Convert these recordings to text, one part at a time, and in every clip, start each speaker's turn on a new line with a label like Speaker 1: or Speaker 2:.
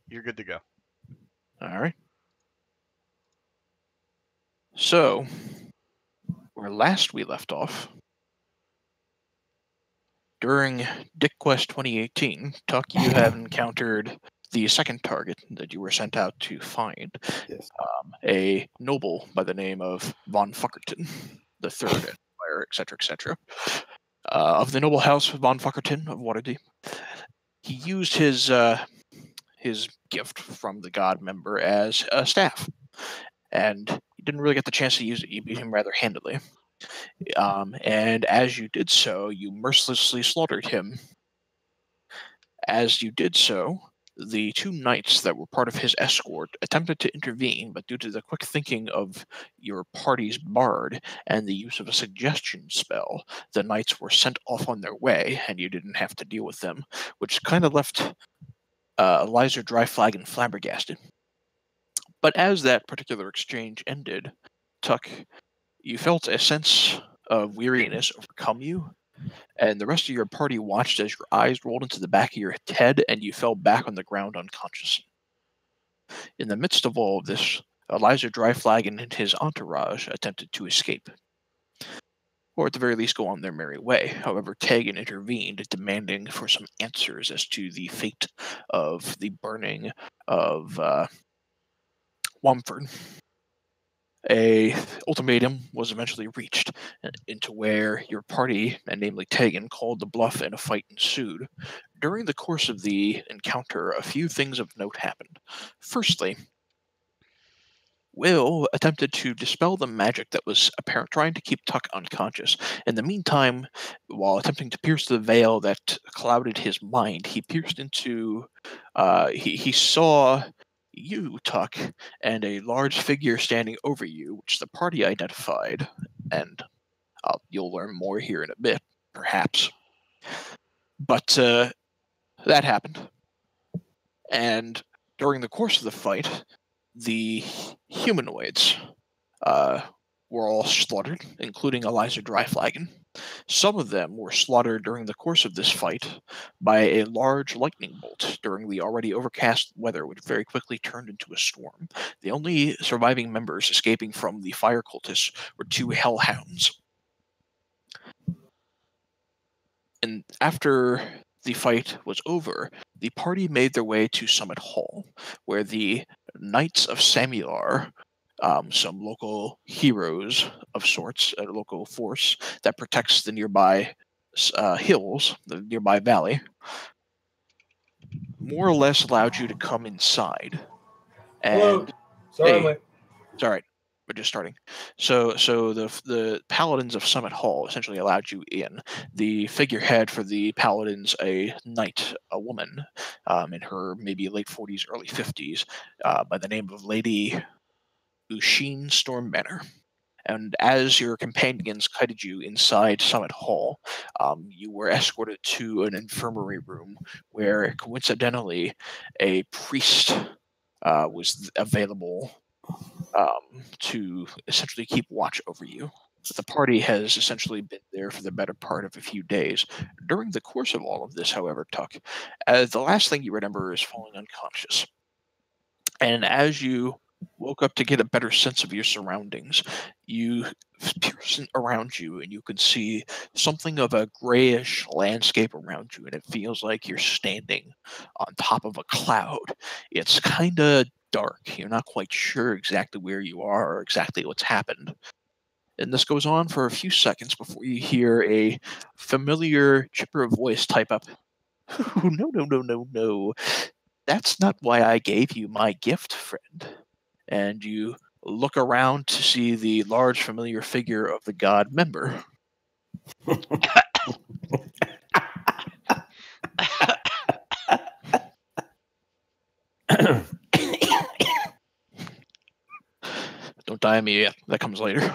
Speaker 1: You're good to go.
Speaker 2: All right. So, where last we left off, during Dick Quest 2018, Tuck, you have encountered the second target that you were sent out to find.
Speaker 3: Yes.
Speaker 2: A noble by the name of von Fuckerton, the third empire, etc., etc. Of the noble house of von Fuckerton of Waterdeep. He used his gift from the god member as a staff, and he didn't really get the chance to use it. You beat him rather handily. And as you did so, you mercilessly slaughtered him. As you did so, the two knights that were part of his escort attempted to intervene, but due to the quick thinking of your party's bard and the use of a suggestion spell, the knights were sent off on their way, and you didn't have to deal with them, which kind of left Eliza Dryflag flabbergasted. But as that particular exchange ended, Tuck, you felt a sense of weariness overcome you, and the rest of your party watched as your eyes rolled into the back of your head and you fell back on the ground unconscious. In the midst of all of this, Eliza Dryflag and his entourage attempted to escape, or at the very least go on their merry way. However, Tegan intervened, demanding for some answers as to the fate of the burning of Womford. A ultimatum was eventually reached, into where your party, and namely Tegan, called the bluff and a fight ensued. During the course of the encounter, a few things of note happened. Firstly, Will attempted to dispel the magic that was apparent, trying to keep Tuck unconscious. In the meantime, while attempting to pierce the veil that clouded his mind, he pierced into. He saw you, Tuck, and a large figure standing over you, which the party identified, and you'll learn more here in a bit, perhaps. But that happened. And during the course of the fight, the humanoids were all slaughtered, including Eliza Dryflagon. Some of them were slaughtered during the course of this fight by a large lightning bolt during the already overcast weather, which very quickly turned into a storm. The only surviving members escaping from the fire cultists were two hellhounds. And after the fight was over, the party made their way to Summit Hall, where the Knights of Samular, some local heroes of sorts, a local force that protects the nearby hills, the nearby valley, more or less allowed you to come inside. And
Speaker 4: Hello. Sorry, I'm late.
Speaker 2: It's all right. We're just starting. So the Paladins of Summit Hall essentially allowed you in. The figurehead for the Paladins, a knight, a woman, in her maybe late 40s, early 50s, by the name of Lady Usheen Stormbanner. And as your companions guided you inside Summit Hall, you were escorted to an infirmary room where, coincidentally, a priest was available to essentially keep watch over you. The party has essentially been there for the better part of a few days. During the course of all of this, however, Tuck, the last thing you remember is falling unconscious. And as you woke up to get a better sense of your surroundings, you pierce around you and you can see something of a grayish landscape around you, and it feels like you're standing on top of a cloud. It's kind of dark. You're not quite sure exactly where you are or exactly what's happened. And this goes on for a few seconds before you hear a familiar chipper voice type up, No. That's not why I gave you my gift, friend. And you look around to see the large familiar figure of the god member. Don't die on me yet. That comes later.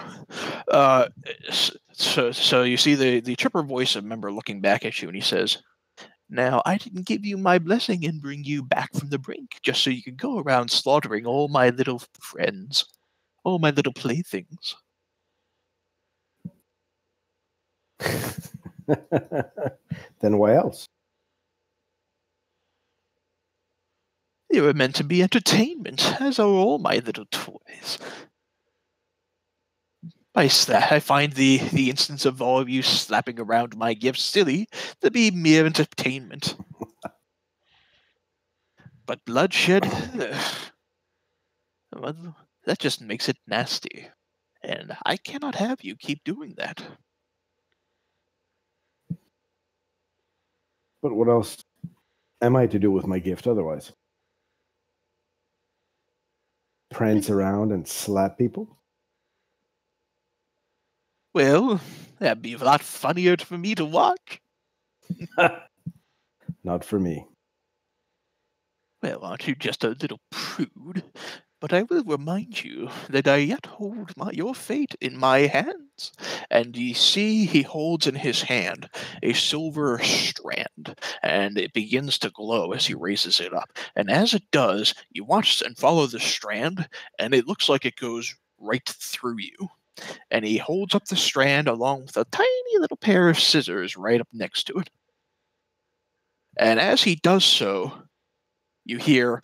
Speaker 2: So you see the chipper voice of member looking back at you, and he says, "Now, I didn't give you my blessing and bring you back from the brink just so you could go around slaughtering all my little friends, all my little playthings."
Speaker 3: Then why else?
Speaker 2: They were meant to be entertainment, as are all my little toys. By that, I find the instance of all of you slapping around my gifts silly to be mere entertainment. But bloodshed, well, that just makes it nasty. And I cannot have you keep doing that.
Speaker 1: But what else am I to do with my gift otherwise? Prance around and slap people?
Speaker 2: Well, that'd be a lot funnier for me to watch.
Speaker 1: Not for me.
Speaker 2: Well, aren't you just a little prude? But I will remind you that I yet hold your fate in my hands. And you see he holds in his hand a silver strand, and it begins to glow as he raises it up. And as it does, you watch and follow the strand, and it looks like it goes right through you. And he holds up the strand along with a tiny little pair of scissors right up next to it. And as he does so, you hear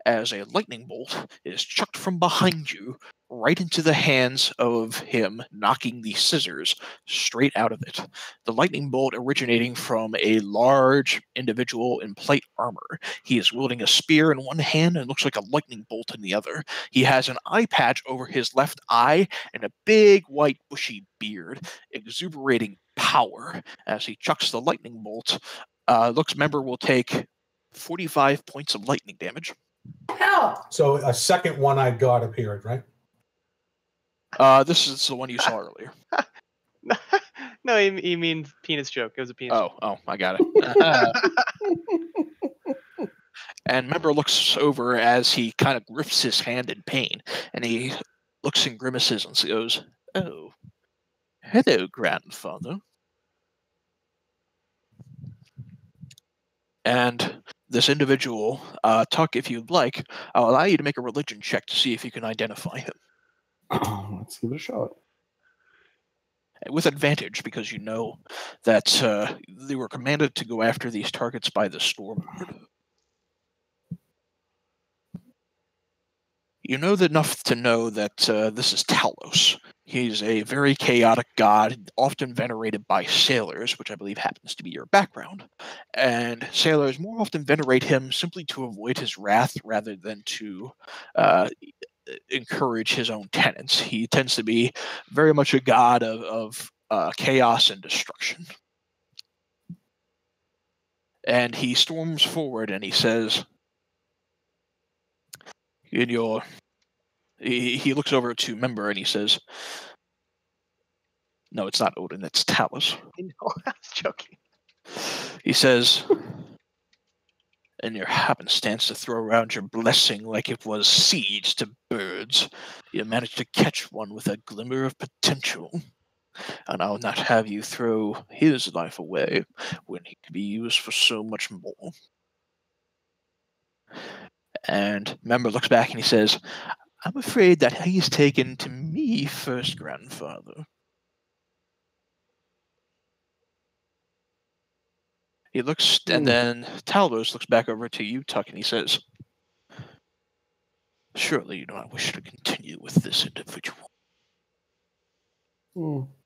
Speaker 2: as a lightning bolt is chucked from behind you right into the hands of him, knocking the scissors straight out of it. The lightning bolt originating from a large individual in plate armor. He is wielding a spear in one hand and looks like a lightning bolt in the other. He has an eye patch over his left eye and a big white bushy beard, exuberating power as he chucks the lightning bolt. Looks member will take 45 points of lightning damage.
Speaker 3: Hell! So a second one I got appeared, right?
Speaker 2: This is the one you saw earlier.
Speaker 4: No, he means penis joke. It was a penis joke.
Speaker 2: Oh, I got it. And member looks over as he kind of grips his hand in pain, and he looks and grimaces and goes, "Oh, hello, grandfather." And this individual, Tuck, if you'd like, I'll allow you to make a religion check to see if you can identify him.
Speaker 1: Let's give it a shot.
Speaker 2: With advantage, because you know that they were commanded to go after these targets by the Storm Lord. You know enough to know that this is Talos. He's a very chaotic god, often venerated by sailors, which I believe happens to be your background. And sailors more often venerate him simply to avoid his wrath rather than to encourage his own tenets. He tends to be very much a god of chaos and destruction. And he storms forward and he says, he looks over to member and he says, "No, it's not Odin, it's Talos."
Speaker 4: I know, I was joking.
Speaker 2: He says, "In your happenstance to throw around your blessing like it was seeds to birds, you managed to catch one with a glimmer of potential. And I'll not have you throw his life away when he can be used for so much more." And member looks back and he says, "I'm afraid that he's taken to me first, grandfather." He looks, and then Talos looks back over to you, Tuck, and he says, "Surely you do not wish to continue with this individual.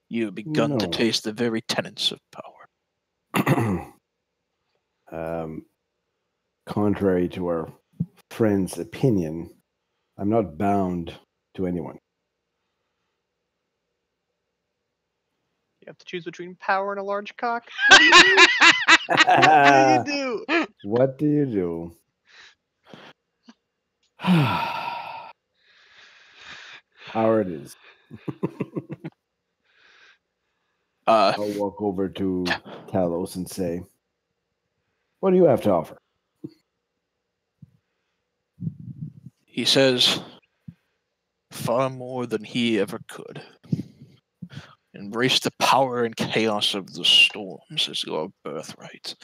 Speaker 2: You have begun to taste the very tenets of power."
Speaker 1: Contrary to our friend's opinion, I'm not bound to anyone.
Speaker 4: You have to choose between power and a large cock. What do you do?
Speaker 1: What do you do? Power it is. I'll walk over to Talos and say, "What do you have to offer?"
Speaker 2: He says, "Far more than he ever could. Embrace the power and chaos of the storms as your birthright,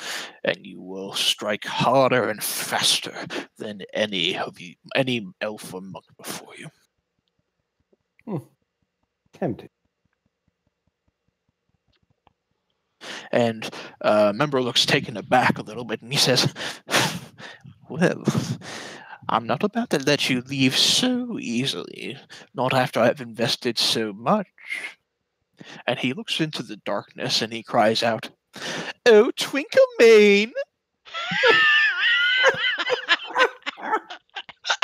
Speaker 2: and you will strike harder and faster than any elf or monk before you."
Speaker 1: Tempting.
Speaker 2: And Member looks taken aback a little bit, and he says, "Well, I'm not about to let you leave so easily, not after I've invested so much." And he looks into the darkness and he cries out, "Oh, Twinkle Mane!"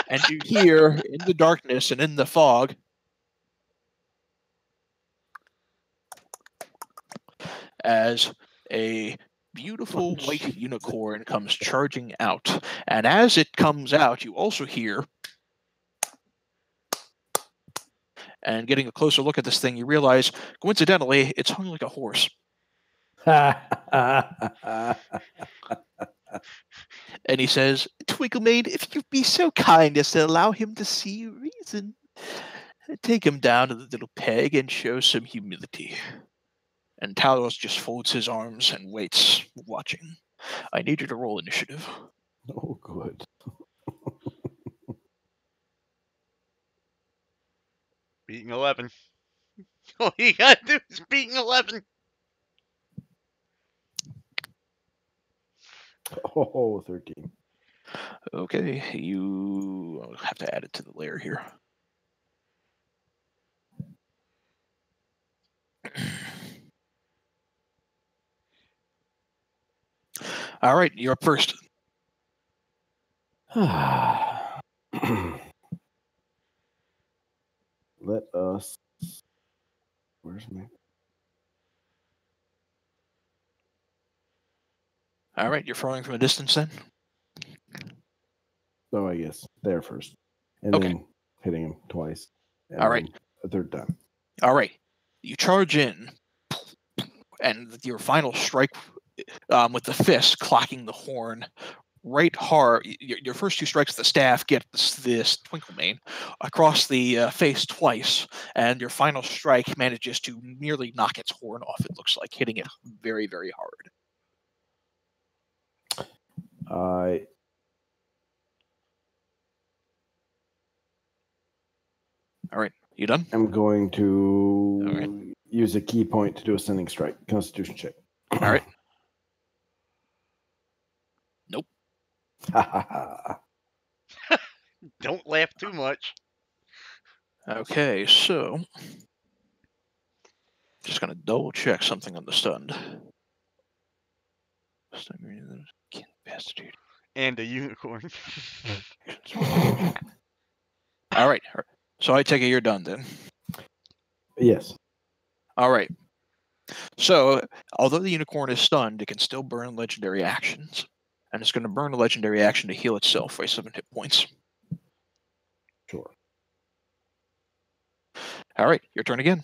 Speaker 2: And you hear in the darkness and in the fog as a beautiful white unicorn comes charging out. And as it comes out, you also hear, and getting a closer look at this thing, you realize, coincidentally, it's hung like a horse. And he says, "Twinkle Maid, if you'd be so kind as to allow him to see reason, take him down to the little peg and show some humility." And Talos just folds his arms and waits, watching. I need you to roll initiative.
Speaker 1: Oh, good.
Speaker 5: Beating 11. All you gotta do is beating 11.
Speaker 1: Oh, 13.
Speaker 2: Okay, you have to add it to the layer here. All right, you're up first.
Speaker 1: Let us. Where's my?
Speaker 2: All right, you're throwing from a distance then?
Speaker 1: Oh, I guess there first. And
Speaker 2: Okay.
Speaker 1: then hitting him twice. And
Speaker 2: All right.
Speaker 1: then a third time.
Speaker 2: All right, you charge in, and your final strike with the fist clacking the horn right hard. Your first two strikes with the staff get this Twinkle Mane across the face twice, and your final strike manages to nearly knock its horn off, it looks like, hitting it very, very hard. All right, you done?
Speaker 1: I'm going to
Speaker 2: All right.
Speaker 1: use a key point to do a stunning strike. Constitution check.
Speaker 2: All right. Nope.
Speaker 5: Don't laugh too much.
Speaker 2: Okay, so just gonna double check something on the stunned. Bastard.
Speaker 5: And a unicorn.
Speaker 2: All right. So I take it you're done then.
Speaker 1: Yes.
Speaker 2: All right. So, although the unicorn is stunned, it can still burn legendary actions. And it's going to burn a legendary action to heal itself by 7 hit points.
Speaker 1: Sure.
Speaker 2: All right. Your turn again.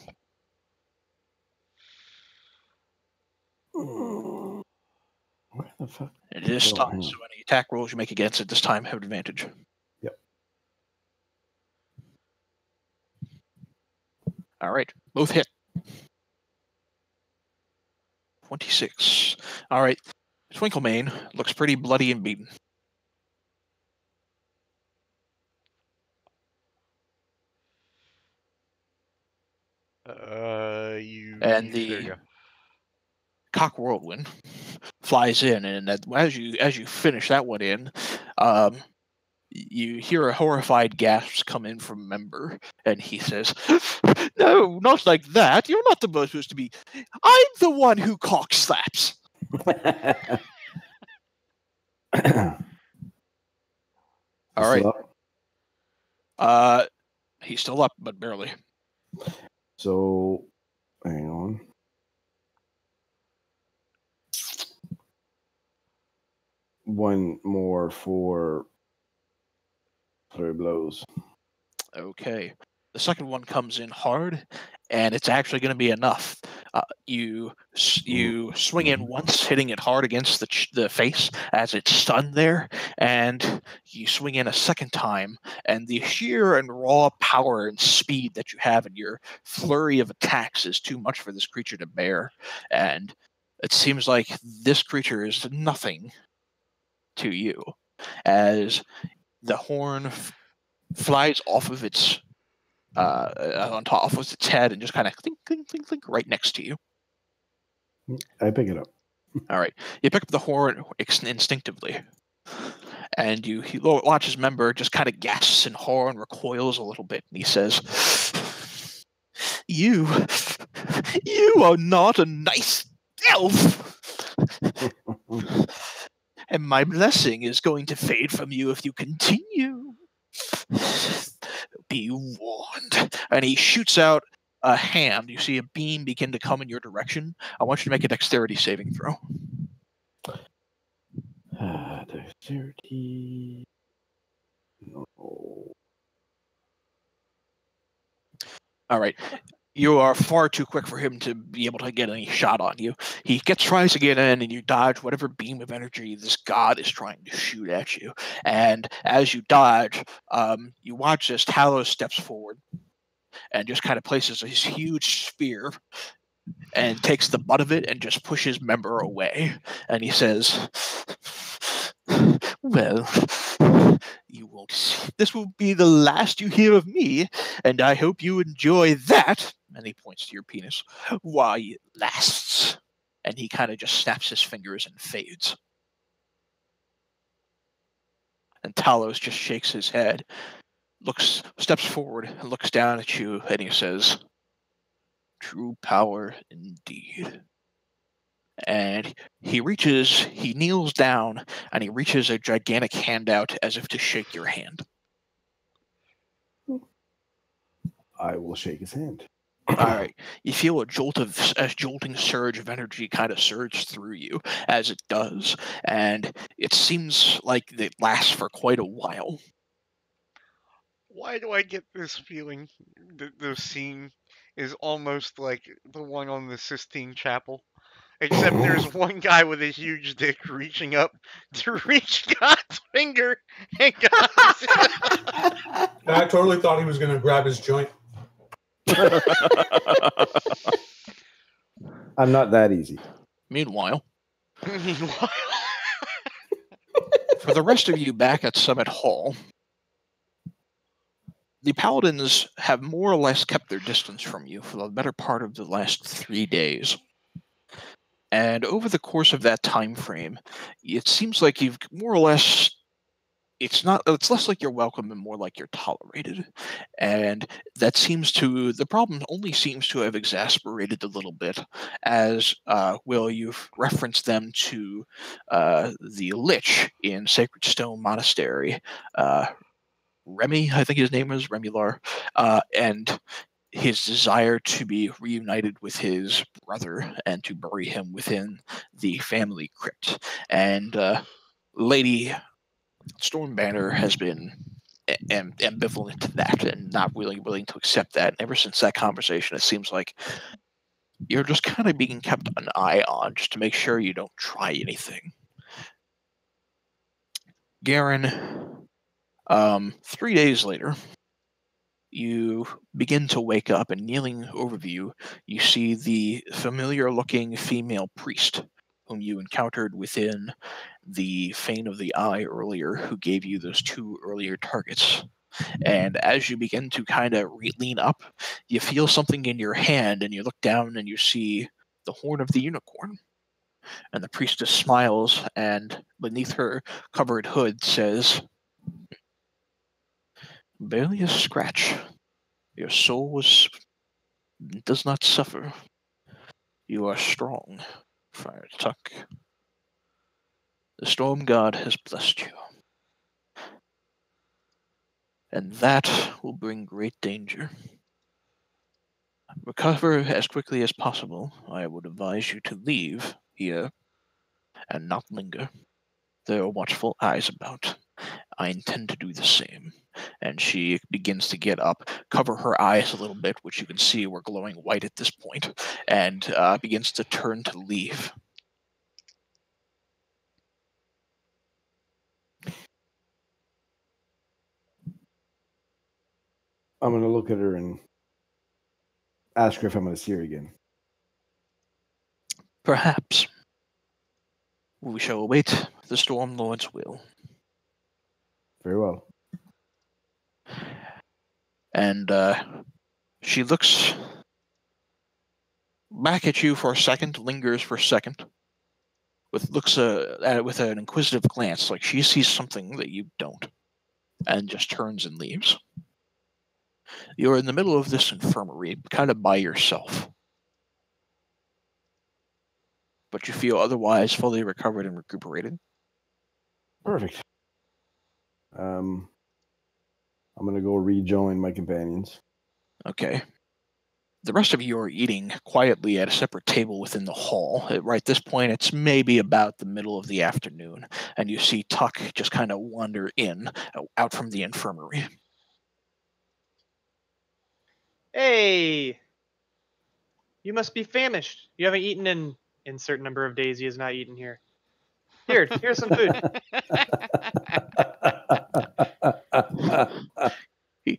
Speaker 1: Where the fuck?
Speaker 2: It is stunned, so any attack rolls you make against it this time have advantage.
Speaker 1: Yep.
Speaker 2: All right. Both hit. 26. All right. Twinkle Mane looks pretty bloody and beaten. And the Cock Whirlwind flies in, and as you finish that one in, you hear a horrified gasp come in from Member, and he says, "No, not like that. You're not supposed to be. I'm the one who cock slaps." All right. He's still up, but barely.
Speaker 1: So, hang on. One more for 3 blows.
Speaker 2: Okay. The second one comes in hard, and it's actually going to be enough. You swing in once, hitting it hard against the face as it's stunned there, and you swing in a second time, and the sheer and raw power and speed that you have in your flurry of attacks is too much for this creature to bear, and it seems like this creature is nothing to you, as the horn flies off of its on top of its head and just kind of clink, clink, clink, clink right next to you.
Speaker 1: I pick it up.
Speaker 2: All right. You pick up the horn instinctively, and you watch his member just kind of gasps in horror and recoils a little bit, and he says, You are not a nice elf, and my blessing is going to fade from you if you continue. Be warned. And he shoots out a hand. You see a beam begin to come in your direction. I want you to make a dexterity saving throw.
Speaker 1: Dexterity. No.
Speaker 2: All right. You are far too quick for him to be able to get any shot on you. He tries to get in, and you dodge whatever beam of energy this god is trying to shoot at you. And as you dodge, you watch as Talos steps forward and just kind of places his huge spear and takes the butt of it and just pushes member away. And he says, Well, you won't see. This will be the last you hear of me, and I hope you enjoy that. And he points to your penis. Why it lasts. And he kind of just snaps his fingers and fades. And Talos just shakes his head, steps forward, and looks down at you, and he says, True power indeed. And he kneels down, and he reaches a gigantic hand out as if to shake your hand.
Speaker 1: I will shake his hand.
Speaker 2: All right. You feel a jolting surge of energy kind of surge through you as it does, and it seems like it lasts for quite a while.
Speaker 5: Why do I get this feeling that the scene is almost like the one on the Sistine Chapel? Except there's one guy with a huge dick reaching up to reach God's finger, and God's...
Speaker 3: I totally thought he was going to grab his joint.
Speaker 1: I'm not that easy.
Speaker 2: Meanwhile,
Speaker 5: Meanwhile,
Speaker 2: for the rest of you back at Summit Hall, the Paladins have more or less kept their distance from you for the better part of the last 3 days. And over the course of that time frame, it seems like you've more or less... It's less like you're welcome and more like you're tolerated. And the problem only seems to have exasperated a little bit as, you've referenced them to the Lich in Sacred Stone Monastery. Remy, I think his name is, Remular, and his desire to be reunited with his brother and to bury him within the family crypt. And Lady Stormbanner has been ambivalent to that and not really willing to accept that. And ever since that conversation, it seems like you're just kind of being kept an eye on just to make sure you don't try anything. Garen, 3 days later, you begin to wake up, and kneeling over you see the familiar-looking female priest whom you encountered within the Fane of the Eye earlier, who gave you those 2 earlier targets. And as you begin to kind of lean up, you feel something in your hand, and you look down and you see the horn of the unicorn. And the priestess smiles, and beneath her covered hood says, Barely a scratch. Your soul does not suffer. You are strong, Friar Tuck. The Storm God has blessed you. And that will bring great danger. Recover as quickly as possible. I would advise you to leave here and not linger. There are watchful eyes about. I intend to do the same. And she begins to get up, cover her eyes a little bit, which you can see were glowing white at this point, and begins to turn to leave.
Speaker 1: I'm going to look at her and ask her if I'm going to see her again.
Speaker 2: Perhaps. We shall await the Storm Lord's will.
Speaker 1: Very well.
Speaker 2: And she looks back at you for a second, lingers for a second, looks at it with an inquisitive glance, like she sees something that you don't, and just turns and leaves. You're in the middle of this infirmary, kind of by yourself. But you feel otherwise fully recovered and recuperated.
Speaker 1: Perfect. I'm going to go rejoin my companions.
Speaker 2: Okay. The rest of you are eating quietly at a separate table within the hall. Right at this point, it's maybe about the middle of the afternoon, and you see Tuck just kind of wander in, out from the infirmary.
Speaker 4: Hey! You must be famished. You haven't eaten in certain number of days. He has not eaten here. Here's some food.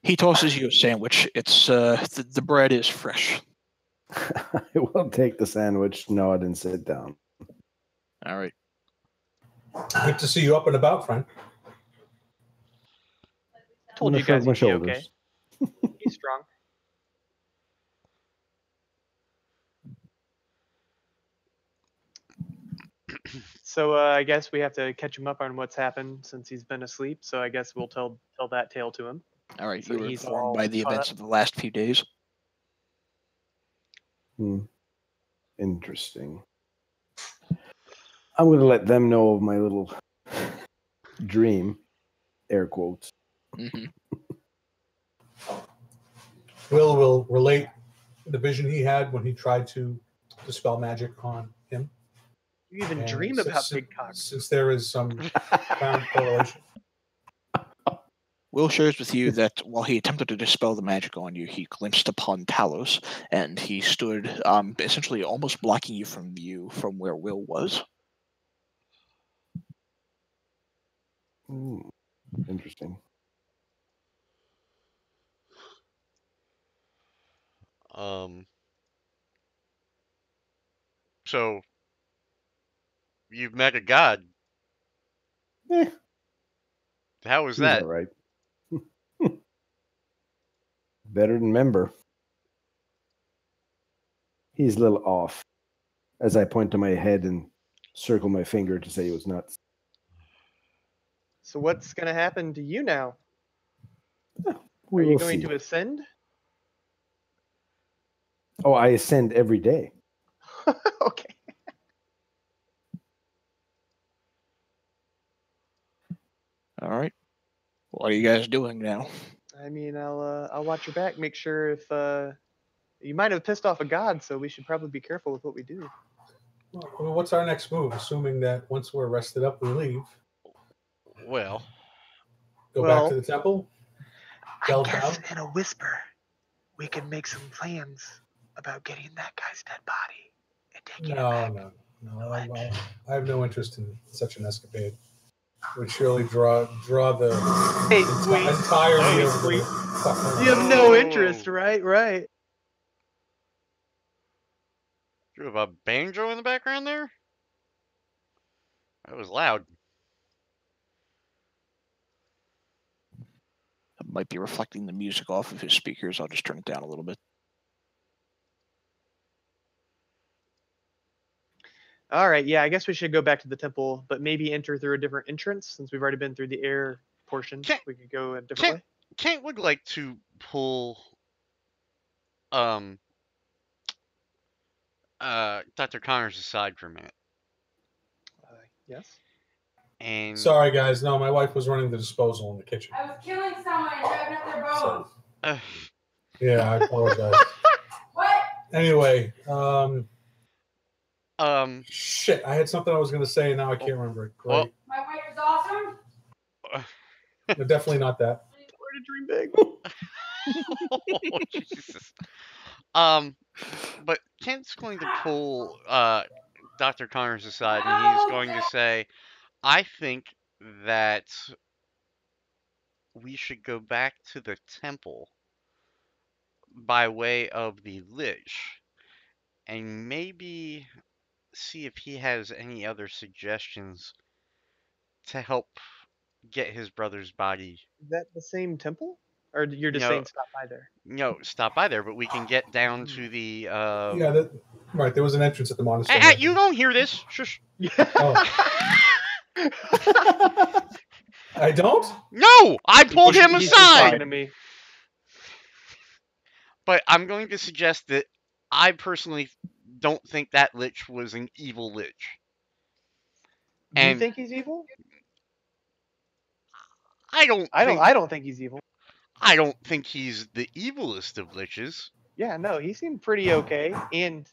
Speaker 2: He tosses you a sandwich. It's the bread is fresh.
Speaker 1: I will take the sandwich, nod, and sit down.
Speaker 2: All right.
Speaker 3: Good to see you up and about, friend.
Speaker 4: Told you guys he'd be okay. He's strong. So I guess we have to catch him up on what's happened since he's been asleep. So I guess we'll tell that tale to him.
Speaker 2: All right.
Speaker 4: So
Speaker 2: You were
Speaker 4: he's
Speaker 2: informed
Speaker 4: all
Speaker 2: by the
Speaker 4: caught
Speaker 2: events
Speaker 4: up.
Speaker 2: of the last few days.
Speaker 1: Interesting. I'm going to let them know of my little dream, air quotes.
Speaker 2: Mm-hmm.
Speaker 3: Will relate the vision he had when he tried to dispel magic on him.
Speaker 4: You even
Speaker 3: And
Speaker 4: dream about big cocks.
Speaker 3: Since there is some apparent correlation.
Speaker 2: Will shares with you that while he attempted to dispel the magic on you, he glimpsed upon Talos, and he stood essentially almost blocking you from view from where Will was.
Speaker 1: Interesting.
Speaker 5: So you've met a god. How was
Speaker 1: He's
Speaker 5: that?
Speaker 1: all right. Better than member. He's a little off. As I point to my head and circle my finger to say he was nuts.
Speaker 4: So what's going to happen to you now?
Speaker 1: We
Speaker 4: Are you
Speaker 1: will
Speaker 4: going
Speaker 1: see.
Speaker 4: to ascend?
Speaker 1: Oh, I ascend every day.
Speaker 4: Okay.
Speaker 2: All right. What are you guys doing now?
Speaker 4: I mean, I'll watch your back. Make sure if you might have pissed off a god, so we should probably be careful with what we do.
Speaker 3: Well, what's our next move? Assuming that once we're rested up, we leave.
Speaker 5: Well,
Speaker 3: Go back to the temple.
Speaker 4: I guess in a whisper, we can make some plans about getting that guy's dead body and taking it back.
Speaker 3: No. I have no interest in such an escapade. Would surely draw the entirety of the fucking.
Speaker 4: You have no interest, right? Right.
Speaker 5: you have a banjo in the background there? That was loud.
Speaker 2: It might be reflecting the music off of his speakers. I'll just turn it down a little bit.
Speaker 4: All right. Yeah, I guess we should go back to the temple, but maybe enter through a different entrance since we've already been through the air portion. We could go a different way.
Speaker 5: Kent would like to pull Dr. Connors aside for a minute.
Speaker 4: Yes.
Speaker 5: And
Speaker 3: sorry, guys. No, my wife was running the disposal in the kitchen.
Speaker 6: I was killing someone and driving up their bones.
Speaker 3: So, yeah, I apologize.
Speaker 6: What?
Speaker 3: Anyway, shit. I had something I was going to say, and now I can't remember it. Great.
Speaker 6: My wife is awesome.
Speaker 3: No, definitely not that.
Speaker 4: Where to dream big.
Speaker 5: oh, Jesus. But Kent's going to pull Dr. Connors aside, and he's going to say, I think that we should go back to the temple by way of the lich and maybe see if he has any other suggestions to help get his brother's body.
Speaker 4: Is that the same temple? Or you're just
Speaker 5: No.
Speaker 4: saying stop by there?
Speaker 5: No, stop by there, but we can get down to the.
Speaker 3: Yeah, right. There was an entrance at the monastery.
Speaker 5: Hey, you don't hear this? Shush.
Speaker 3: Oh. I don't?
Speaker 5: No, I pulled him
Speaker 4: He's just talking
Speaker 5: aside.
Speaker 4: to me.
Speaker 5: But I'm going to suggest that I personally don't think that lich was an evil lich.
Speaker 4: Do you
Speaker 5: And
Speaker 4: think he's evil?
Speaker 5: I don't
Speaker 4: think he's evil.
Speaker 5: I don't think he's the evilest of liches.
Speaker 4: Yeah, no, he seemed pretty okay, and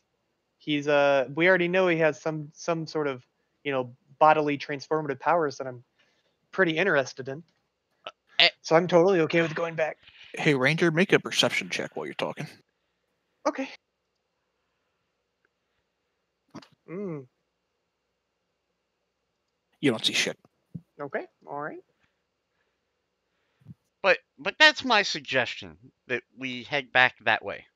Speaker 4: he's we already know he has some sort of, you know, bodily transformative powers that I'm pretty interested in. So I'm totally okay with going back.
Speaker 2: Hey, Ranger, make a perception check while you're talking.
Speaker 4: Okay. Mm.
Speaker 2: You don't see shit.
Speaker 4: Okay. All right.
Speaker 5: But that's my suggestion, that we head back that way.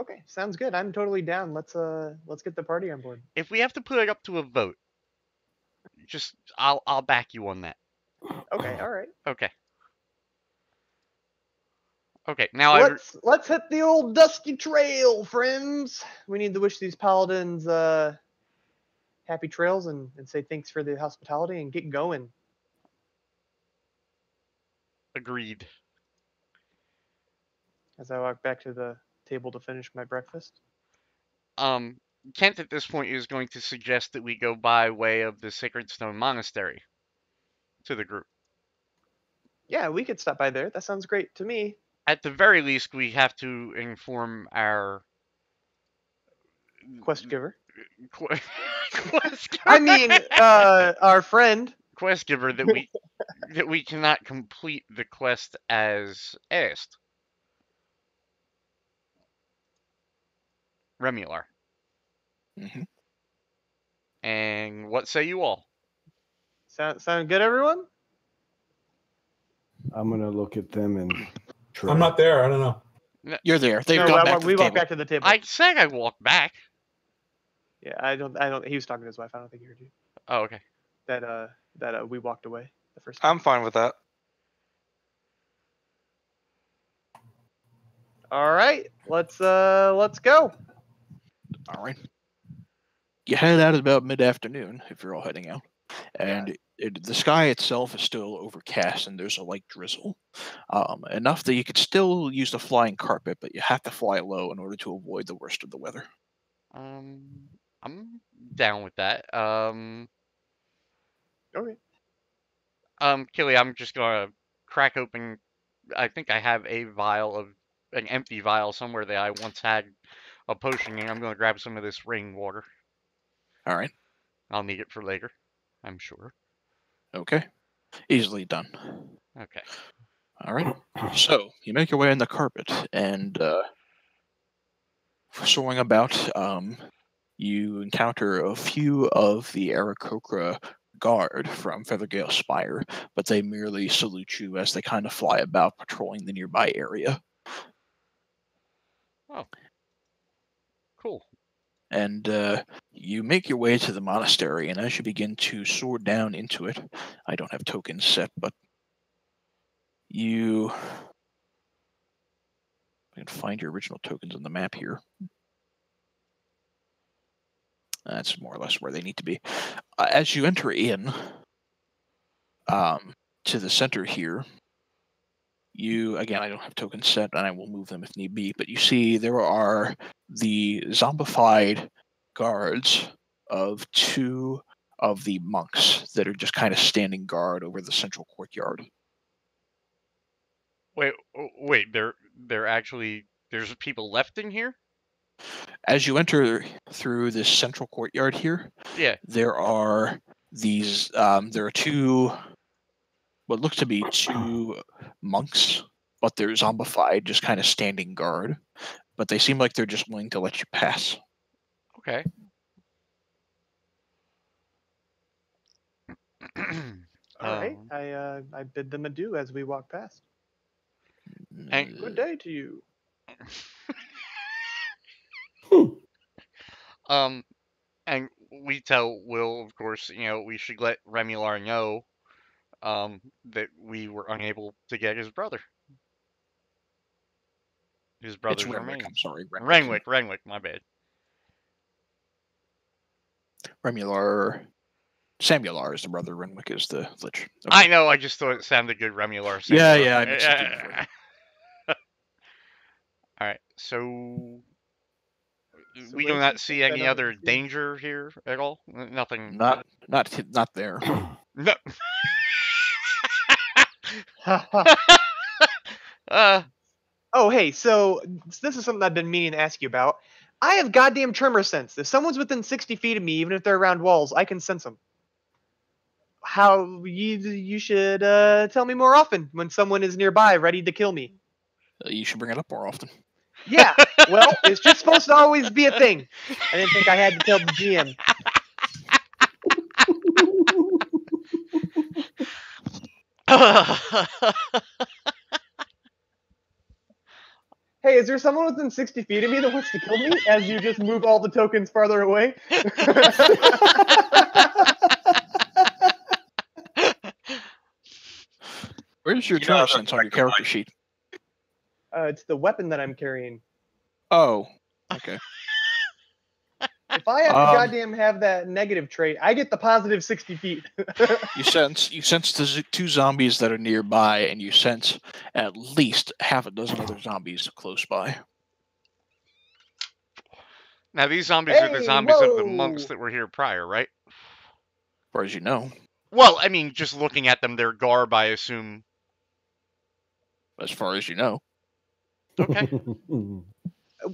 Speaker 4: Okay. Sounds good. I'm totally down. Let's get the party on board.
Speaker 5: If we have to put it up to a vote, just I'll back you on that.
Speaker 4: Okay. All right.
Speaker 5: Okay. Okay. Now
Speaker 4: Let's hit the old dusty trail, friends. We need to wish these paladins happy trails and say thanks for the hospitality and get going.
Speaker 5: Agreed.
Speaker 4: As I walk back to the table to finish my breakfast.
Speaker 5: Kent at this point is going to suggest that we go by way of the Sacred Stone Monastery to the group.
Speaker 4: Yeah, we could stop by there. That sounds great to me.
Speaker 5: At the very least, we have to inform our
Speaker 4: Quest giver.
Speaker 5: quest giver.
Speaker 4: I mean, our friend.
Speaker 5: Quest giver that we cannot complete the quest as asked. Remular.
Speaker 2: Mm-hmm.
Speaker 5: And what say you all?
Speaker 4: Sound good, everyone?
Speaker 1: I'm gonna look at them and try.
Speaker 3: I'm not there. I don't know.
Speaker 2: You're there. They've
Speaker 4: No,
Speaker 2: gone back to
Speaker 4: we
Speaker 2: the
Speaker 4: walked
Speaker 2: table.
Speaker 4: back to the table.
Speaker 5: I said I walked back.
Speaker 4: Yeah, I don't. He was talking to his wife. I don't think he heard you.
Speaker 5: Oh, okay.
Speaker 4: That we walked away the first time.
Speaker 7: I'm fine with that.
Speaker 4: All right, let's go.
Speaker 2: All right. You head out at about mid-afternoon if you're all heading out, and the sky itself is still overcast and there's a light drizzle, enough that you could still use the flying carpet, but you have to fly low in order to avoid the worst of the weather.
Speaker 5: I'm down with that.
Speaker 4: Okay.
Speaker 5: Killy, I'm just gonna crack open. I think I have an empty vial somewhere that I once had a potion in. I'm gonna grab some of this rainwater.
Speaker 2: All right.
Speaker 5: I'll need it for later, I'm sure.
Speaker 2: Okay. Easily done.
Speaker 5: Okay.
Speaker 2: All right. So you make your way on the carpet, and soaring about, you encounter a few of the Aarakocra guard from Feathergale Spire, but they merely salute you as they kind of fly about patrolling the nearby area.
Speaker 5: Oh. Cool.
Speaker 2: And you make your way to the monastery, and as you begin to soar down into it, I don't have tokens set, but I can find your original tokens on the map here. That's more or less where they need to be. As you enter in to the center here, again, I don't have tokens set, and I will move them if need be, but you see there are the zombified guards of two of the monks that are just kind of standing guard over the central courtyard.
Speaker 5: Wait, they're actually, there's people left in here?
Speaker 2: As you enter through this central courtyard here,
Speaker 5: Yeah.
Speaker 2: there are these, there are two, what looks to be two monks, but they're zombified, just kind of standing guard. But they seem like they're just willing to let you pass.
Speaker 5: Okay.
Speaker 4: All right. I bid them adieu as we walk past.
Speaker 5: And
Speaker 4: Good day to you.
Speaker 5: And we tell Will, of course, we should let Remular know that we were unable to get his brother. His brother's
Speaker 2: Renwick.
Speaker 5: remains.
Speaker 2: I'm sorry,
Speaker 5: Renwick. My bad.
Speaker 2: Remular. Samular is the brother. Renwick is the lich. Okay.
Speaker 5: I know. I just thought it sounded good. Remular.
Speaker 2: Yeah,
Speaker 5: Samular.
Speaker 2: yeah. I mixed it up for you.
Speaker 5: All right. So
Speaker 4: So
Speaker 5: we
Speaker 4: what
Speaker 5: do
Speaker 4: did
Speaker 5: not
Speaker 4: you
Speaker 5: see
Speaker 4: think? I
Speaker 5: any
Speaker 4: don't
Speaker 5: other
Speaker 4: see-
Speaker 5: danger here at all. Nothing.
Speaker 2: Not there.
Speaker 5: No. uh,
Speaker 4: Oh, hey, so this is something I've been meaning to ask you about. I have goddamn tremor sense. If someone's within 60 feet of me, even if they're around walls, I can sense them. How you should tell me more often when someone is nearby, ready to kill me.
Speaker 2: You should bring it up more often.
Speaker 4: Yeah, well, it's just supposed to always be a thing. I didn't think I had to tell the GM. Hey, is there someone within 60 feet of me that wants to kill me as you just move all the tokens farther away?
Speaker 2: Where's your tremor sense on your character sheet?
Speaker 4: It's the weapon that I'm carrying.
Speaker 2: Oh, okay.
Speaker 4: If I have to goddamn have that negative trait, I get the positive 60 feet.
Speaker 2: You sense the two zombies that are nearby, and you sense at least half a dozen other zombies close by.
Speaker 5: Now these zombies are the zombies of the
Speaker 4: whoa!
Speaker 5: monks that were here prior, right?
Speaker 2: As far as you know.
Speaker 5: Well, I mean, just looking at them, their garb, I assume.
Speaker 2: As far as you know.
Speaker 5: Okay.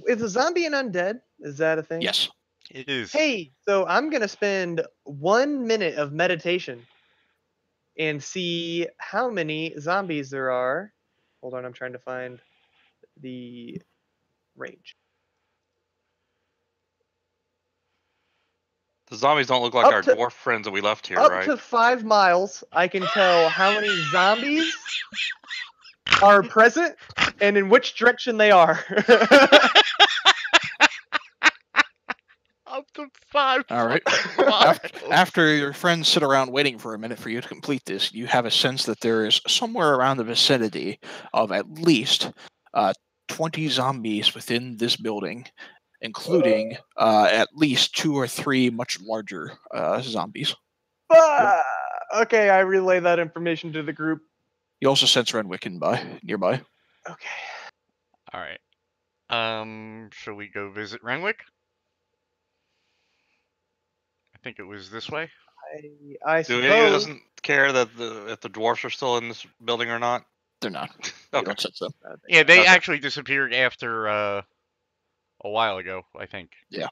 Speaker 4: Is a zombie an undead? Is that a thing?
Speaker 2: Yes.
Speaker 5: It is.
Speaker 4: Hey, so I'm going to spend 1 minute of meditation and see how many zombies there are. Hold on, I'm trying to find the range.
Speaker 7: The zombies don't look like
Speaker 4: Up
Speaker 7: our
Speaker 4: to-
Speaker 7: dwarf friends that we left here,
Speaker 4: Up
Speaker 7: right?
Speaker 4: to 5 miles, I can tell how many zombies are present and in which direction they are.
Speaker 5: Up to 5.
Speaker 2: All right.
Speaker 5: miles.
Speaker 2: After your friends sit around waiting for a minute for you to complete this, you have a sense that there is somewhere around the vicinity of at least 20 zombies within this building, including at least 2 or 3 much larger zombies.
Speaker 4: Okay, I relay that information to the group.
Speaker 2: You also sense Renwick nearby.
Speaker 4: Okay.
Speaker 5: All right. Shall we go visit Renwick? I think it was this way.
Speaker 4: I
Speaker 7: Do
Speaker 4: suppose.
Speaker 7: any of you doesn't care that if the dwarfs are still in this building or not?
Speaker 2: They're not. You
Speaker 7: Okay.
Speaker 2: don't sense them.
Speaker 5: Yeah, they
Speaker 7: Okay.
Speaker 5: actually disappeared after a while ago, I think.
Speaker 2: Yeah.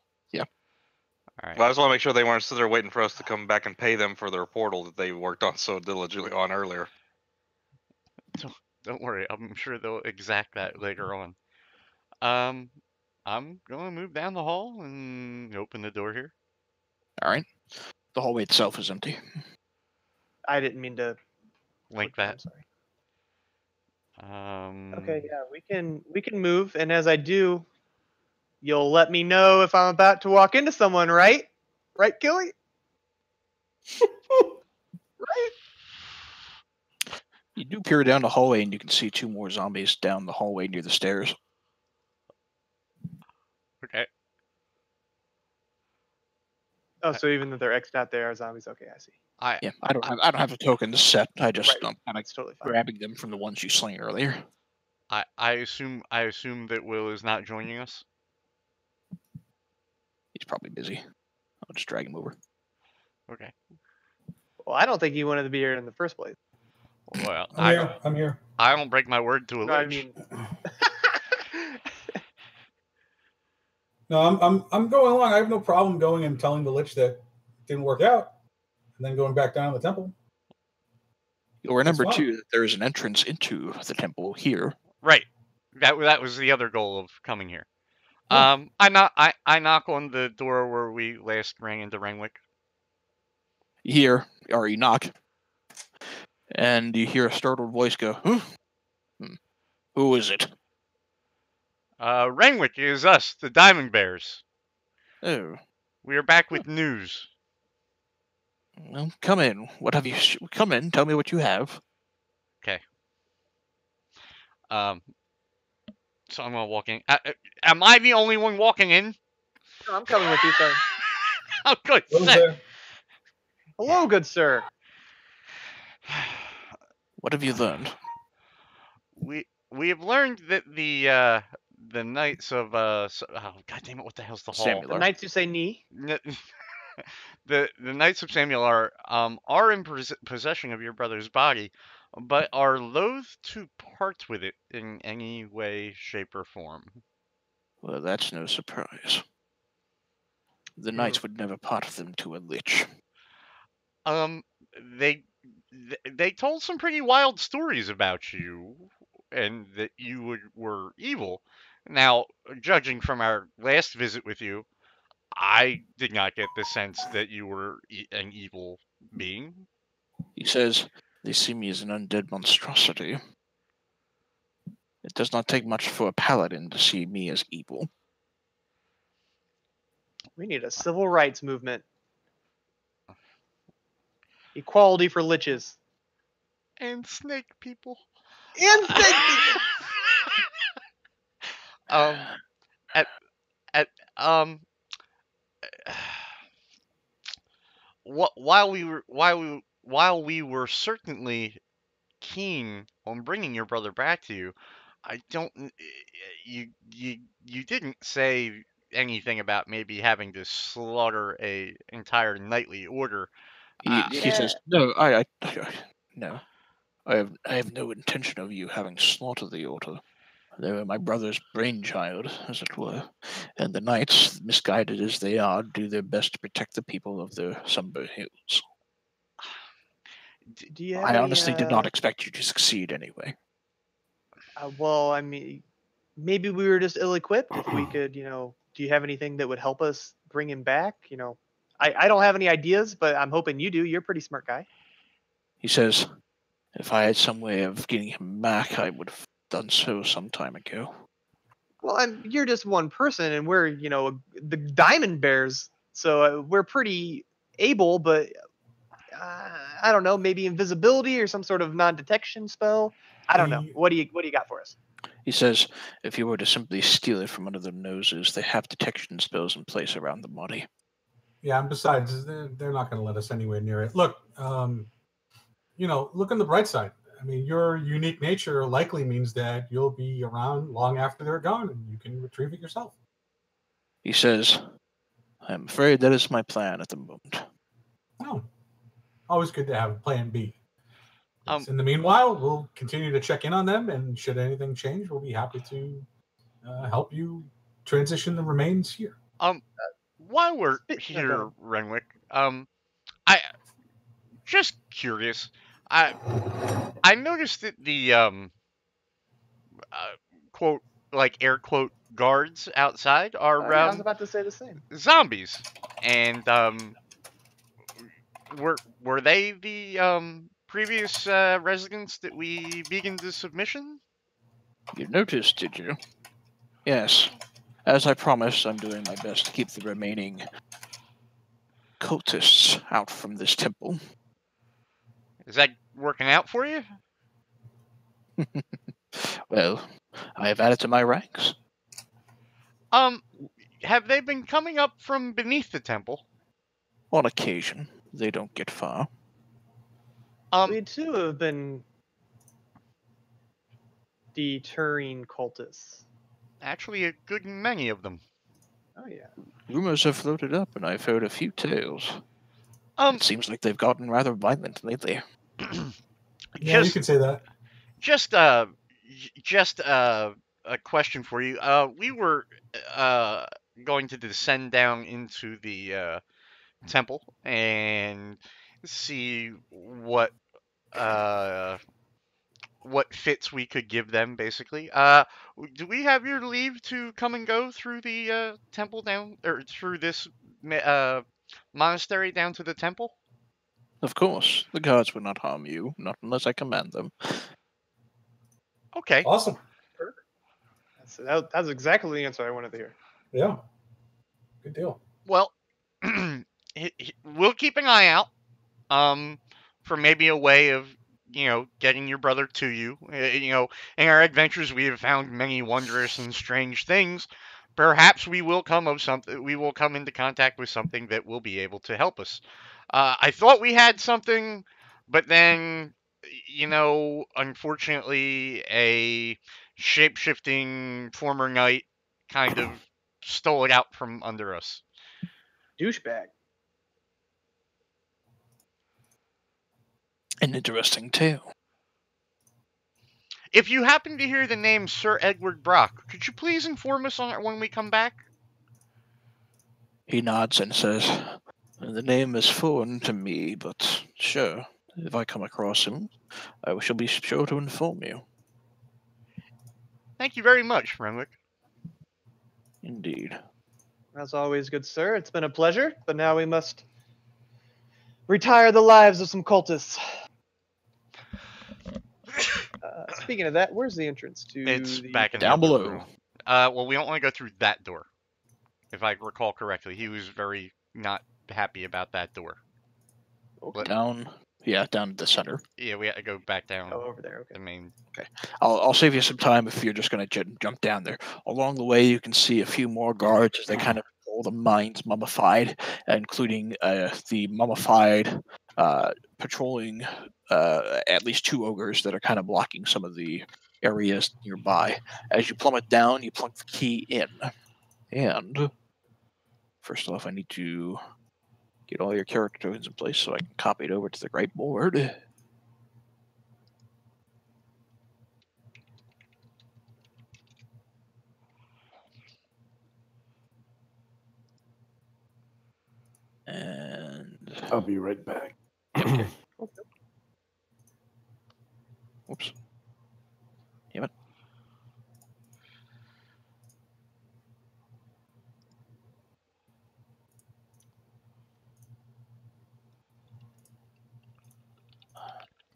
Speaker 5: All right.
Speaker 7: But I just want to make sure they weren't sitting there waiting for us to come back and pay them for their portal that they worked on so diligently on earlier.
Speaker 5: Don't worry, I'm sure they'll exact that later on. I'm going to move down the hall and open the door here.
Speaker 2: All right. The hallway itself is empty.
Speaker 4: I didn't mean to
Speaker 5: Link
Speaker 4: I'm
Speaker 5: that.
Speaker 4: sorry.
Speaker 5: Um,
Speaker 4: Okay, yeah, we can move, and as I do, you'll let me know if I'm about to walk into someone, right? Right, Killy? Right?
Speaker 2: You do peer down the hallway, and you can see 2 more zombies down the hallway near the stairs.
Speaker 5: Okay.
Speaker 4: Oh, so even though they're X'd out, they are zombies. Okay, I see.
Speaker 2: Yeah, I don't have the tokens set. I just
Speaker 4: Right.
Speaker 2: I'm kind of
Speaker 4: It's totally fine.
Speaker 2: grabbing them from the ones you slain earlier.
Speaker 5: I assume that Will is not joining us.
Speaker 2: He's probably busy. I'll just drag him over.
Speaker 5: Okay.
Speaker 4: Well, I don't think he wanted to be here in the first place.
Speaker 5: Well,
Speaker 3: I'm here.
Speaker 5: I don't break my word to a
Speaker 4: No, I
Speaker 5: lich.
Speaker 4: mean,
Speaker 3: No, I'm going along. I have no problem going and telling the lich that it didn't work out, and then going back down to the temple.
Speaker 2: You'll remember
Speaker 3: fine.
Speaker 2: too that there is an entrance into the temple here.
Speaker 5: Right. That was the other goal of coming here.
Speaker 3: Yeah.
Speaker 5: I knock on the door where we last ran into Renwick.
Speaker 2: Here, or you knock, and you hear a startled voice go, "Huh? Who is it?"
Speaker 5: Renwick is us, the Diamond Bears.
Speaker 2: Oh,
Speaker 5: We are back with news.
Speaker 2: well, come in. What have you? Come in. Tell me what you have.
Speaker 5: Okay. So I'm gonna walk in. Am I the only one walking in?
Speaker 4: No, I'm coming with you, sir.
Speaker 5: Oh, good.
Speaker 3: What was there?
Speaker 4: Hello, good sir.
Speaker 2: What have you learned?
Speaker 5: We have learned that the knights of oh god damn it, what the hell's the hall?
Speaker 4: The
Speaker 2: Samular.
Speaker 4: knights who say knee.
Speaker 5: The knights of Samuel are in possession of your brother's body, but are loath to part with it in any way, shape, or form.
Speaker 2: Well, that's no surprise. The knights would never part them to a lich.
Speaker 5: They told some pretty wild stories about you, and that you were evil. Now, judging from our last visit with you, I did not get the sense that you were an evil being.
Speaker 2: He says, they see me as an undead monstrosity. It does not take much for a paladin to see me as evil.
Speaker 4: We need a civil rights movement. Equality for liches.
Speaker 5: And snake people.
Speaker 4: And snake people.
Speaker 5: While we were certainly keen on bringing your brother back to you, I don't. You didn't say anything about maybe having to slaughter a entire knightly order.
Speaker 2: He says, no, no. I have no intention of you having slaughtered the order. They were my brother's brainchild, as it were, and the knights, misguided as they are, do their best to protect the people of the Somber Hills.
Speaker 4: Do you have
Speaker 2: I honestly
Speaker 4: any,
Speaker 2: did not expect you to succeed anyway.
Speaker 4: Well, I mean, maybe we were just ill-equipped. If we could, do you have anything that would help us bring him back? I don't have any ideas, but I'm hoping you do. You're a pretty smart guy.
Speaker 2: He says, if I had some way of getting him back, I would have done so some time ago.
Speaker 4: Well, you're just one person, and we're, the Diamond Bears, so we're pretty able, but I don't know, maybe invisibility or some sort of non-detection spell. I don't know. What do you got for us?
Speaker 2: He says, if you were to simply steal it from under their noses, they have detection spells in place around the body.
Speaker 3: Yeah, and besides, they're not going to let us anywhere near it. Look, look on the bright side. I mean, your unique nature likely means that you'll be around long after they're gone, and you can retrieve it yourself.
Speaker 2: He says, I'm afraid that is my plan at the moment.
Speaker 3: Oh, always good to have a plan B. In the meanwhile, we'll continue to check in on them, and should anything change, we'll be happy to help you transition the remains here.
Speaker 5: While we're here, Renwick, I just curious. I noticed that the quote, like air quote, guards outside are
Speaker 4: I was about to say the same.
Speaker 5: zombies, and were they the previous residents that we beat into submission?
Speaker 2: You noticed, did you? Yes. As I promised, I'm doing my best to keep the remaining cultists out from this temple.
Speaker 5: Is that working out for you?
Speaker 2: Well, I have added to my ranks.
Speaker 5: Have they been coming up from beneath the temple?
Speaker 2: On occasion. They don't get far.
Speaker 4: We too have been deterring cultists.
Speaker 5: Actually, a good many of them.
Speaker 4: Oh yeah.
Speaker 2: Rumors have floated up, and I've heard a few tales. It seems like they've gotten rather violent lately.
Speaker 3: Yeah, you can say that.
Speaker 5: Just a question for you. We were going to descend down into the temple and see what fits we could give them, basically. Do we have your leave to come and go through the temple down, or through this monastery down to the temple?
Speaker 2: Of course. The guards would not harm you, not unless I command them.
Speaker 5: Okay.
Speaker 3: Awesome.
Speaker 4: Perfect. That's exactly the answer I wanted to hear.
Speaker 3: Yeah. Good deal.
Speaker 5: Well, we'll keep an eye out for maybe a way of getting your brother to you. In our adventures, we have found many wondrous and strange things. Perhaps we will come into contact with something that will be able to help us. I thought we had something, but then, unfortunately, a shape-shifting former knight kind of stole it out from under us.
Speaker 4: Douchebag.
Speaker 2: An interesting tale.
Speaker 5: If you happen to hear the name Sir Edward Brock, could you please inform us on it when we come back?
Speaker 2: He nods and says, "The name is foreign to me, but sure, if I come across him, I shall be sure to inform you."
Speaker 5: Thank you very much, Renwick.
Speaker 2: Indeed.
Speaker 4: As always, good sir. It's been a pleasure, but now we must retire the lives of some cultists. Speaking of that, where's the entrance to
Speaker 5: It's
Speaker 4: the...
Speaker 5: back in
Speaker 2: Down
Speaker 5: the other
Speaker 2: below.
Speaker 5: room. Well, we don't want to go through that door. If I recall correctly, he was very not happy about that door.
Speaker 4: Okay.
Speaker 2: Down at the center.
Speaker 5: Yeah, we had to go back down
Speaker 4: Oh, over there. Okay.
Speaker 5: the main.
Speaker 2: I'll save you some time if you're just going to jump down there. Along the way, you can see a few more guards as they kind of all the mines mummified, including the mummified patrolling at least 2 ogres that are kind of blocking some of the areas nearby. As you plummet down, you plunk the key in. And first off, I need to get all your character tokens in place so I can copy it over to the great board. And
Speaker 1: I'll be right back.
Speaker 2: okay. Whoops. Damn it.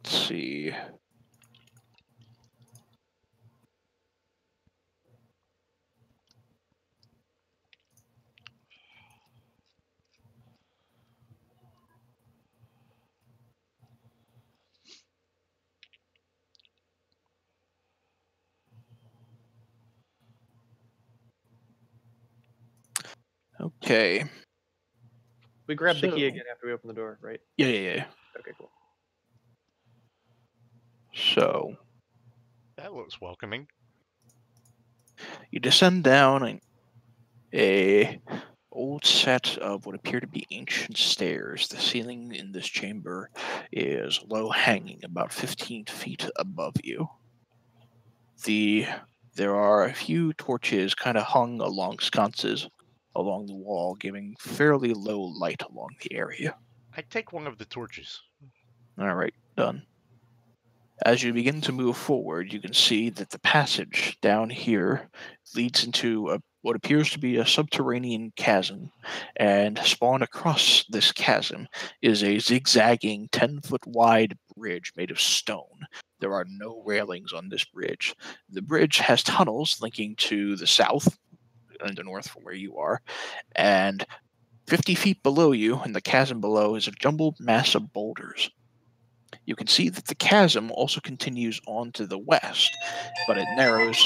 Speaker 2: Let's see. Okay.
Speaker 4: We grabbed the key
Speaker 2: So-
Speaker 4: again after we opened the door, right?
Speaker 2: Yeah.
Speaker 4: Okay, cool.
Speaker 2: So
Speaker 5: That looks welcoming.
Speaker 2: you descend down a old set of what appear to be ancient stairs. The ceiling in this chamber is low hanging, about 15 feet above you. There are a few torches kind of hung along sconces along the wall, giving fairly low light along the area.
Speaker 5: I take one of the torches.
Speaker 2: All right, done. As you begin to move forward, you can see that the passage down here leads into what appears to be a subterranean chasm, and spawned across this chasm is a zigzagging 10-foot wide bridge made of stone. There are no railings on this bridge. The bridge has tunnels linking to the south and the north from where you are, and 50 feet below you, in the chasm below, is a jumbled mass of boulders. You can see that the chasm also continues on to the west, but it narrows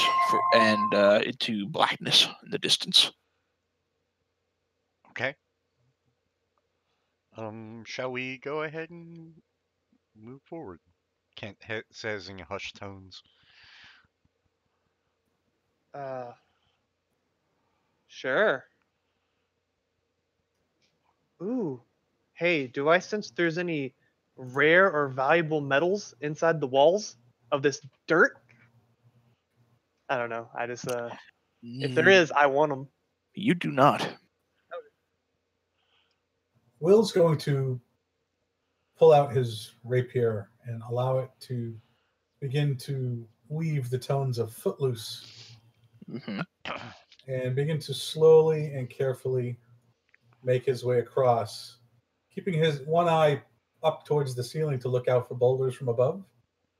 Speaker 2: into blackness in the distance.
Speaker 5: Okay. Shall we go ahead and move forward? Kent says in hushed tones.
Speaker 4: Sure. Ooh. Hey, do I sense there's any rare or valuable metals inside the walls of this dirt? I don't know. I just if there is, I want them.
Speaker 2: You do not.
Speaker 3: Will's going to pull out his rapier and allow it to begin to weave the tones of Footloose
Speaker 2: Mm-hmm.
Speaker 3: and begin to slowly and carefully make his way across, keeping his one eye up towards the ceiling to look out for boulders from above.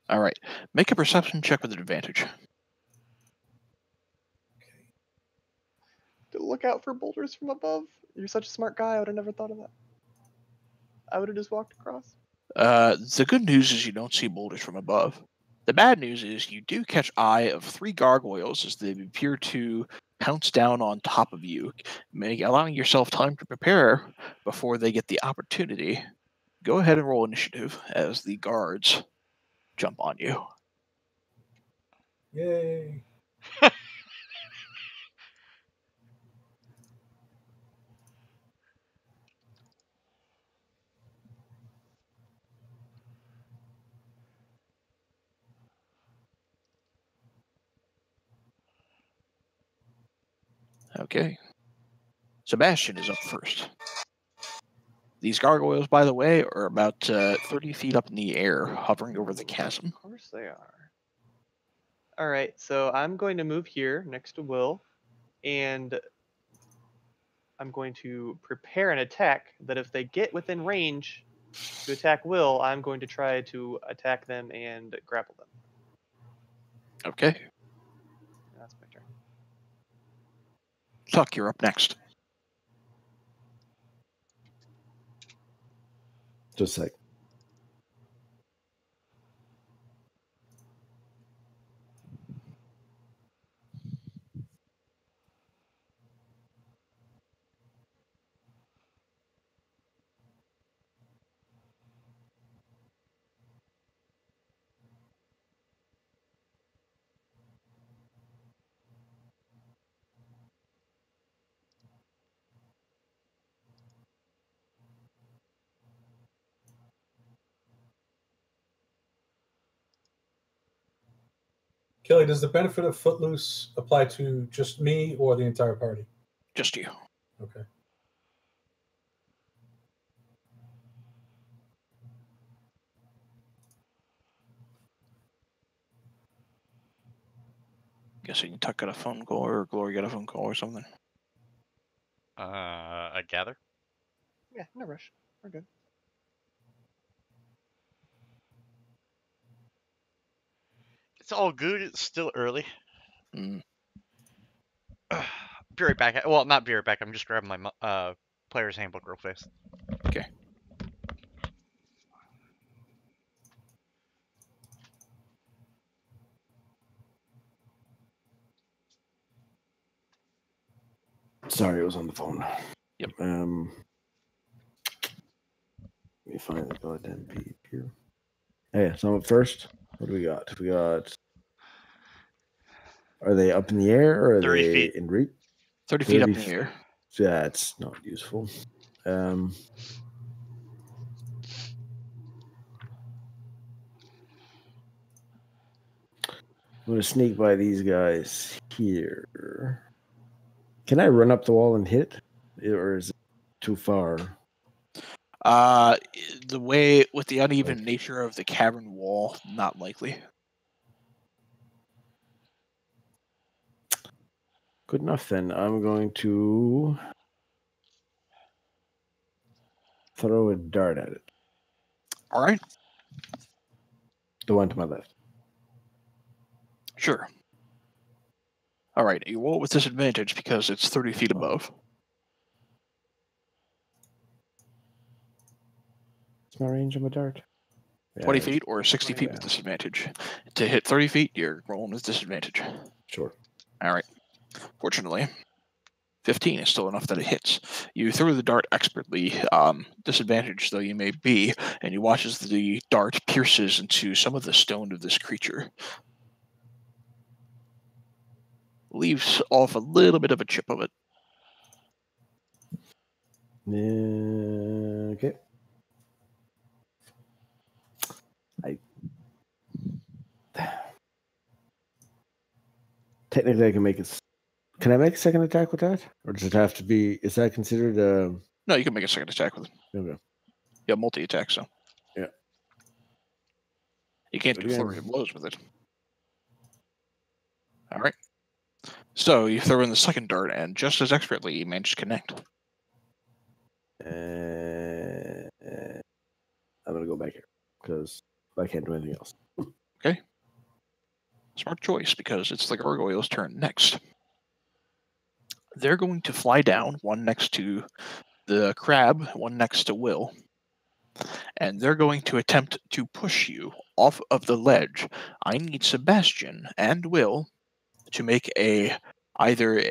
Speaker 2: All right. Make a perception check with advantage.
Speaker 3: Okay.
Speaker 4: To look out for boulders from above. You're such a smart guy. I would have never thought of that. I would have just walked across.
Speaker 2: The good news is you don't see boulders from above. The bad news is you do catch eye of 3 gargoyles as they appear to pounce down on top of you, allowing yourself time to prepare before they get the opportunity. Go ahead and roll initiative as the guards jump on you.
Speaker 3: Yay.
Speaker 2: Okay. Sebastian is up first. These gargoyles, by the way, are about 30 feet up in the air, hovering over the chasm.
Speaker 4: Of course they are. All right, so I'm going to move here next to Will, and I'm going to prepare an attack that if they get within range to attack Will, I'm going to try to attack them and grapple them.
Speaker 2: Okay.
Speaker 4: That's my turn.
Speaker 2: Tuck, you're up next.
Speaker 1: Just a sec.
Speaker 3: Kelly, does the benefit of Footloose apply to just me or the entire party?
Speaker 2: Just you.
Speaker 3: Okay.
Speaker 2: Guessing Tuck got a phone call or Glory got a phone call or something.
Speaker 5: I gather.
Speaker 4: Yeah, no rush. We're good.
Speaker 5: It's all good. It's still early.
Speaker 2: Mm.
Speaker 5: Be right back. Well, not be right back. I'm just grabbing my player's handbook real fast.
Speaker 2: Okay.
Speaker 1: Sorry, it was on the phone.
Speaker 2: Yep.
Speaker 1: Let me find the goddamn peep here. Hey, so I'm up first. What do we got? Are they up in the air or are
Speaker 5: 30
Speaker 1: they
Speaker 5: feet.
Speaker 1: in reach?
Speaker 2: 30 feet up in
Speaker 1: 30
Speaker 2: the air.
Speaker 1: That's not useful. I'm going to sneak by these guys here. Can I run up the wall and hit? Or is it too far?
Speaker 2: The way, with the uneven nature of the cavern wall, not likely.
Speaker 1: Good enough then. I'm going to throw a dart at it.
Speaker 2: All right.
Speaker 1: The one to my left.
Speaker 2: Sure. All right. You roll with disadvantage because it's 30 feet above.
Speaker 1: What's my range of my dart?
Speaker 2: 20 feet or 60 feet
Speaker 1: yeah.
Speaker 2: with disadvantage. To hit 30 feet, you're rolling with disadvantage.
Speaker 1: Sure.
Speaker 2: All right. Fortunately, 15 is still enough that it hits. You throw the dart expertly, disadvantaged though you may be, and you watch as the dart pierces into some of the stone of this creature. Leaves off a little bit of a chip of it.
Speaker 1: Okay. Technically, I can make it. Can I make a second attack with that, or does it have to be? Is that considered?
Speaker 2: No, you can make a second attack with it.
Speaker 1: Okay.
Speaker 2: You have multi-attack, so.
Speaker 1: Yeah.
Speaker 2: You can't do flurry of blows with it. All right. So you throw in the second dart, and just as expertly, you manage to connect.
Speaker 1: I'm gonna go back here because I can't do anything else.
Speaker 2: Okay. Smart choice, because it's the gargoyle's turn next. They're going to fly down, one next to the crab, one next to Will. and they're going to attempt to push you off of the ledge. I need Sebastian and Will to make either,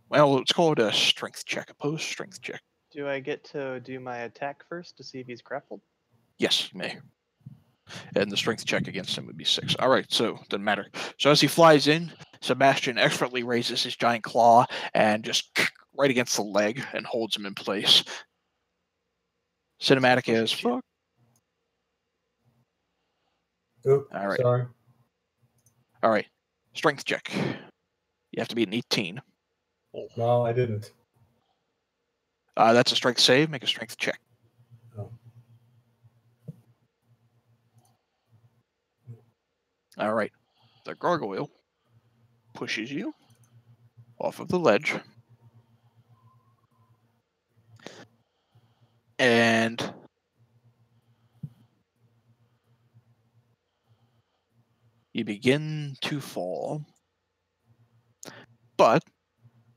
Speaker 2: well, let's call it a strength check, opposed strength check.
Speaker 4: Do I get to do my attack first to see if he's grappled?
Speaker 2: Yes, you may. And the strength check against him would be 6. All right, so doesn't matter. So as he flies in, Sebastian expertly raises his giant claw and just right against the leg and holds him in place. Cinematic as fuck.
Speaker 3: Oop,
Speaker 2: All right.
Speaker 3: Sorry.
Speaker 2: All right. Strength check. You have to be an 18.
Speaker 3: No, I didn't.
Speaker 2: That's a strength save. Make a strength check.
Speaker 3: Oh.
Speaker 2: All right. The gargoyle pushes you off of the ledge. And you begin to fall. But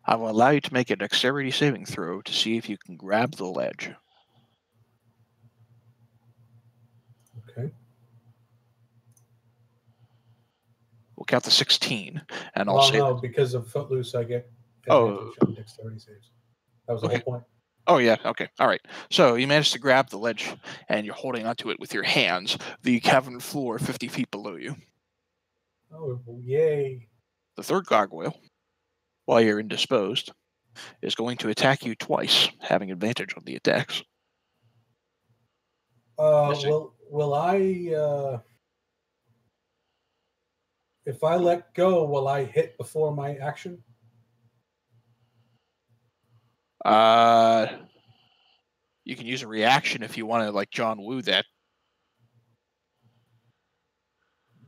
Speaker 2: I will allow you to make a dexterity saving throw to see if you can grab the ledge.
Speaker 3: Okay.
Speaker 2: We'll count to 16, and I'll
Speaker 3: Well,
Speaker 2: say.
Speaker 3: no, because of Footloose, I get
Speaker 2: Oh.
Speaker 3: advantage on dexterity saves. That was the
Speaker 2: Okay.
Speaker 3: whole point.
Speaker 2: Oh, yeah, okay, all right. So you managed to grab the ledge, and you're holding onto it with your hands, the cavern floor 50 feet below you.
Speaker 3: Oh, yay.
Speaker 2: The third gargoyle, while you're indisposed, is going to attack you twice, having advantage on the attacks.
Speaker 3: Will I, if I let go, will I hit before my action?
Speaker 2: You can use a reaction if you want to, like, John Woo that.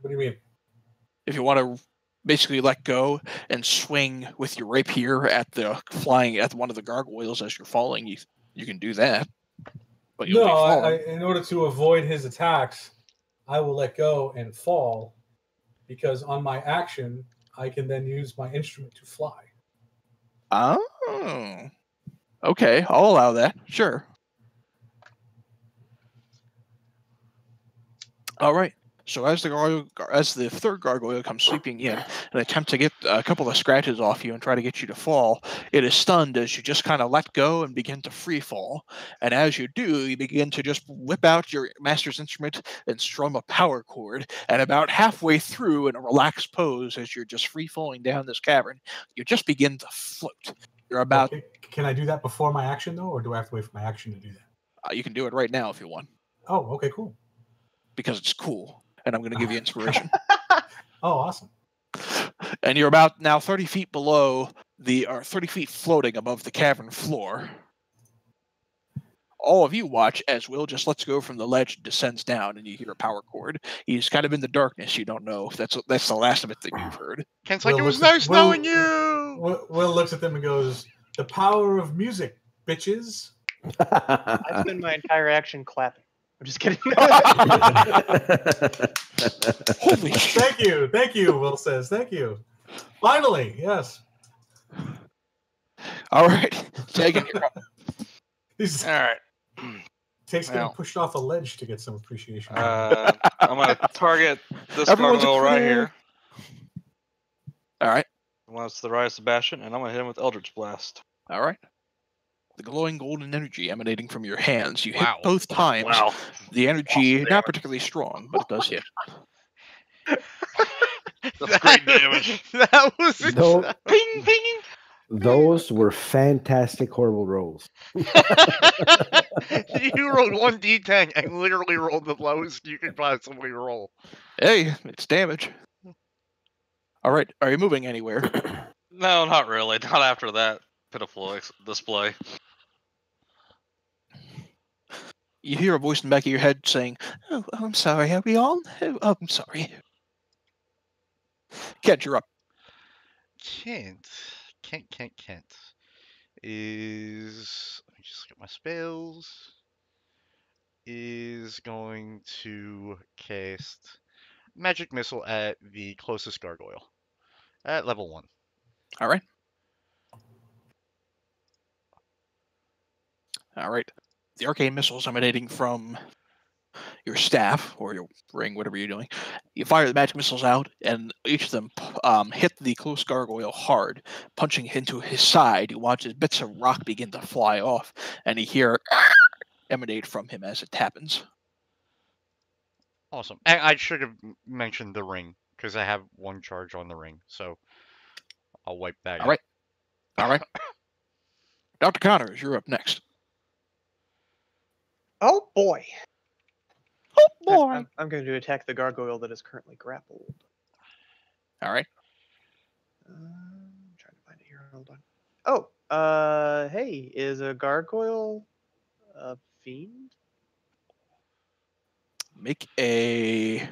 Speaker 3: What do you mean?
Speaker 2: If you want to basically let go and swing with your rapier at one of the gargoyles as you're falling, you can do that. But you'll be falling.
Speaker 3: in order to avoid his attacks, I will let go and fall, because on my action, I can then use my instrument to fly.
Speaker 2: Oh. Okay, I'll allow that. Sure. All right. So as the third gargoyle comes sweeping in and attempt to get a couple of scratches off you and try to get you to fall, it is stunned as you just kind of let go and begin to free fall. And as you do, you begin to just whip out your master's instrument and strum a power chord. And about halfway through, in a relaxed pose, as you're just free falling down this cavern, you just begin to float. You're about.
Speaker 3: Okay. Can I do that before my action, though, or do I have to wait for my action to do that?
Speaker 2: You can do it right now if you want.
Speaker 3: Oh, okay, cool.
Speaker 2: Because it's cool. And I'm going to give you inspiration.
Speaker 3: Oh, awesome.
Speaker 2: And you're about now 30 feet below 30 feet floating above the cavern floor. All of you watch as Will just lets go from the ledge and descends down, and you hear a power chord. He's kind of in the darkness. You don't know if that's the last of it that you've heard.
Speaker 5: Kent's like, it was nice knowing you!
Speaker 3: Will looks at them and goes, the power of music, bitches.
Speaker 4: I spend my entire action clapping. I'm just kidding.
Speaker 2: Holy shit.
Speaker 3: Thank you, Will says. Thank you. Finally, yes.
Speaker 2: All right. Tegan, you're up.
Speaker 3: All
Speaker 7: right.
Speaker 3: Take's getting pushed off a ledge to get some appreciation.
Speaker 7: I'm going to target this gargoyle right here.
Speaker 2: All right.
Speaker 7: Wants the Rise Sebastian, and I'm going to hit him with Eldritch Blast.
Speaker 2: All right. The glowing golden energy emanating from your hands. You hit both times.
Speaker 7: Wow.
Speaker 2: The energy, not particularly strong, but it does hit.
Speaker 7: That's great damage.
Speaker 5: That was
Speaker 1: ping, ping. Those were fantastic, horrible rolls.
Speaker 5: You rolled 1d10 and literally rolled the lowest you could possibly roll.
Speaker 2: Hey, it's damage. All right. Are you moving anywhere?
Speaker 7: No, not really. Not after that pitiful display.
Speaker 2: You hear a voice in the back of your head saying, "Oh, I'm sorry. Are we on? Oh, I'm sorry." Kent, you're up.
Speaker 5: Kent is, let me just get my spells, is going to cast Magic Missile at the closest gargoyle at level 1.
Speaker 2: All right. All right. the arcane missiles emanating from your staff or your ring, whatever you're doing. You fire the magic missiles out, and each of them hit the close gargoyle hard, punching into his side. You watch as bits of rock begin to fly off, and you hear emanate from him as it happens.
Speaker 5: Awesome. I should have mentioned the ring, because I have one charge on the ring, so I'll wipe that out.
Speaker 2: All right. Dr. Connors, you're up next.
Speaker 4: Oh boy.
Speaker 2: Oh boy.
Speaker 4: I'm going to attack the gargoyle that is currently grappled.
Speaker 2: All right.
Speaker 4: I'm trying to find it here. Hold on. Oh, hey, is a gargoyle a fiend?
Speaker 2: Make a,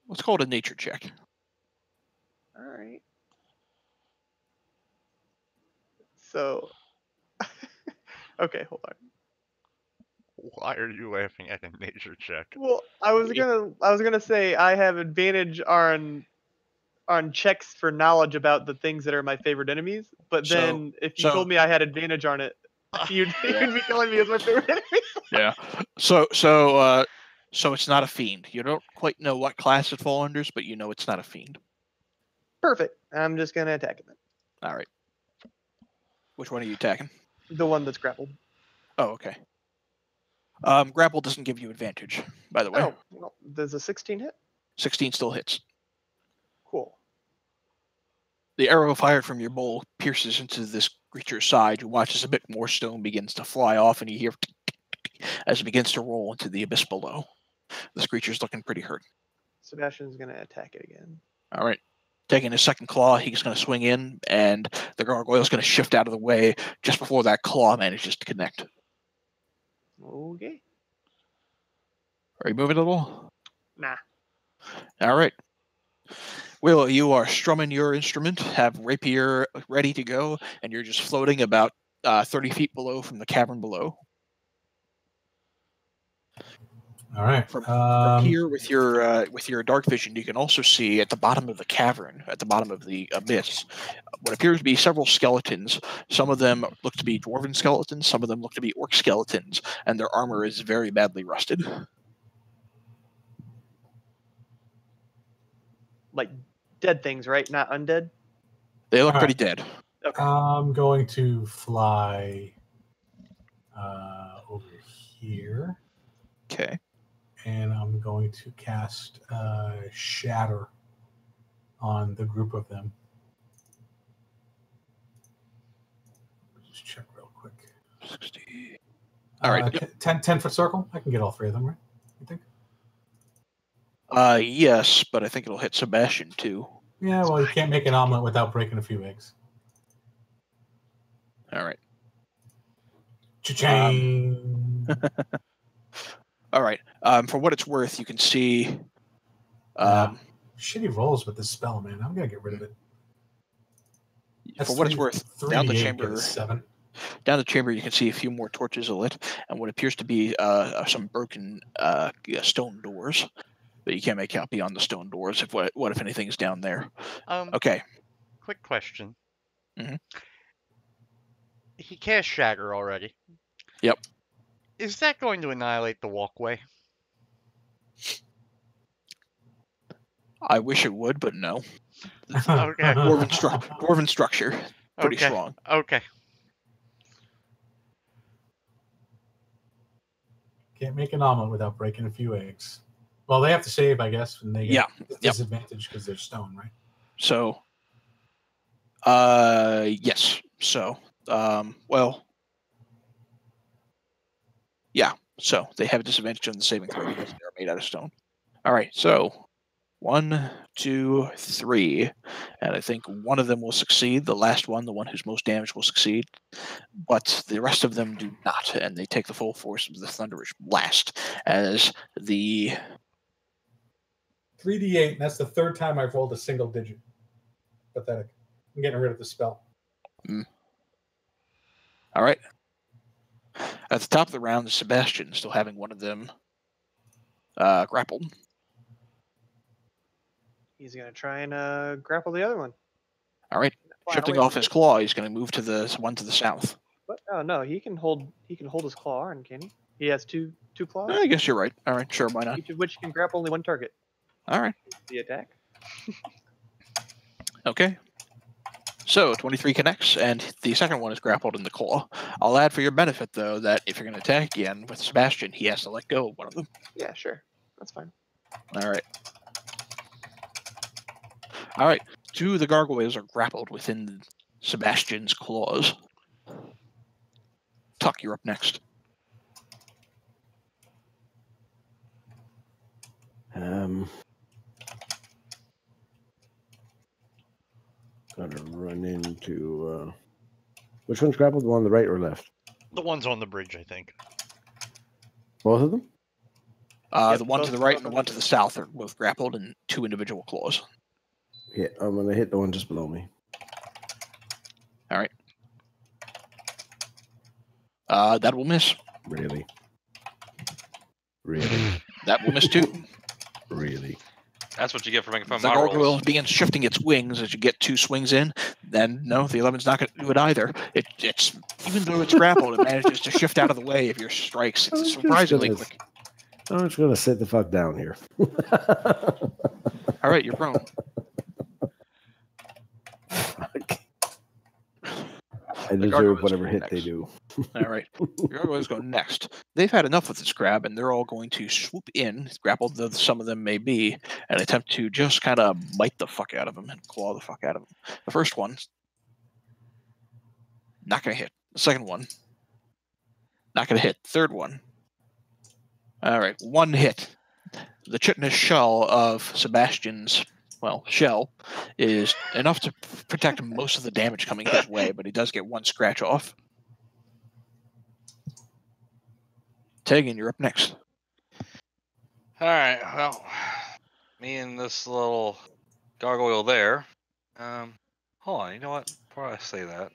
Speaker 2: let's call it a nature check.
Speaker 4: All right. So, okay, hold on.
Speaker 5: Why are you laughing at a nature check?
Speaker 4: Well, I was gonna say I have advantage on checks for knowledge about the things that are my favorite enemies, but then if you told me I had advantage on it, you'd be killing me as my favorite enemy.
Speaker 2: Yeah. So it's not a fiend. You don't quite know what class it falls under, but you know it's not a fiend.
Speaker 4: Perfect. I'm just gonna attack it then.
Speaker 2: All right. Which one are you attacking?
Speaker 4: The one that's grappled.
Speaker 2: Oh, okay. Grapple doesn't give you advantage, by the way.
Speaker 4: Oh, well, does a 16 hit?
Speaker 2: 16 still hits.
Speaker 4: Cool.
Speaker 2: The arrow fired from your bow pierces into this creature's side. You watch as a bit more stone begins to fly off, and you hear as it begins to roll into the abyss below. This creature's looking pretty hurt.
Speaker 4: Sebastian's gonna attack it again.
Speaker 2: All right. Taking his second claw, he's going to swing in, and the gargoyle's going to shift out of the way just before that claw manages to connect.
Speaker 4: Okay.
Speaker 2: Are you moving at all?
Speaker 4: Nah.
Speaker 2: All right. Will, you are strumming your instrument, have rapier ready to go, and you're just floating about 30 feet below from the cavern below.
Speaker 3: All right.
Speaker 2: From here, with your dark vision, you can also see at the bottom of the cavern, at the bottom of the abyss, what appears to be several skeletons. Some of them look to be dwarven skeletons. Some of them look to be orc skeletons, and their armor is very badly rusted.
Speaker 4: Like dead things, right? Not undead?
Speaker 2: They look pretty dead.
Speaker 4: Okay.
Speaker 3: I'm going to fly over here.
Speaker 2: Okay.
Speaker 3: And I'm going to cast Shatter on the group of them. Just check real quick.
Speaker 2: 60. All right.
Speaker 3: 10 foot circle. I can get all three of them, right? You think?
Speaker 2: Yes, but I think it'll hit Sebastian too.
Speaker 3: Yeah, well, you can't make an omelet without breaking a few eggs.
Speaker 2: All right.
Speaker 3: Cha-ching!
Speaker 2: All right. For what it's worth, you can see.
Speaker 3: Shitty rolls with this spell, man. I'm gonna get rid of it.
Speaker 2: For what it's worth, down the chamber.
Speaker 3: 7.
Speaker 2: Down the chamber, you can see a few more torches lit, and what appears to be some broken stone doors. But you can't make out beyond the stone doors. What if anything's down there? Okay.
Speaker 5: Quick question.
Speaker 2: Mm-hmm.
Speaker 5: He cast Shatter already.
Speaker 2: Yep.
Speaker 5: Is that going to annihilate the walkway?
Speaker 2: I wish it would, but no.
Speaker 5: Okay.
Speaker 2: Dwarven structure. Pretty strong.
Speaker 5: Okay.
Speaker 3: Can't make an omelet without breaking a few eggs. Well, they have to save, I guess, and they get disadvantage because they're stone, right?
Speaker 2: So, yes. So, yeah. So they have a disadvantage on the saving throw because they're made out of stone. All right. So 1, 2, 3, and I think one of them will succeed. The last one, the one who's most damaged, will succeed, but the rest of them do not, and they take the full force of the thunderous blast as the
Speaker 3: 3d8, and that's the third time I've rolled a single digit. Pathetic. I'm getting rid of the spell.
Speaker 2: All right. At the top of the round is Sebastian, still having one of them grappled.
Speaker 4: He's going to try and grapple the other one.
Speaker 2: All right. Shifting off his claw, he's going to move to the one to the south.
Speaker 4: What? Oh no, he can hold his claw arm, can he? He has two claws,
Speaker 2: I guess you're right. All right, sure, why not?
Speaker 4: each of which can grapple only one target.
Speaker 2: All right,
Speaker 4: The attack.
Speaker 2: okay. So 23 connects, and the second one is grappled in the claw. I'll add for your benefit, though, that if you're going to attack again with Sebastian, he has to let go of one of them.
Speaker 4: Yeah, sure, that's fine.
Speaker 2: All right. All right. 2 of the gargoyles are grappled within Sebastian's claws. Tuck, you're up next.
Speaker 1: Gotta run into which one's grappled? The one on the right or left?
Speaker 8: The one's on the bridge, I think.
Speaker 1: Both of them?
Speaker 4: Yep,
Speaker 2: The one to
Speaker 4: both-
Speaker 2: the right
Speaker 4: both
Speaker 2: and the
Speaker 4: of
Speaker 2: one
Speaker 4: them.
Speaker 2: to the south are both grappled in 2 individual claws.
Speaker 1: Yeah, I'm gonna hit the one just below me.
Speaker 2: All right. That will miss.
Speaker 1: Really? Really?
Speaker 2: That will miss too.
Speaker 1: Really?
Speaker 7: That's what you get for making fun of
Speaker 2: The
Speaker 7: my
Speaker 2: gargoyle
Speaker 7: rolls.
Speaker 2: begins shifting its wings as you get 2 swings in. Then no, the 11's not going to do it either. It's even though it's grappled, it manages to shift out of the way of your strikes.
Speaker 1: I'm
Speaker 2: It's
Speaker 1: just
Speaker 2: surprisingly
Speaker 1: gonna-
Speaker 2: quick.
Speaker 1: I'm just gonna sit the fuck down here.
Speaker 2: All right, you're prone.
Speaker 1: Fuck. I
Speaker 2: The
Speaker 1: deserve
Speaker 2: gargoyles
Speaker 1: whatever
Speaker 2: go
Speaker 1: hit they
Speaker 2: next.
Speaker 1: do.
Speaker 2: All right, the gargoyles go next. They've had enough of this grab, and they're all going to swoop in, grappled though some of them may be, and attempt to just kind of bite the fuck out of them and claw the fuck out of them. The first one, not going to hit. The second one, not going to hit. Third one, all right, 1 hit. The chitinous shell of Sebastian's, shell is enough to protect most of the damage coming his way, but he does get 1 scratch off. Tegan, you're up next.
Speaker 7: All right. Well, me and this little gargoyle there. Hold on. You know what? Before I say that,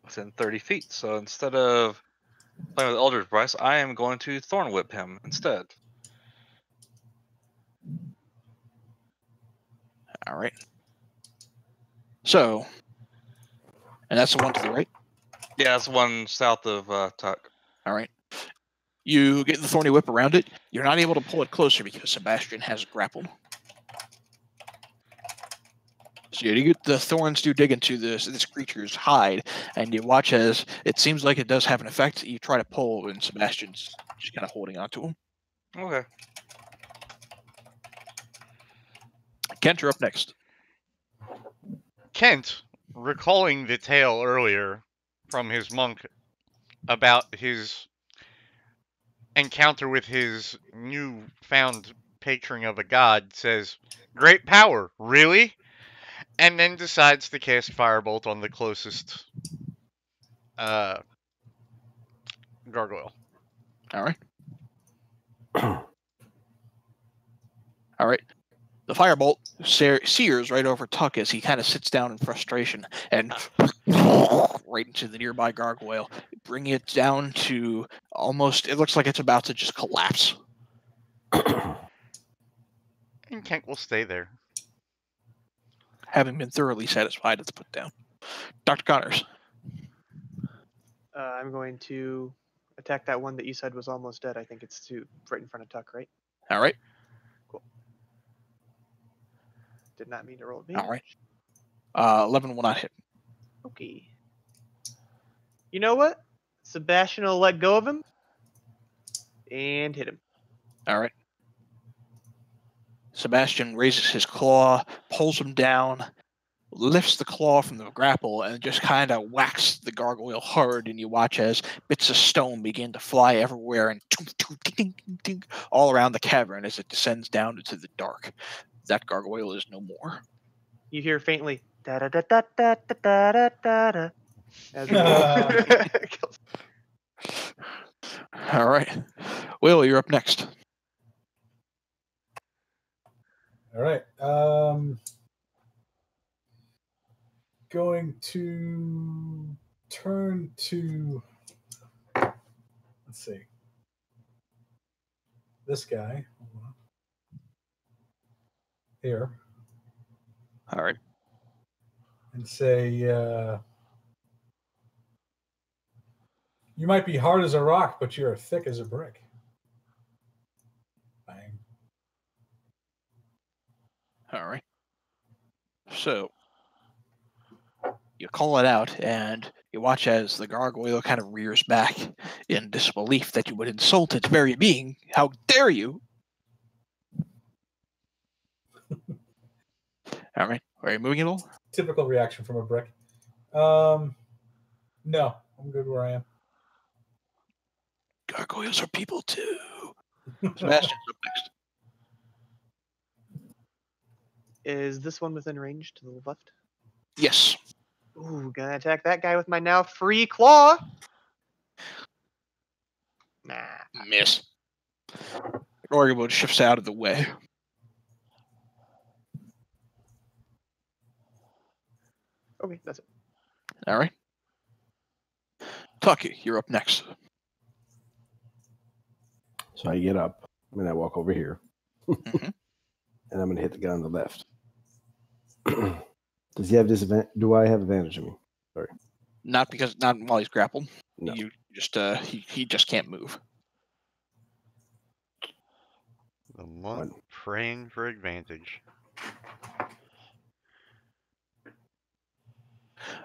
Speaker 7: within 30 feet. So instead of playing with Eldritch Bryce, I am going to Thorn Whip him instead.
Speaker 2: All right. So, and that's the one to the right.
Speaker 7: Yeah, that's one south of Tuck.
Speaker 2: All right. You get the thorny whip around it. You're not able to pull it closer because Sebastian has grappled. So you get the thorns do dig into this creature's hide, and you watch as it seems like it does have an effect. You try to pull, and Sebastian's just kind of holding onto him.
Speaker 7: Okay.
Speaker 2: Kent, you're up next.
Speaker 5: Kent, recalling the tale earlier from his monk about his encounter with his new-found patron of a god, says, "Great power, really?" And then decides to cast Firebolt on the closest gargoyle.
Speaker 2: All right. All right. The firebolt sears right over Tuck as he kind of sits down in frustration and right into the nearby gargoyle, bringing it down to almost, it looks like it's about to just collapse.
Speaker 5: And Kent will stay there.
Speaker 2: Having been thoroughly satisfied, it's put down. Dr. Connors.
Speaker 4: I'm going to attack that one that you said was almost dead. I think it's right in front of Tuck, right?
Speaker 2: All right.
Speaker 4: Did not mean to roll me.
Speaker 2: All right. 11 will not hit.
Speaker 4: Okay. You know what? Sebastian will let go of him and hit him.
Speaker 2: All right. Sebastian raises his claw, pulls him down, lifts the claw from the grapple, and just kind of whacks the gargoyle hard. And you watch as bits of stone begin to fly everywhere and all around the cavern as it descends down into the dark. That gargoyle is no more.
Speaker 4: You hear faintly da da da da da da da da da as it kills.
Speaker 2: All right. Will, you're up next.
Speaker 3: All right. Going to turn to, let's see, this guy. Hold on. Here.
Speaker 2: All right.
Speaker 3: And say, You might be hard as a rock, but you're thick as a brick. Bang.
Speaker 2: All right. So you call it out, and you watch as the gargoyle kind of rears back in disbelief that you would insult its very being. How dare you? All right. Are you moving at all?
Speaker 3: Typical reaction from a brick. No, I'm good where I am.
Speaker 2: Gargoyles are people too. Sebastian's up next.
Speaker 4: Is this one within range to the left?
Speaker 2: Yes.
Speaker 4: Ooh, gonna attack that guy with my now free claw. Nah.
Speaker 2: Miss. Gargoyle shifts out of the way.
Speaker 4: Okay, that's it.
Speaker 2: All right. Tucky, you're up next.
Speaker 1: So I get up and I walk over here.
Speaker 2: Mm-hmm.
Speaker 1: And I'm going to hit the guy on the left. Does he have disadvantage? Do I have advantage of me? Sorry.
Speaker 2: Not while he's grappled.
Speaker 1: No.
Speaker 2: You just he just can't move.
Speaker 8: The monk praying for advantage.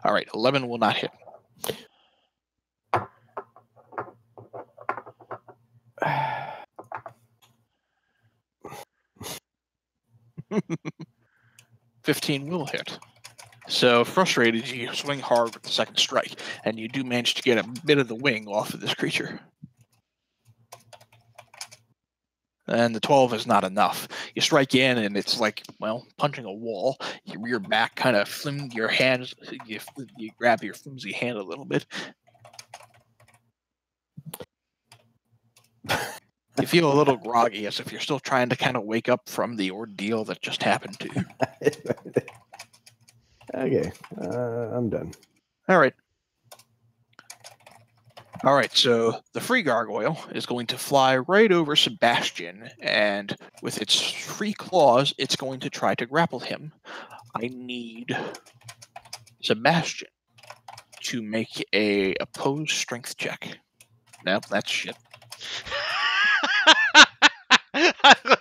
Speaker 2: All right, 11 will not hit. $15 will hit. So frustrated, you swing hard with the second strike, and you do manage to get a bit of the wing off of this creature. And the 12 is not enough. You strike in, and it's like, well, punching a wall. You rear back, kind of fling your hands. You grab your flimsy hand a little bit. You feel a little groggy, as if you're still trying to kind of wake up from the ordeal that just happened to you.
Speaker 1: Okay, I'm done.
Speaker 2: All right. All right, so the free gargoyle is going to fly right over Sebastian, and with its free claws, it's going to try to grapple him. I need Sebastian to make a opposed strength check. Nope, that's shit.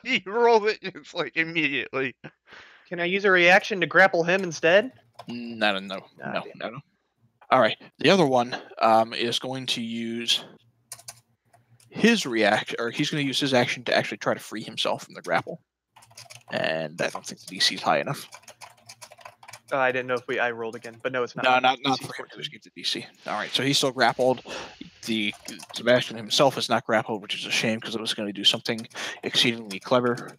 Speaker 5: You roll it, it's like immediately.
Speaker 4: Can I use a reaction to grapple him instead?
Speaker 2: No. All right, the other one is going to use his reaction, or he's going to use his action to actually try to free himself from the grapple. And I don't think the DC is high enough.
Speaker 4: I didn't know if I rolled again, but no, it's not.
Speaker 2: No, not for him to escape the DC. All right, so he's still grappled. The Sebastian himself is not grappled, which is a shame because it was going to do something exceedingly clever.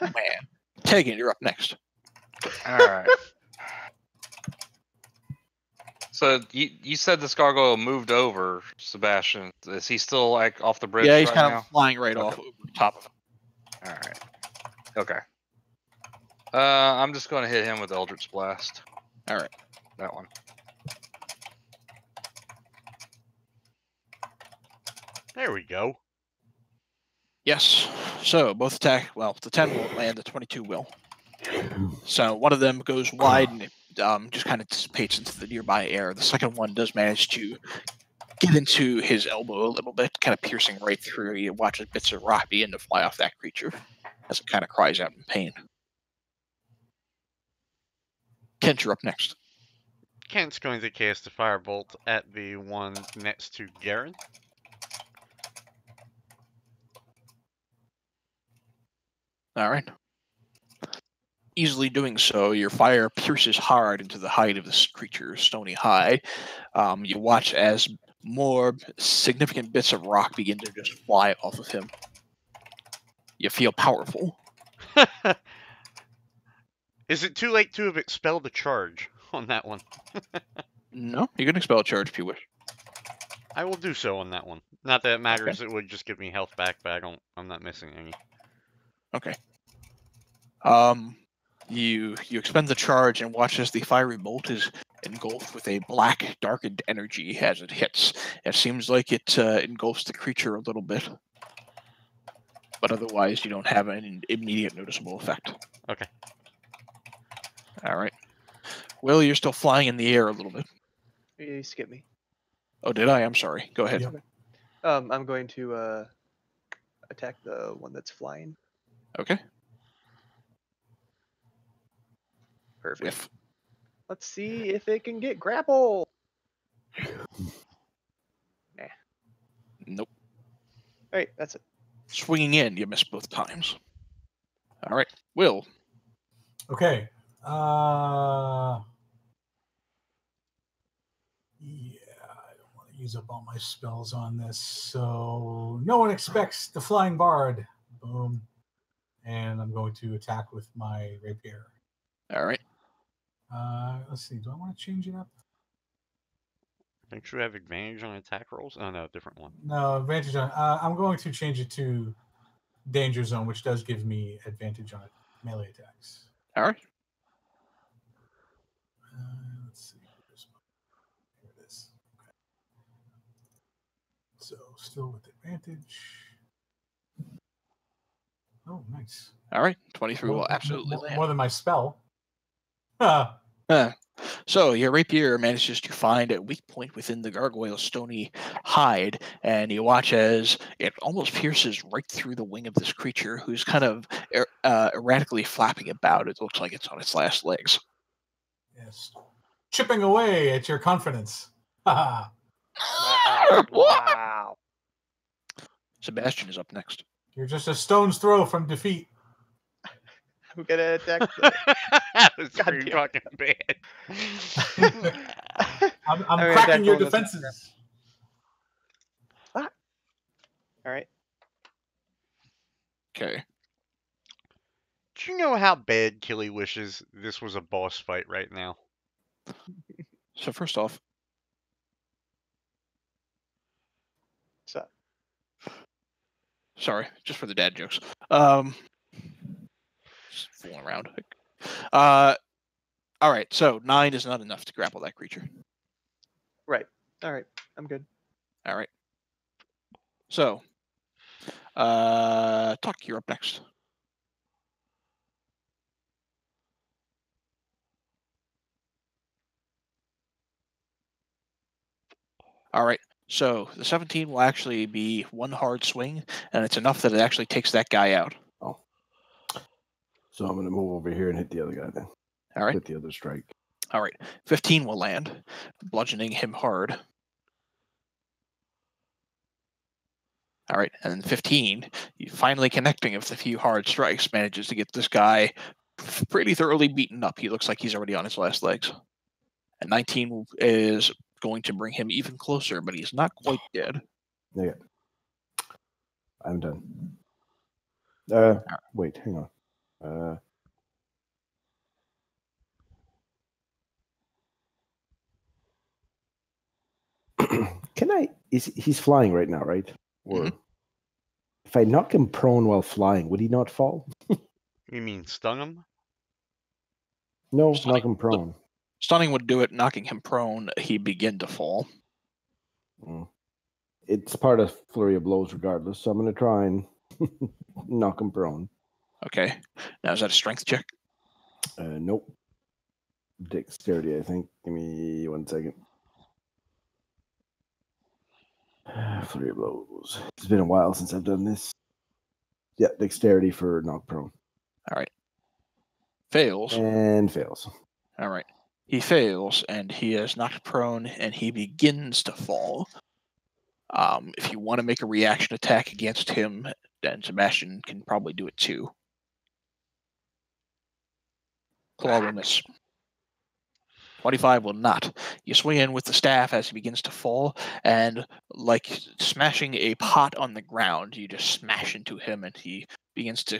Speaker 2: Man, Tegan, you're up next.
Speaker 7: All right. So you said this gargoyle moved over, Sebastian. Is he still like off the bridge?
Speaker 2: Yeah, he's
Speaker 7: right
Speaker 2: kind
Speaker 7: now?
Speaker 2: of flying right off over the top of him.
Speaker 7: All right. Okay. I'm just going to hit him with Eldritch Blast.
Speaker 2: All right.
Speaker 7: That one.
Speaker 8: There we go.
Speaker 2: Yes. So both attack. Well, the 10 won't land. The 22 will. So one of them goes wide and just kind of dissipates into the nearby air. The second one does manage to get into his elbow a little bit, kind of piercing right through. You watch bits of rock begin to fly off that creature as it kind of cries out in pain. Kent, you're up next.
Speaker 8: Kent's going to cast a firebolt at the one next to Garen.
Speaker 2: All right. Easily doing so, your fire pierces hard into the hide of this creature's stony hide. You watch as more significant bits of rock begin to just fly off of him. You feel powerful.
Speaker 8: Is it too late to have expelled the charge on that one?
Speaker 2: No, you can expel a charge if you wish.
Speaker 8: I will do so on that one. Not that it matters, it would just give me health back, but I'm not missing any.
Speaker 2: Okay. You expend the charge and watch as the fiery bolt is engulfed with a black, darkened energy as it hits. It seems like it engulfs the creature a little bit, but otherwise you don't have an immediate noticeable effect.
Speaker 8: Okay.
Speaker 2: All right. Will, you're still flying in the air a little bit.
Speaker 4: You skip me.
Speaker 2: Oh, did I? I'm sorry. Go ahead.
Speaker 3: Yep.
Speaker 4: I'm going to attack the one that's flying.
Speaker 2: Okay.
Speaker 4: Perfect.
Speaker 2: Whiff.
Speaker 4: Let's see if it can get grapple. Nah.
Speaker 2: Nope.
Speaker 4: All right, that's it.
Speaker 2: Swinging in, you miss both times. All right. Will.
Speaker 3: Okay. Yeah, I don't want to use up all my spells on this. So no one expects the flying bard. Boom. And I'm going to attack with my rapier.
Speaker 2: All right.
Speaker 3: Let's see. Do I want to change it up?
Speaker 8: Don't you have advantage on attack rolls? Oh no, different one.
Speaker 3: No, advantage on. I'm going to change it to danger zone, which does give me advantage on melee attacks.
Speaker 2: All right.
Speaker 3: Let's see. Here it is. Okay. So still with advantage. Oh, nice.
Speaker 2: All right. 23 will absolutely land.
Speaker 3: More than my spell.
Speaker 2: So your rapier manages to find a weak point within the gargoyle's stony hide, and you watch as it almost pierces right through the wing of this creature, who's kind of erratically flapping about. It looks like it's on its last legs.
Speaker 3: Yes. Chipping away at your confidence.
Speaker 4: Wow.
Speaker 2: Sebastian is up next.
Speaker 3: You're just a stone's throw from defeat.
Speaker 4: I'm gonna attack.
Speaker 8: That was
Speaker 4: God
Speaker 8: pretty
Speaker 4: damn.
Speaker 8: fucking bad.
Speaker 3: I'm
Speaker 4: gonna
Speaker 3: cracking
Speaker 4: attack
Speaker 3: your
Speaker 4: one of them.
Speaker 3: defenses.
Speaker 4: All right.
Speaker 2: Okay.
Speaker 8: Do you know how bad Killy wishes this was a boss fight right now?
Speaker 2: So first off,
Speaker 4: So
Speaker 2: sorry, just for the dad jokes. Just fooling around. All right, so 9 is not enough to grapple that creature.
Speaker 4: right. All right. I'm good.
Speaker 2: All right. So, Tuck, you're up next. All right. So the 17 will actually be one hard swing, and it's enough that it actually takes that guy out.
Speaker 1: Oh. So I'm going to move over here and hit the other guy then.
Speaker 2: All right.
Speaker 1: With the other strike.
Speaker 2: All right. 15 will land, bludgeoning him hard. All right. And then 15, finally connecting with a few hard strikes, manages to get this guy pretty thoroughly beaten up. He looks like he's already on his last legs. And 19 is going to bring him even closer, but he's not quite dead.
Speaker 1: Yeah. I'm done. Wait, hang on. Can I? He's flying right now, right? Or if I knock him prone while flying, would he not fall?
Speaker 8: You mean stung him?
Speaker 1: No, knock him prone.
Speaker 2: Stunning would do it. Knocking him prone, he'd begin to fall.
Speaker 1: It's part of flurry of blows regardless, so I'm going to try and knock him prone.
Speaker 2: Okay. Now, is that a strength check?
Speaker 1: Nope. Dexterity, I think. Give me 1 second. Flurry of blows. It's been a while since I've done this. Yeah, dexterity for knock prone.
Speaker 2: All right. Fails.
Speaker 1: And fails.
Speaker 2: All right. He fails, and he is knocked prone, and he begins to fall. If you want to make a reaction attack against him, then Sebastian can probably do it too. Claw will miss. 25 will not. You swing in with the staff as he begins to fall, and like smashing a pot on the ground, you just smash into him, and he begins to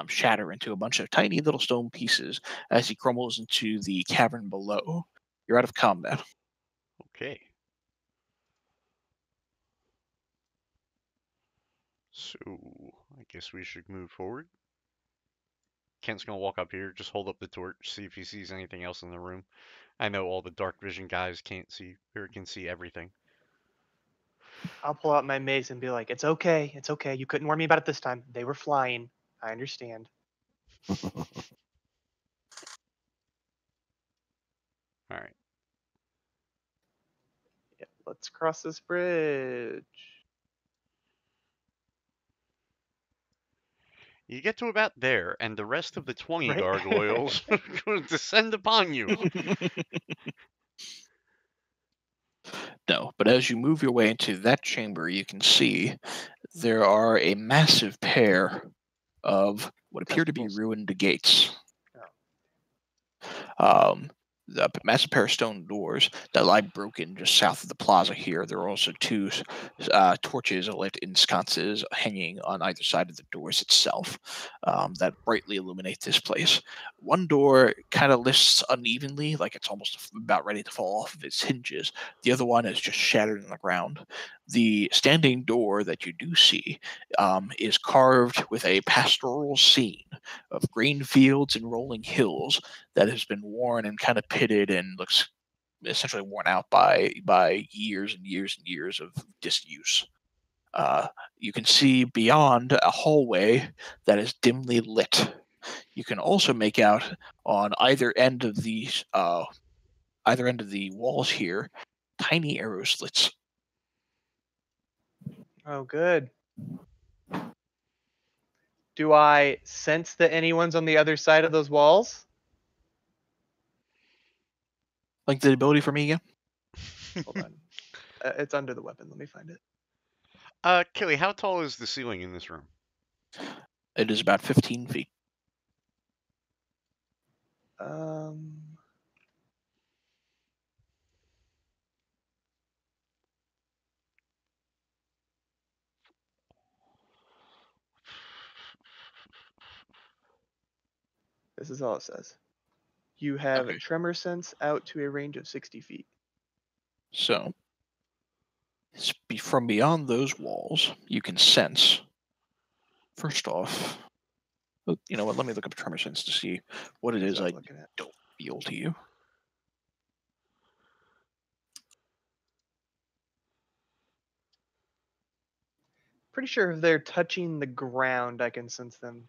Speaker 2: shatter into a bunch of tiny little stone pieces as he crumbles into the cavern below. You're out of combat.
Speaker 8: Okay. So, I guess we should move forward. Kent's going to walk up here, just hold up the torch, see if he sees anything else in the room. I know all the dark vision guys can't see, or can see everything.
Speaker 4: I'll pull out my mace and be like, "It's okay. It's okay. You couldn't warn me about it this time. They were flying. I understand."
Speaker 8: Alright.
Speaker 4: Yep. Let's cross this bridge.
Speaker 8: You get to about there, and the rest of the 20
Speaker 4: Right.
Speaker 8: gargoyles will descend upon you.
Speaker 2: No, but as you move your way into that chamber, you can see there are a massive pair of what appear to be
Speaker 4: Testicles.
Speaker 2: ruined gates.
Speaker 4: Oh.
Speaker 2: The massive pair of stone doors that lie broken just south of the plaza here. There are also two torches lit in sconces hanging on either side of the doors itself that brightly illuminate this place. One door kind of lifts unevenly, like it's almost about ready to fall off of its hinges. The other one is just shattered on the ground. The standing door that you do see is carved with a pastoral scene of green fields and rolling hills that has been worn and kind of pitted and looks essentially worn out by years and years and years of disuse. You can see beyond a hallway that is dimly lit. You can also make out on either end of the walls here tiny arrow slits.
Speaker 4: Oh, good. Do I sense that anyone's on the other side of those walls?
Speaker 2: Like the ability for me again?
Speaker 4: Hold on. It's under the weapon. Let me find it.
Speaker 8: Killy, how tall is the ceiling in this room?
Speaker 2: It is about 15 feet.
Speaker 4: This is all it says. You have
Speaker 2: Okay.
Speaker 4: tremor sense out to a range of 60 feet.
Speaker 2: So, from beyond those walls, you can sense, first off, you know what, let me look up tremor sense to see what it is I don't feel to you.
Speaker 4: Pretty sure if they're touching the ground, I can sense them.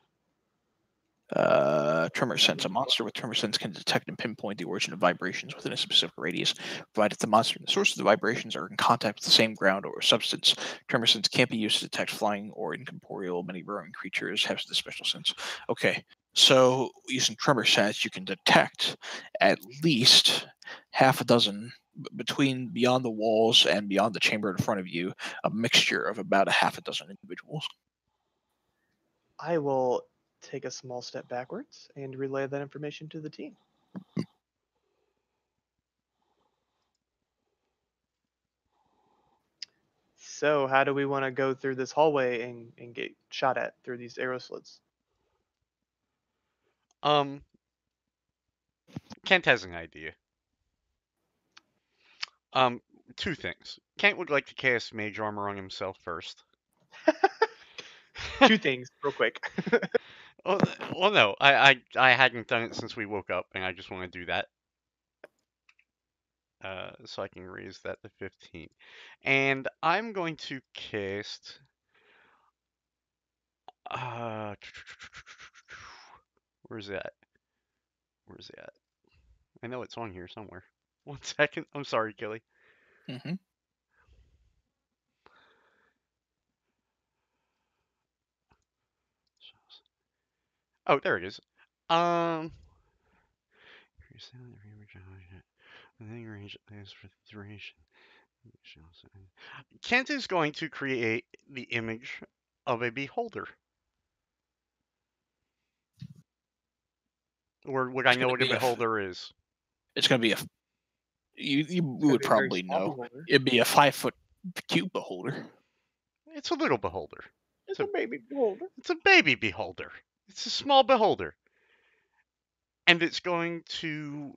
Speaker 2: Tremor sense. A monster with tremor sense can detect and pinpoint the origin of vibrations within a specific radius, provided the monster and the source of the vibrations are in contact with the same ground or substance. Tremor sense can't be used to detect flying or incorporeal. Many burrowing creatures have this special sense. Okay, so using tremor sense, you can detect at least half a dozen between beyond the walls and beyond the chamber in front of you, a mixture of about a half a dozen individuals.
Speaker 4: I will take a small step backwards and relay that information to the team. So how do we want to go through this hallway and get shot at through these arrow slits?
Speaker 8: Kent has an idea. Two things. Kent would like to cast mage armor on himself first.
Speaker 4: Two things, real quick.
Speaker 8: Well, no, I hadn't done it since we woke up, and I just want to do that. So I can raise that to 15. And I'm going to cast... where's that? Where's that? I know it's on here somewhere. 1 second. I'm sorry, Gilly.
Speaker 2: Mm-hmm.
Speaker 8: Oh, there it is. Kent is going to create the image of a beholder. Or would I know what a beholder is?
Speaker 2: It's going to be a... You would probably know. Beholder. It'd be a 5-foot cube beholder.
Speaker 8: It's a little beholder.
Speaker 4: It's a baby beholder.
Speaker 8: It's a baby beholder. It's a small beholder. And it's going to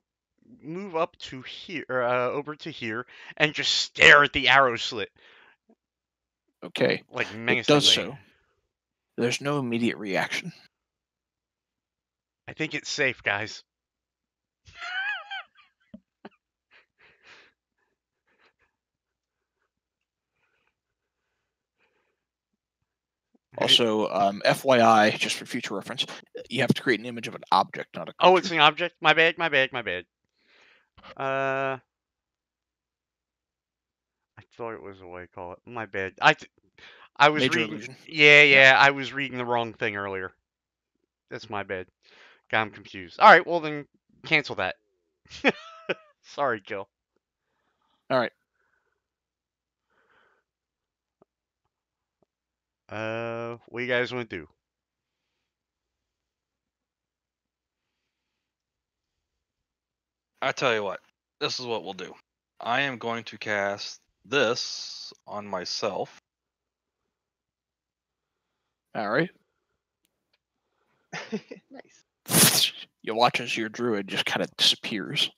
Speaker 8: move up to here, over to here, and just stare at the arrow slit.
Speaker 2: Okay.
Speaker 8: Like menacingly.
Speaker 2: It does so. There's no immediate reaction.
Speaker 8: I think it's safe, guys.
Speaker 2: Also, FYI, just for future reference, you have to create an image of an object, not a creature.
Speaker 8: Oh, it's an object? My bad. I thought it was a way to call it. My bad. I was
Speaker 2: Major
Speaker 8: reading.
Speaker 2: illusion.
Speaker 8: Yeah, I was reading the wrong thing earlier. That's my bad. I'm confused. All right, well then cancel that. Sorry, Kill.
Speaker 2: All right.
Speaker 8: What you guys want to do?
Speaker 7: I tell you what, this is what we'll do. I am going to cast this on myself.
Speaker 2: All right.
Speaker 4: Nice.
Speaker 2: You watch as your druid just kind of disappears.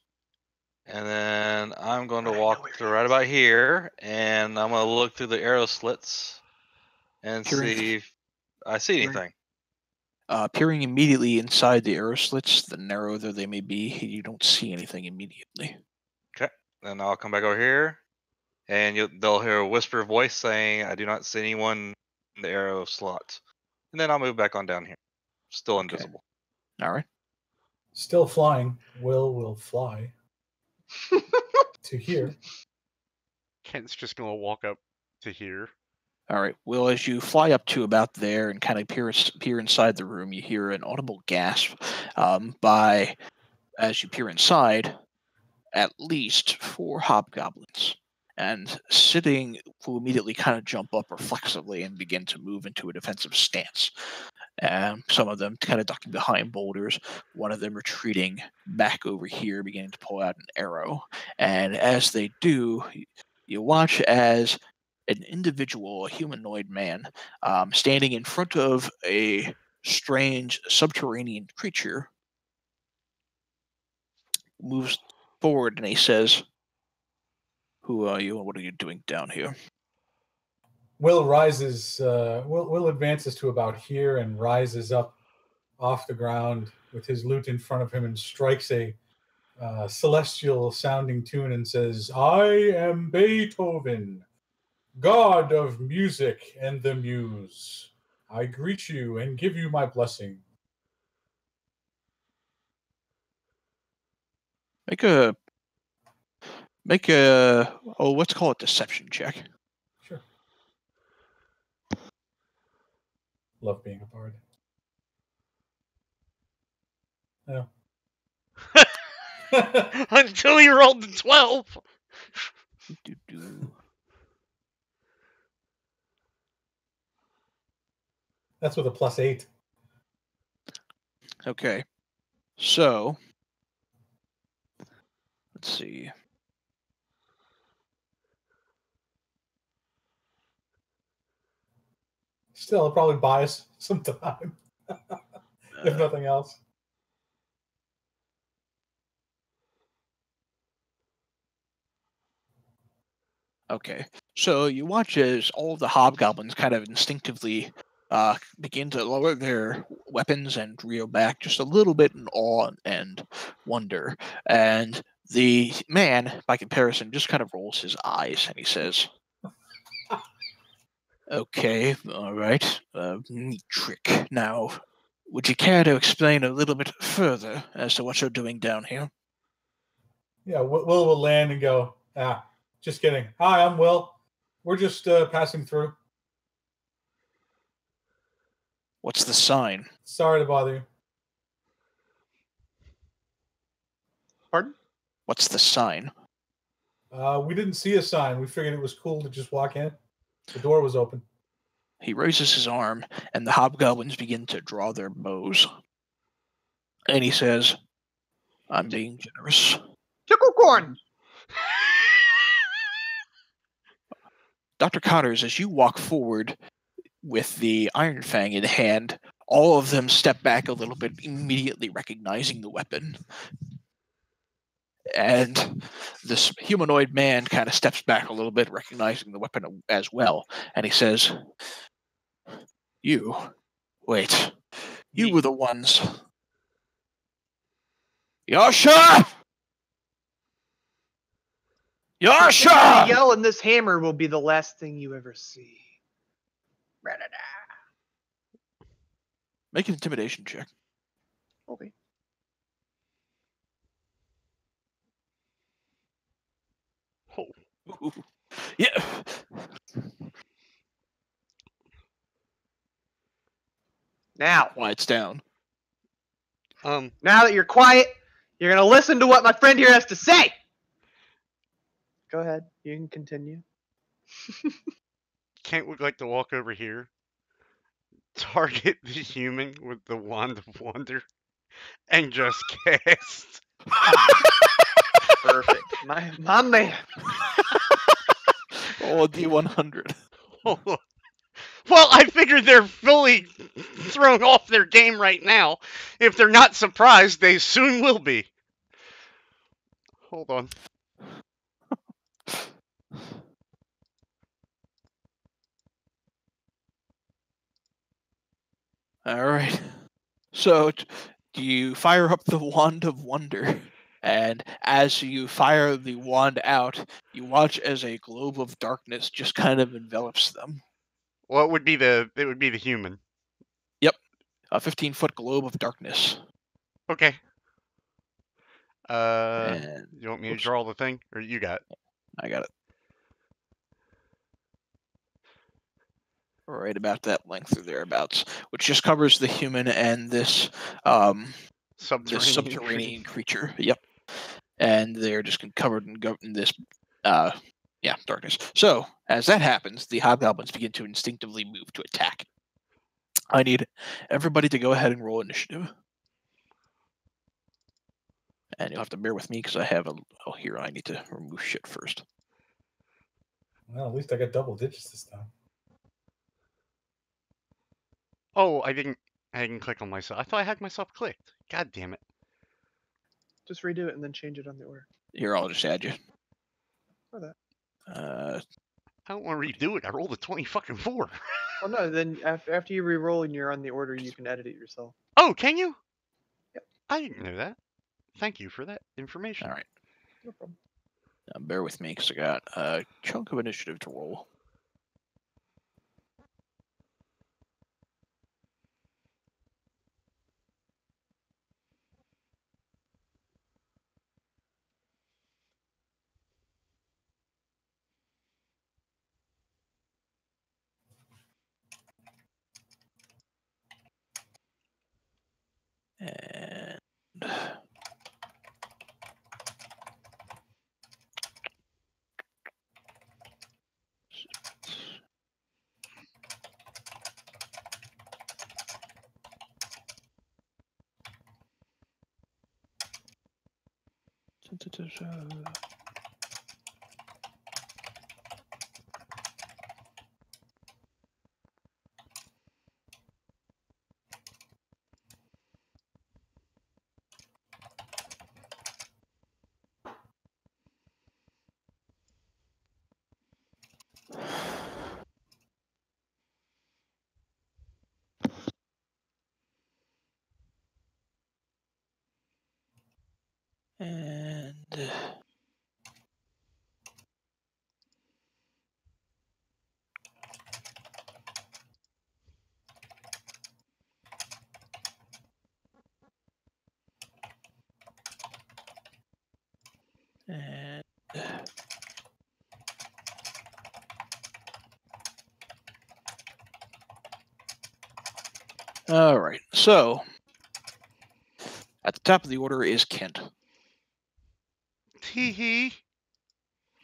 Speaker 7: And then I'm going to
Speaker 4: I know
Speaker 7: walk
Speaker 4: where
Speaker 7: through
Speaker 4: he
Speaker 7: right
Speaker 4: is.
Speaker 7: about here, and I'm going to look through the arrow slits and
Speaker 2: Peering-
Speaker 7: see if I see
Speaker 2: Peering-
Speaker 7: anything.
Speaker 2: Peering immediately inside the arrow slits, the narrower they may be, you don't see anything immediately.
Speaker 7: Then I'll come back over here, and they'll hear a whisper voice saying, "I do not see anyone in the arrow slot." And then I'll move back on down here. Still
Speaker 2: Okay.
Speaker 7: invisible.
Speaker 2: All right.
Speaker 3: Still flying. Will fly to here.
Speaker 8: Kent's just gonna walk up to here.
Speaker 2: All right. Well, as you fly up to about there and kind of peer inside the room, you hear an audible gasp as you peer inside, at least 4 hobgoblins. And sitting will immediately kind of jump up reflexively and begin to move into a defensive stance. Some of them kind of ducking behind boulders, one of them retreating back over here, beginning to pull out an arrow. And as they do, you watch as an individual, a humanoid man, standing in front of a strange subterranean creature, moves forward and he says, "Who are you and what are you doing down here?"
Speaker 3: Will rises. Will advances to about here and rises up off the ground with his lute in front of him and strikes a celestial sounding tune and says, "I am Beethoven, god of music and the muse. I greet you and give you my blessing."
Speaker 2: Make a let's call it deception check.
Speaker 3: Sure. Love being a bard. Yeah.
Speaker 8: Until he rolled the 12.
Speaker 3: That's with a +8.
Speaker 2: Okay. So let's see.
Speaker 3: Still, I'll probably buy us some time, if nothing else.
Speaker 2: Okay. So you watch as all of the hobgoblins kind of instinctively begin to lower their weapons and reel back just a little bit in awe and wonder. And the man, by comparison, just kind of rolls his eyes and he says, "Okay, all right, neat trick. Now, would you care to explain a little bit further as to what you're doing down here?"
Speaker 3: Yeah, Will will land and go, just kidding. Hi, I'm Will. We're just passing through.
Speaker 2: What's the sign?
Speaker 3: Sorry to bother you.
Speaker 4: Pardon?
Speaker 2: What's the sign?
Speaker 3: We didn't see a sign. We figured it was cool to just walk in. The door was open.
Speaker 2: He raises his arm, and the hobgoblins begin to draw their bows. And he says, "I'm being generous."
Speaker 4: Tickle corn.
Speaker 2: Dr. Cotters, as you walk forward with the Iron Fang in hand, all of them step back a little bit, immediately recognizing the weapon. And this humanoid man kind of steps back a little bit, recognizing the weapon as well. And he says, "You were the ones. Yasha!
Speaker 4: The
Speaker 2: Yasha!"
Speaker 4: yell and this hammer will be the last thing you ever see. Ra-da-da.
Speaker 2: Make an intimidation check.
Speaker 4: Okay.
Speaker 2: Ooh. Yeah.
Speaker 4: Now,
Speaker 2: Quiets down.
Speaker 4: now that you're quiet, you're gonna listen to what my friend here has to say. Go ahead. You can continue.
Speaker 8: Kent would like to walk over here, target the human with the Wand of Wonder, and just cast.
Speaker 4: Perfect. My man.
Speaker 2: Roll a D100.
Speaker 8: Well, I figured they're fully thrown off their game right now. If they're not surprised, they soon will be. Hold on.
Speaker 2: All right. So, do you fire up the Wand of Wonder? And as you fire the wand out, you watch as a globe of darkness just kind of envelops them.
Speaker 8: Well, it would be the human.
Speaker 2: Yep, a 15-foot globe of darkness.
Speaker 8: Okay.
Speaker 2: And
Speaker 8: You want me to draw the thing, or you got it?
Speaker 2: I got it. Right about that length or thereabouts, which just covers the human and this subterranean creature. Yep. And they're just covered in this darkness. So as that happens, the hobgoblins begin to instinctively move to attack. I need everybody to go ahead and roll initiative. And you'll have to bear with me because I have here I need to remove shit first.
Speaker 3: Well, at least I got double digits this time.
Speaker 8: Oh, I didn't click on myself. I thought I had myself clicked. God damn it.
Speaker 4: Just redo it and then change it on the order.
Speaker 2: Here, I'll just add you.
Speaker 4: For that.
Speaker 8: I don't want to redo it. I rolled a 20-4.
Speaker 4: Well, no, then after you re-roll and you're on the order, you can edit it yourself.
Speaker 8: Oh, can you?
Speaker 4: Yep.
Speaker 8: I didn't know that. Thank you for that information.
Speaker 2: All right.
Speaker 4: No problem.
Speaker 2: Now, bear with me because I got a chunk of initiative to roll. And all right. So at the top of the order is Kent.
Speaker 8: Tee hee.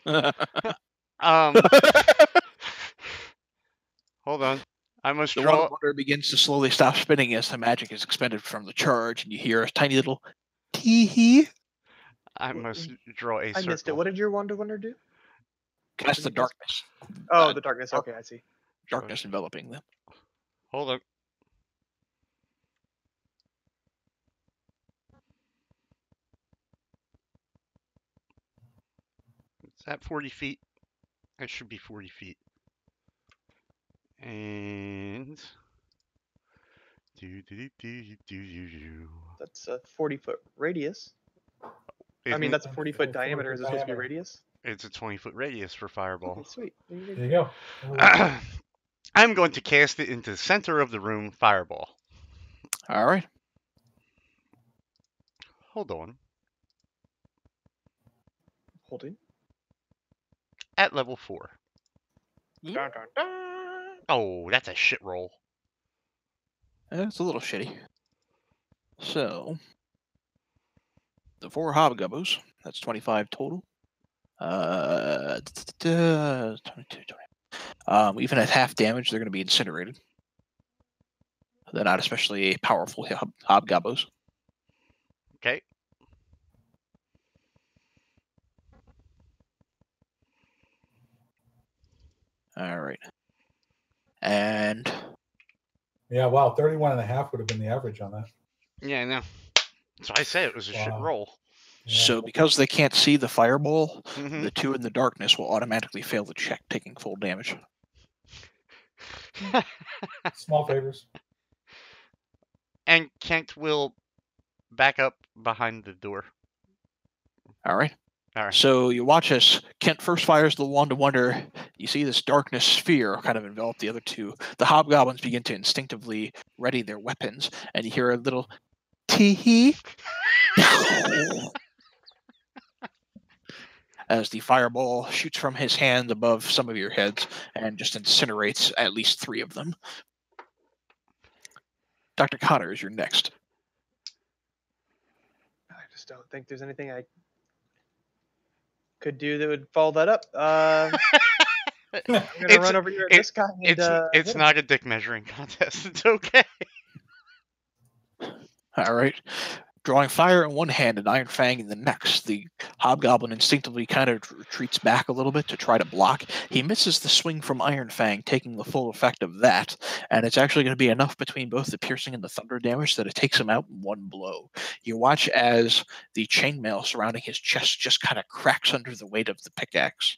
Speaker 8: Hold on. I must
Speaker 2: The
Speaker 8: draw.
Speaker 2: water begins to slowly stop spinning as the magic is expended from the charge, and you hear a tiny little tee-hee.
Speaker 8: I must draw a
Speaker 4: I
Speaker 8: circle.
Speaker 4: missed it. What did your Wand of Wonder do?
Speaker 2: Cast the darkness.
Speaker 4: Oh, the darkness. Okay, I see.
Speaker 2: Darkness enveloping them.
Speaker 8: Hold on. Is that 40 feet? That should be 40 feet. And
Speaker 4: That's a 40-foot radius. I mean, that's a 40-foot diameter. Is it supposed to be radius?
Speaker 8: It's a 20-foot radius for fireball.
Speaker 4: Okay, sweet.
Speaker 3: There you go.
Speaker 8: I'm going to cast it into the center of the room, fireball.
Speaker 2: All right.
Speaker 8: Hold on.
Speaker 4: Holding.
Speaker 8: At level 4.
Speaker 4: Dun, dun, dun.
Speaker 8: Oh, that's a shit roll.
Speaker 2: It's a little shitty. So, the 4 hobgoblins, that's 25 total. 22, 20. Even at half damage, they're going to be incinerated. They're not especially powerful hobgoblins.
Speaker 8: Okay.
Speaker 2: All right. And
Speaker 3: Yeah, wow, 31.5 would have been the average on that.
Speaker 8: Yeah, I know. So I say it was a shit
Speaker 3: Wow.
Speaker 8: roll.
Speaker 3: Yeah.
Speaker 2: so because they can't see the fireball,
Speaker 8: Mhm.
Speaker 2: the 2 in the darkness will automatically fail the check, taking full damage.
Speaker 3: Small favors.
Speaker 8: And Kent will back up behind the door.
Speaker 2: All right.
Speaker 8: All right.
Speaker 2: So you watch as Kent first fires the wand of wonder. You see this darkness sphere kind of envelop the other 2. The hobgoblins begin to instinctively ready their weapons, and you hear a little tee-hee as the fireball shoots from his hand above some of your heads and just incinerates at least 3 of them. Dr. Connors, you're next.
Speaker 4: I just don't think there's anything I could do that would follow that up. I'm gonna run over here at this guy. And,
Speaker 8: It's not a dick measuring contest. It's okay.
Speaker 2: All right. Drawing fire in one hand and Iron Fang in the next, the hobgoblin instinctively kind of retreats back a little bit to try to block. He misses the swing from Iron Fang, taking the full effect of that, and it's actually going to be enough between both the piercing and the thunder damage that it takes him out in one blow. You watch as the chainmail surrounding his chest just kind of cracks under the weight of the pickaxe.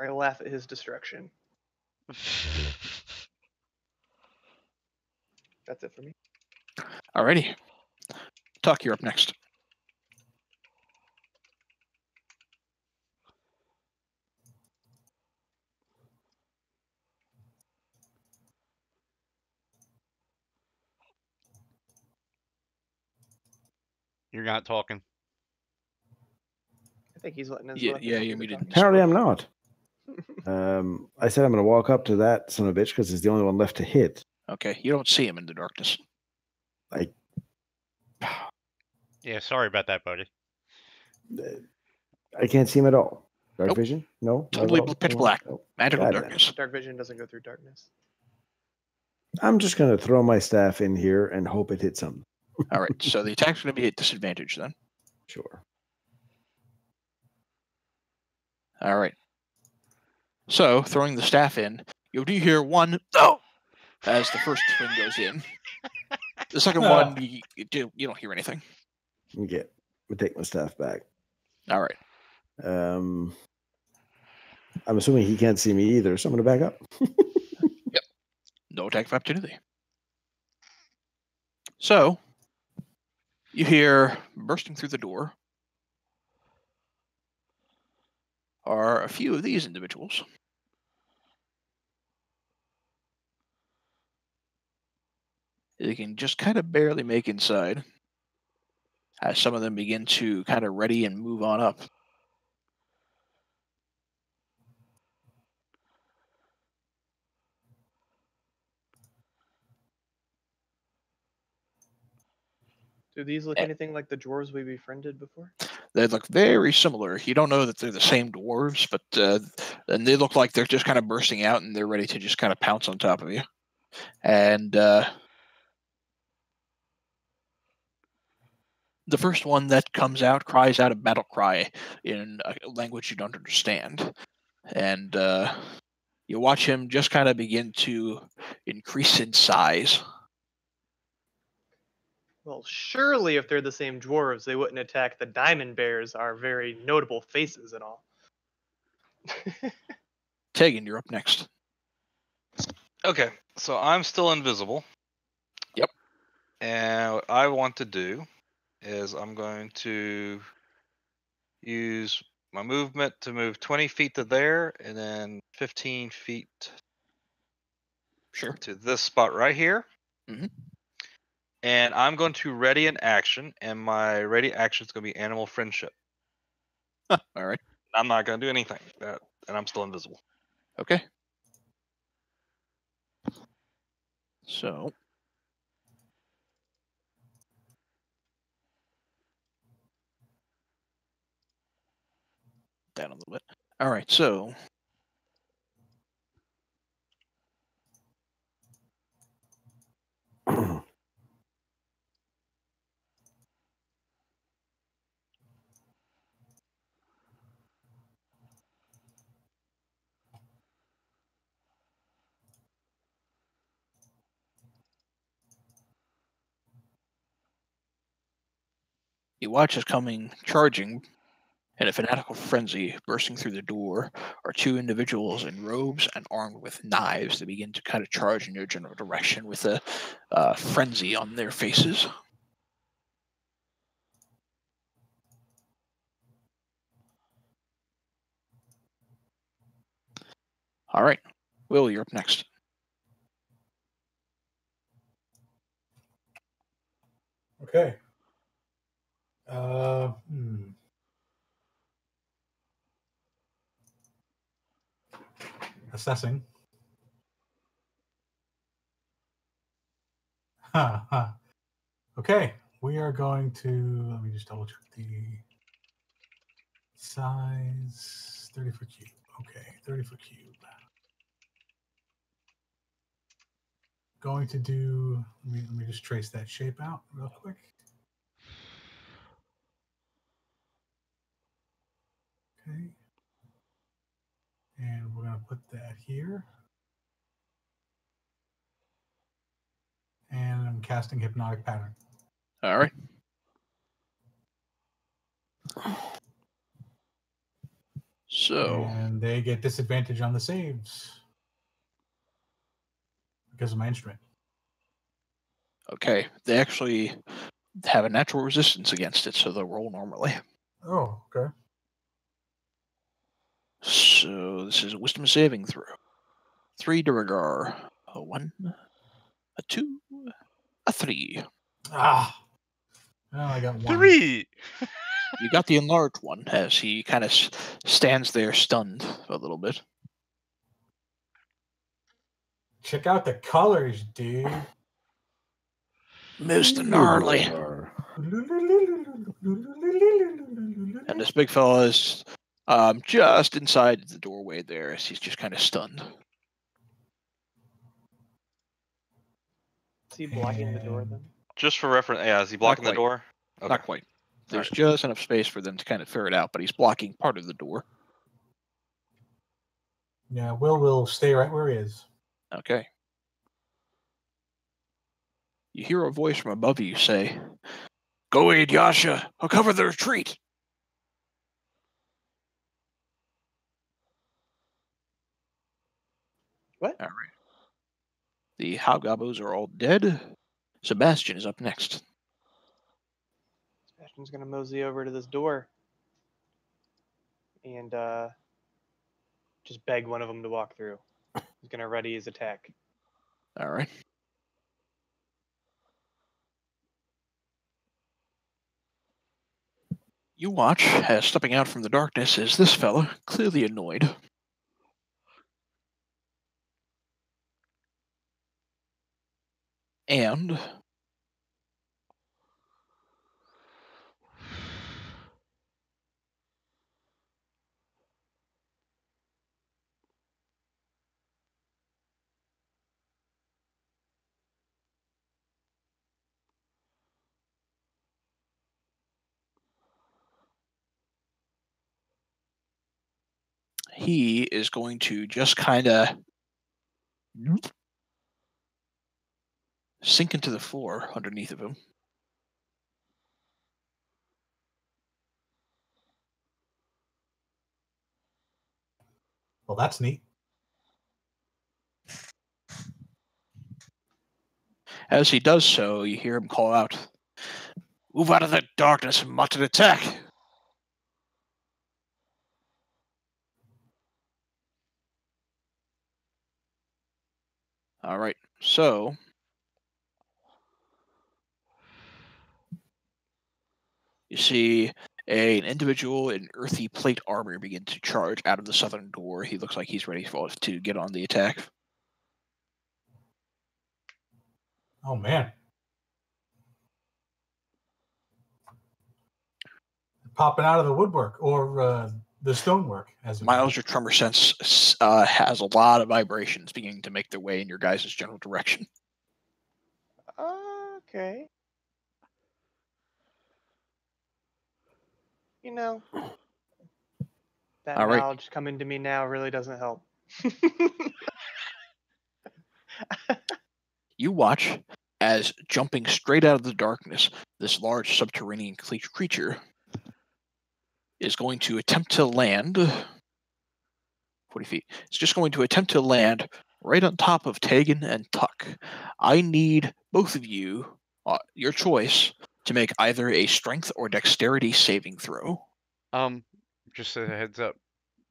Speaker 4: I laugh at his destruction. That's it for me.
Speaker 2: Alrighty. Tuck, you're up next.
Speaker 8: You're not talking.
Speaker 4: I think he's letting us.
Speaker 2: Yeah, you're muted.
Speaker 1: Apparently, I'm not. I said I'm going to walk up to that son of a bitch because it's the only one left to hit.
Speaker 2: Okay, you don't see him in the darkness.
Speaker 8: Yeah, sorry about that, buddy.
Speaker 1: I can't see him at all. Dark
Speaker 2: Nope.
Speaker 1: vision? No. not
Speaker 2: Totally
Speaker 1: at all?
Speaker 2: pitch
Speaker 1: No?
Speaker 2: black.
Speaker 1: No.
Speaker 2: Magical
Speaker 1: God, man.
Speaker 2: darkness.
Speaker 4: Dark vision doesn't go through darkness.
Speaker 1: I'm just going to throw my staff in here and hope it hits something.
Speaker 2: All right, so the attack's going to be at disadvantage then.
Speaker 1: Sure.
Speaker 2: All right. So, throwing the staff in, you do hear one, oh, as the first swing goes in. The second one, you don't hear anything.
Speaker 1: Okay. I'll take my staff back.
Speaker 2: All right.
Speaker 1: I'm assuming he can't see me either, so I'm going to back up.
Speaker 2: Yep. No attack of opportunity. So, you hear bursting through the door are a few of these individuals. They can just kind of barely make inside as some of them begin to kind of ready and move on up.
Speaker 4: Do these look anything like the dwarves we befriended before?
Speaker 2: They look very similar. You don't know that they're the same dwarves, but and they look like they're just kind of bursting out and they're ready to just kind of pounce on top of you. And the first one that comes out cries out a battle cry in a language you don't understand. And you watch him just kind of begin to increase in size.
Speaker 4: Well, surely if they're the same dwarves, they wouldn't attack the diamond bears, our very notable faces and all.
Speaker 2: Tegan, you're up next.
Speaker 7: Okay, so I'm still invisible.
Speaker 2: Yep.
Speaker 7: And what I want to do is I'm going to use my movement to move 20 feet to there and then 15 feet
Speaker 2: Sure.
Speaker 7: to this spot right here.
Speaker 2: Mhm.
Speaker 7: And I'm going to ready an action, and my ready action is going to be animal friendship.
Speaker 2: All right.
Speaker 7: I'm not going to do anything. And I'm still invisible.
Speaker 2: Okay. So. Down a little bit. All right, so. You watch as coming, charging in a fanatical frenzy, bursting through the door, are two individuals in robes and armed with knives that begin to kind of charge in your general direction with a frenzy on their faces. All right. Will, you're up next.
Speaker 3: Okay. Assessing. Okay, we are going to, let me just double check the size. 30 foot cube. Okay, 30 foot cube. Going to do, let me just trace that shape out real quick. Okay. And we're going to put that here. And I'm casting Hypnotic Pattern.
Speaker 2: All right. So.
Speaker 3: And they get disadvantage on the saves because of my instrument.
Speaker 2: Okay. They actually have a natural resistance against it, so they'll roll normally.
Speaker 3: Oh, okay.
Speaker 2: So this is a wisdom saving throw. 3 de rigueur. A 1, a 2, a 3.
Speaker 3: Ah. Oh, I got 1.
Speaker 8: 3!
Speaker 2: You got the enlarged one as he kind of stands there stunned a little bit.
Speaker 3: Check out the colors, dude.
Speaker 2: Mr. Gnarly. And this big fella is just inside the doorway there as he's just kind of stunned.
Speaker 4: Is he blocking the door then?
Speaker 7: Just for reference, yeah, is he blocking the door? Okay.
Speaker 2: Not quite. There's just enough space for them to kind of ferret out, but he's blocking part of the door.
Speaker 3: Yeah, Will stay right where he is.
Speaker 2: Okay. You hear a voice from above you say, "Go aid Yasha. I'll cover the retreat."
Speaker 4: What?
Speaker 2: All right. The hobgoblins are all dead. Sebastian is up next.
Speaker 4: Sebastian's gonna mosey over to this door and just beg one of them to walk through. He's gonna ready his attack.
Speaker 2: All right. You watch as stepping out from the darkness is this fella, clearly annoyed. And he is going to just kind of sink into the floor underneath of him.
Speaker 3: Well, that's neat.
Speaker 2: As he does so, you hear him call out, "Move out of the darkness and mount an attack!" All right, so you see an individual in earthy plate armor begins to charge out of the southern door. He looks like he's ready to get on the attack.
Speaker 3: Oh man. Popping out of the woodwork or the stonework, as it
Speaker 2: Miles, your tremor sense has a lot of vibrations beginning to make their way in your guys' general direction.
Speaker 4: Okay. You know, that
Speaker 2: All right.
Speaker 4: knowledge coming to me now really doesn't help.
Speaker 2: You watch as, jumping straight out of the darkness, this large subterranean creature is going to attempt to land 40 feet. It's just going to attempt to land right on top of Tegan and Tuck. I need both of you, your choice, to make either a strength or dexterity saving throw.
Speaker 8: Just a heads up.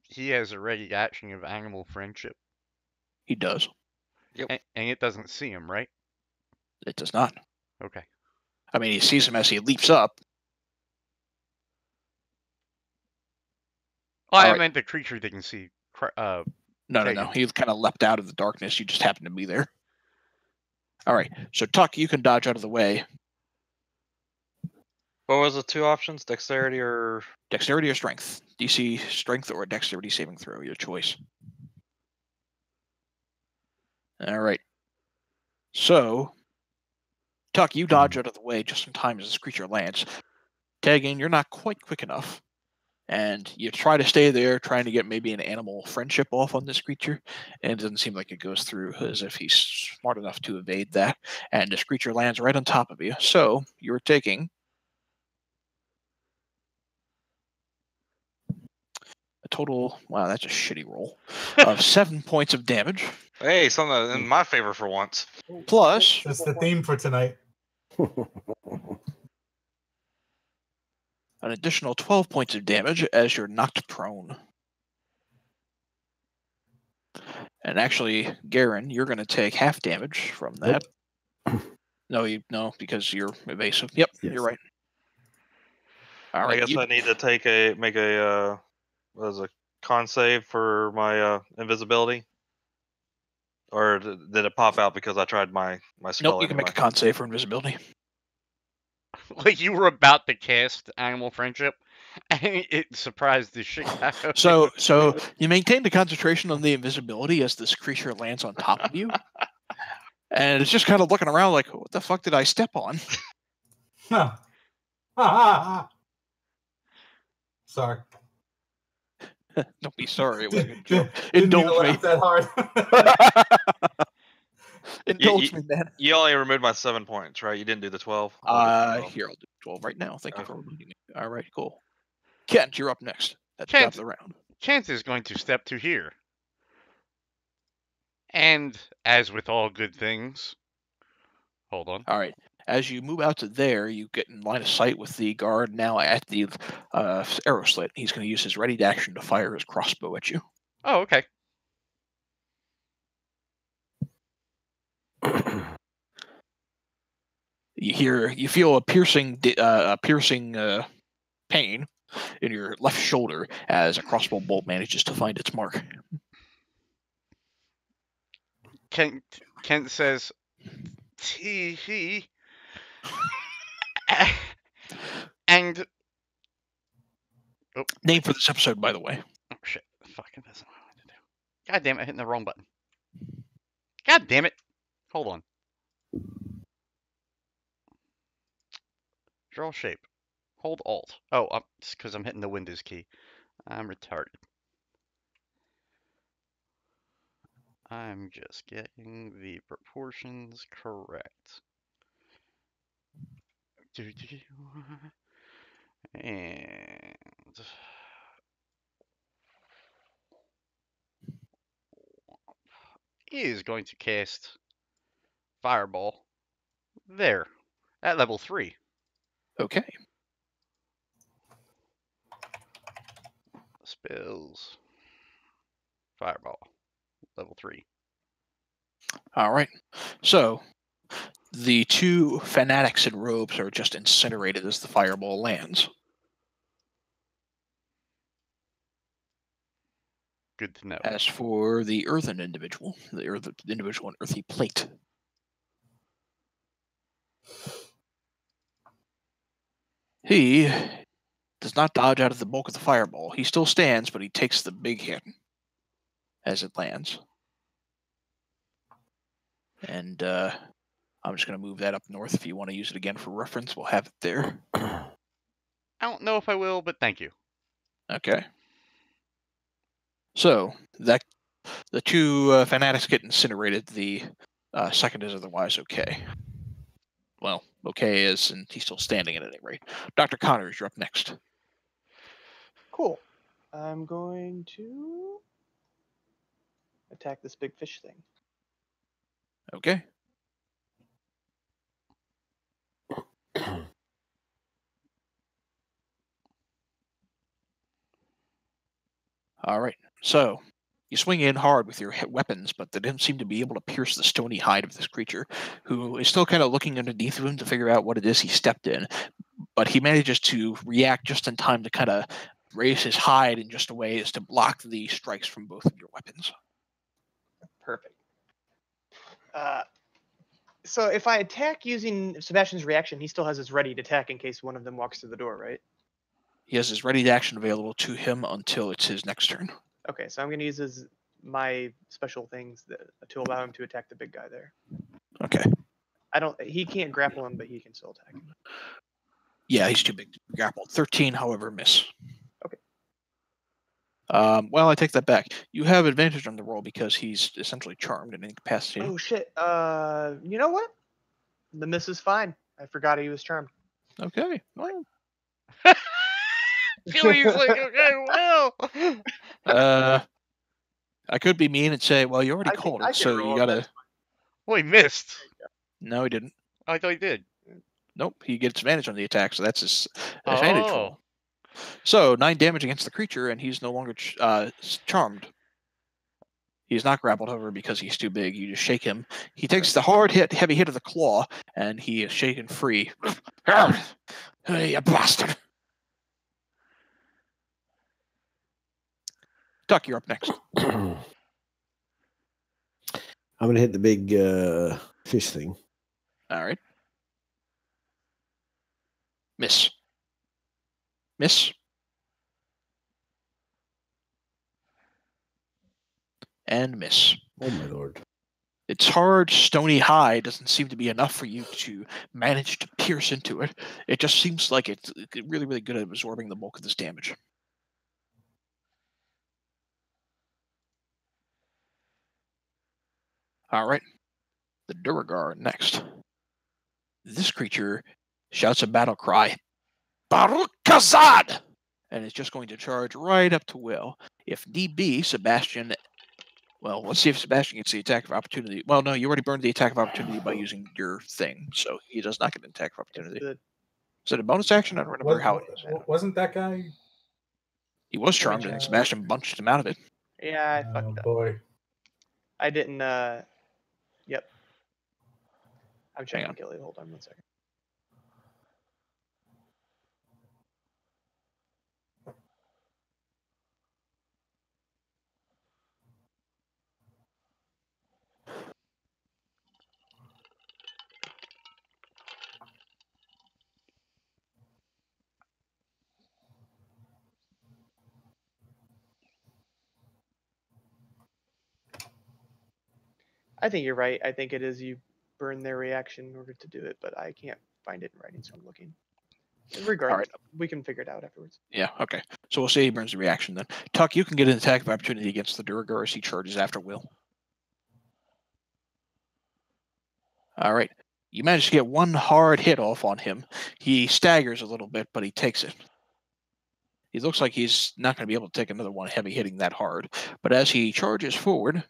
Speaker 8: He has a ready action of animal friendship.
Speaker 2: He does.
Speaker 7: Yep.
Speaker 8: And it doesn't see him, right?
Speaker 2: It does not.
Speaker 8: Okay.
Speaker 2: I mean, he sees him as he leaps up.
Speaker 8: Oh, I
Speaker 2: right.
Speaker 8: meant the creature they can see.
Speaker 2: No.
Speaker 8: Tegan.
Speaker 2: He kind of leapt out of the darkness. You just happen to be there. All right. So, Tuck, you can dodge out of the way.
Speaker 7: What was the two options? Dexterity or...
Speaker 2: Dexterity or strength? DC strength or dexterity saving throw, your choice. All right. So, Tuck, you dodge out of the way just in time as this creature lands. Tegan, you're not quite quick enough. And you try to stay there, trying to get maybe an animal friendship off on this creature. And it doesn't seem like it goes through, as if he's smart enough to evade that. And this creature lands right on top of you. So, you're taking a total, wow, that's a shitty roll, of 7 points of damage.
Speaker 7: Hey, something in my favor for once.
Speaker 2: Plus,
Speaker 3: That's the theme for tonight.
Speaker 2: an additional 12 points of damage as you're knocked prone. And actually, Garen, you're going to take half damage from that.
Speaker 1: Nope.
Speaker 2: No, because you're evasive. Yep,
Speaker 1: Yes.
Speaker 2: You're right. All right.
Speaker 7: I guess I need to make a con save for my invisibility, or did it pop out because I tried my spell?
Speaker 2: Nope, you can make a con save for invisibility.
Speaker 8: Like you were about to cast animal friendship, and it surprised the shit out of
Speaker 2: So you maintain the concentration on the invisibility as this creature lands on top of you, and it's just kind of looking around like, what the fuck did I step on?
Speaker 3: Sorry.
Speaker 2: Don't be sorry. It was a good joke.
Speaker 3: Didn't mean to
Speaker 2: Indulge me.
Speaker 3: laugh that hard.
Speaker 2: Indulge me, man.
Speaker 7: You only removed my 7 points, right? You didn't do the 12.
Speaker 2: Here, I'll do 12 right now. Thank you for reminding me. All right, cool. Kent, you're up next. At the top of the round.
Speaker 8: Kent is going to step to here. And as with all good things, hold on.
Speaker 2: All right. As you move out to there, you get in line of sight with the guard now at the arrow slit. He's going to use his ready action to fire his crossbow at you.
Speaker 8: Oh, okay.
Speaker 2: You feel a piercing pain in your left shoulder as a crossbow bolt manages to find its mark.
Speaker 8: Kent says, "Tee." And
Speaker 2: name for this episode, by the way.
Speaker 8: Oh shit! Fucking that's not what I wanted to do. God damn it! Hitting the wrong button. God damn it! Hold on. Draw shape. Hold Alt. Oh, it's because I'm hitting the Windows key. I'm retarded. I'm just getting the proportions correct. And he is going to cast Fireball there at level 3.
Speaker 2: Okay.
Speaker 8: Spells. Fireball. Level 3.
Speaker 2: All right. So the two fanatics in robes are just incinerated as the fireball lands.
Speaker 8: Good to know.
Speaker 2: As for the earthen individual, the individual in earthy plate, he does not dodge out of the bulk of the fireball. He still stands, but he takes the big hit as it lands. And I'm just going to move that up north. If you want to use it again for reference, we'll have it there.
Speaker 8: I don't know if I will, but thank you.
Speaker 2: Okay. So that the two fanatics get incinerated. The second is otherwise okay. Well, okay is, and he's still standing at any rate. Dr. Connors, you're up next.
Speaker 4: Cool. I'm going to attack this big fish thing.
Speaker 2: Okay. All right. So you swing in hard with your weapons, but they didn't seem to be able to pierce the stony hide of this creature, who is still kind of looking underneath of him to figure out what it is he stepped in. But he manages to react just in time to kind of raise his hide in just a way as to block the strikes from both of your weapons.
Speaker 4: Perfect. So if I attack using Sebastian's reaction, he still has his ready to attack in case one of them walks through the door, right?
Speaker 2: He has his ready to action available to him until it's his next turn.
Speaker 4: Okay, so I'm going to use my special things to allow him to attack the big guy there.
Speaker 2: Okay.
Speaker 4: He can't grapple him, but he can still attack him.
Speaker 2: Yeah, he's too big to grapple. 13, however, miss.
Speaker 4: Okay.
Speaker 2: Well, I take that back. You have advantage on the roll because he's essentially charmed and incapacitated.
Speaker 4: Oh, shit. You know what? The miss is fine. I forgot he was charmed.
Speaker 2: Okay. Well.
Speaker 5: He's like, okay, well.
Speaker 2: I could be mean and say, well, you already called it, so you gotta.
Speaker 5: Well, he missed.
Speaker 2: No, he didn't.
Speaker 5: I thought he did.
Speaker 2: Nope, he gets advantage on the attack, so that's his advantage
Speaker 5: Oh.
Speaker 2: roll. So 9 damage against the creature, and he's no longer charmed. He's not grappled, however, because he's too big. You just shake him. He takes the heavy hit of the claw, and he is shaken free. Hey, you bastard! Duck, you're up next.
Speaker 1: I'm gonna hit the big fish thing.
Speaker 2: All right. Miss. Miss. And miss.
Speaker 1: Oh my lord.
Speaker 2: Its hard, stony hide doesn't seem to be enough for you to manage to pierce into it. It just seems like it's really, really good at absorbing the bulk of this damage. All right. The Duragar next. This creature shouts a battle cry, Baruch Kazad! And it's just going to charge right up to Will. If need be, Sebastian... Well, let's see if Sebastian gets the attack of opportunity. Well, no, you already burned the attack of opportunity by using your thing, so he does not get an attack of opportunity. Is it a bonus action? I don't remember how it is.
Speaker 3: Wasn't that guy?
Speaker 2: He was charmed, and Sebastian bunched him out of it.
Speaker 4: Yeah, I fucked up.
Speaker 3: Boy.
Speaker 4: I didn't, Yep. I'm checking Gilly. Hold on 1 second. I think you're right. I think it is you burn their reaction in order to do it, but I can't find it in writing, so I'm looking. Regardless, we can figure it out afterwards.
Speaker 2: Yeah, okay. So we'll say he burns the reaction then. Tuck, you can get an attack of opportunity against the Duragar as he charges after Will. All right. You manage to get one hard hit off on him. He staggers a little bit, but he takes it. He looks like he's not going to be able to take another one heavy hitting that hard. But as he charges forward...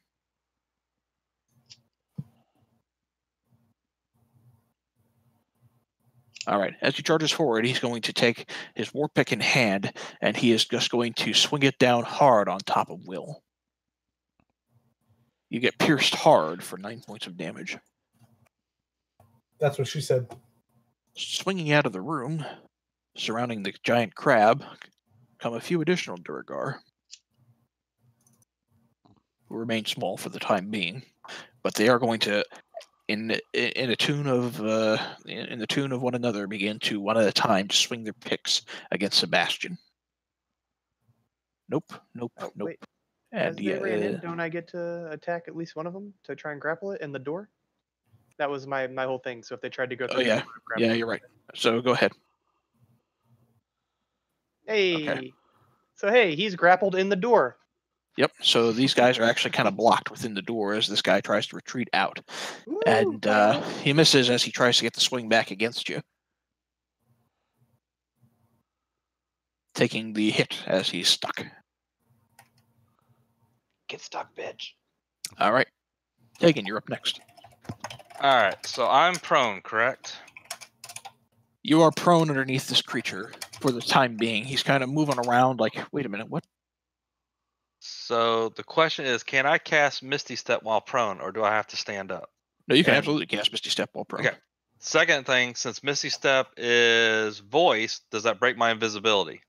Speaker 2: All right. As he charges forward, he's going to take his war pick in hand, and he is just going to swing it down hard on top of Will. You get pierced hard for 9 points of damage.
Speaker 3: That's what she said.
Speaker 2: Swinging out of the room, surrounding the giant crab, come a few additional Duragar. remain small for the time being, but they are going to, in the tune of one another, begin to one at a time swing their picks against Sebastian. Nope.
Speaker 4: Oh,
Speaker 2: Nope.
Speaker 4: wait.
Speaker 2: And
Speaker 4: As they ran in, don't I get to attack at least one of them to try and grapple it in the door? That was my whole thing. So if they tried to go through,
Speaker 2: yeah, you're right. So go ahead.
Speaker 4: Hey.
Speaker 2: Okay.
Speaker 4: So hey, he's grappled in the door.
Speaker 2: Yep. So these guys are actually kind of blocked within the door as this guy tries to retreat out,
Speaker 4: Woo,
Speaker 2: and he misses as he tries to get the swing back against you, taking the hit as he's stuck.
Speaker 4: Get stuck, bitch.
Speaker 2: All right, Tegan, you're up next.
Speaker 7: All right, so I'm prone, correct?
Speaker 2: You are prone underneath this creature for the time being. He's kind of moving around like, wait a minute, what?
Speaker 7: So the question is, can I cast Misty Step while prone, or do I have to stand up?
Speaker 2: No, you can absolutely cast Misty Step while prone.
Speaker 7: Okay. Second thing, since Misty Step is voice, does that break my invisibility?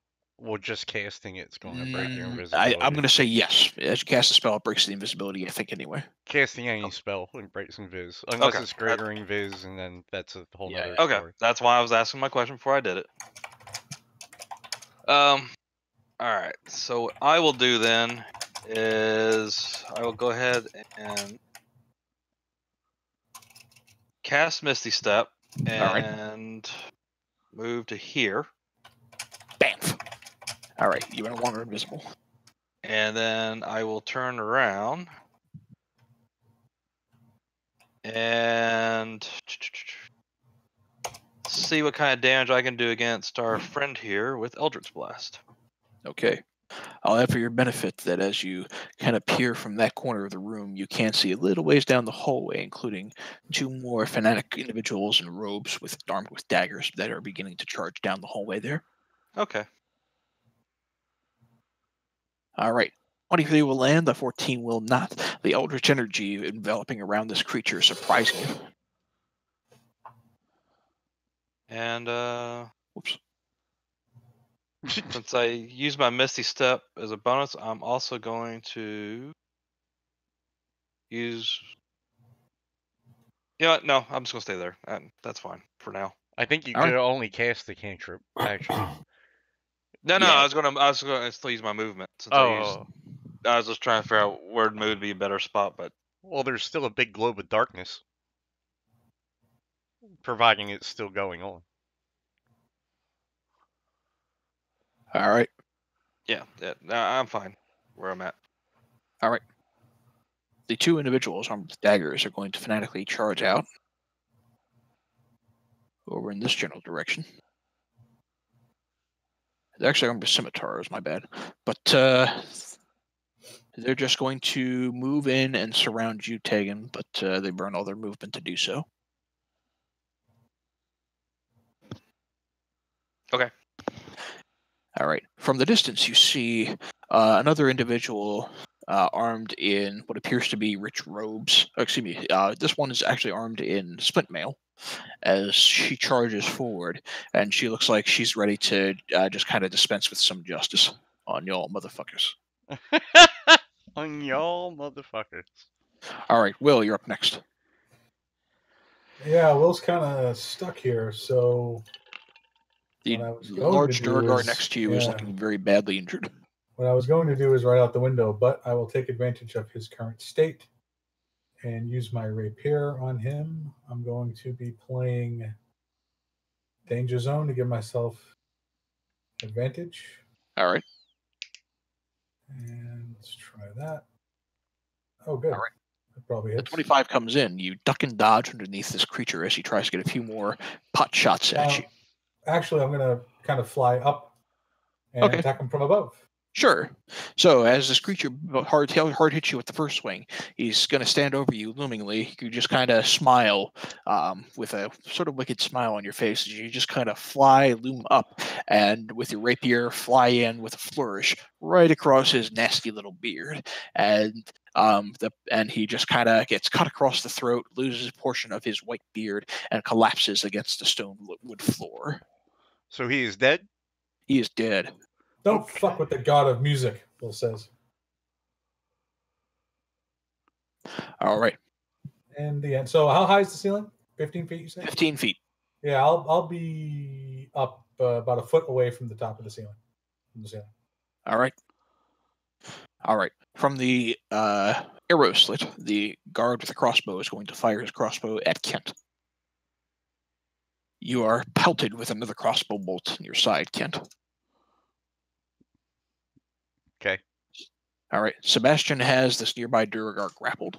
Speaker 8: Well, just casting it's going to break your invisibility.
Speaker 2: I'm going to say yes. As you cast a spell, it breaks the invisibility, I think, anyway.
Speaker 8: Casting any spell, it breaks invis. Unless
Speaker 7: Okay.
Speaker 8: it's greater invis, and then that's a whole nother
Speaker 7: Okay,
Speaker 8: story.
Speaker 7: that's why I was asking my question before I did it. All right, so what I will do then is I will go ahead and cast Misty Step and move to here.
Speaker 2: Bamf. All right, you are no longer invisible.
Speaker 7: And then I will turn around and see what kind of damage I can do against our friend here with Eldritch Blast.
Speaker 2: Okay. I'll add for your benefit that as you kind of peer from that corner of the room, you can see a little ways down the hallway, including two more fanatic individuals in robes armed with daggers that are beginning to charge down the hallway there.
Speaker 7: Okay.
Speaker 2: All right. 23 will land, the 14 will not. The eldritch energy enveloping around this creature is surprising you.
Speaker 7: And,
Speaker 2: Whoops.
Speaker 7: since I use my Misty Step as a bonus, I'm also going to use... You know what? No, I'm just going to stay there. That's fine for now.
Speaker 8: I think you could only cast the cantrip, actually.
Speaker 7: No,
Speaker 2: Yeah.
Speaker 7: I was gonna still use my movement since I was just trying to figure out where move would be a better spot, but
Speaker 8: well, there's still a big globe of darkness, providing it's still going on.
Speaker 2: All right.
Speaker 7: Yeah, I'm fine where I'm at.
Speaker 2: All right. The two individuals armed with daggers are going to fanatically charge out over in this general direction. They're actually armed with scimitars, my bad. But they're just going to move in and surround you, Tegan, but they burn all their movement to do so.
Speaker 7: Okay.
Speaker 2: All right. From the distance, you see another individual armed in what appears to be rich robes. Excuse me. This one is actually armed in splint mail as she charges forward, and she looks like she's ready to just kind of dispense with some justice on y'all motherfuckers.
Speaker 8: On y'all motherfuckers.
Speaker 2: All right, Will, you're up next.
Speaker 3: Yeah, Will's kind of stuck here, so
Speaker 2: The
Speaker 3: what I was
Speaker 2: large
Speaker 3: going to do
Speaker 2: Durgar
Speaker 3: is-
Speaker 2: next to you is
Speaker 3: yeah.
Speaker 2: looking very badly injured.
Speaker 3: What I was going to do is right out the window, but I will take advantage of his current state and use my rapier on him. I'm going to be playing Danger Zone to give myself advantage.
Speaker 2: All right.
Speaker 3: And let's try that. Oh, good.
Speaker 2: All right.
Speaker 3: That probably
Speaker 2: The
Speaker 3: hits.
Speaker 2: 25 comes in. You duck and dodge underneath this creature as he tries to get a few more pot shots at you.
Speaker 3: Actually, I'm going to kind of fly up and attack him from above.
Speaker 2: Sure. So as this creature hard hits you with the first swing, he's going to stand over you loomingly. You just kind of smile with a sort of wicked smile on your face as you just kind of loom up, and with your rapier fly in with a flourish right across his nasty little beard. And he just kind of gets cut across the throat, loses a portion of his white beard, and collapses against the stone wood floor.
Speaker 8: So he is dead?
Speaker 2: He is dead.
Speaker 3: Don't fuck with the god of music, Will says.
Speaker 2: All right.
Speaker 3: And the end. So how high is the ceiling? 15 feet, you said?
Speaker 2: 15 feet.
Speaker 3: Yeah, I'll be up about a foot away from the top of the ceiling.
Speaker 2: All right. All right. From the arrow slit, the guard with the crossbow is going to fire his crossbow at Kent. You are pelted with another crossbow bolt in your side, Kent.
Speaker 8: Okay.
Speaker 2: All right. Sebastian has this nearby Duragar grappled.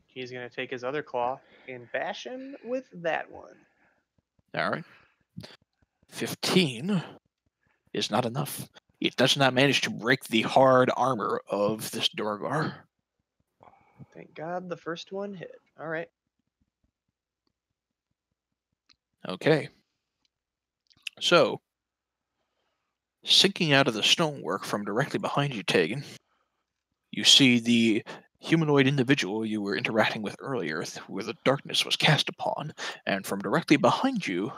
Speaker 4: He's going to take his other claw and bash him with that one.
Speaker 2: All right. 15 is not enough. It does not manage to break the hard armor of this Duragar.
Speaker 4: Thank God the first one hit. All right.
Speaker 2: Okay. So, sinking out of the stonework from directly behind you, Tegan, you see the humanoid individual you were interacting with earlier, where the darkness was cast upon, and from directly behind you,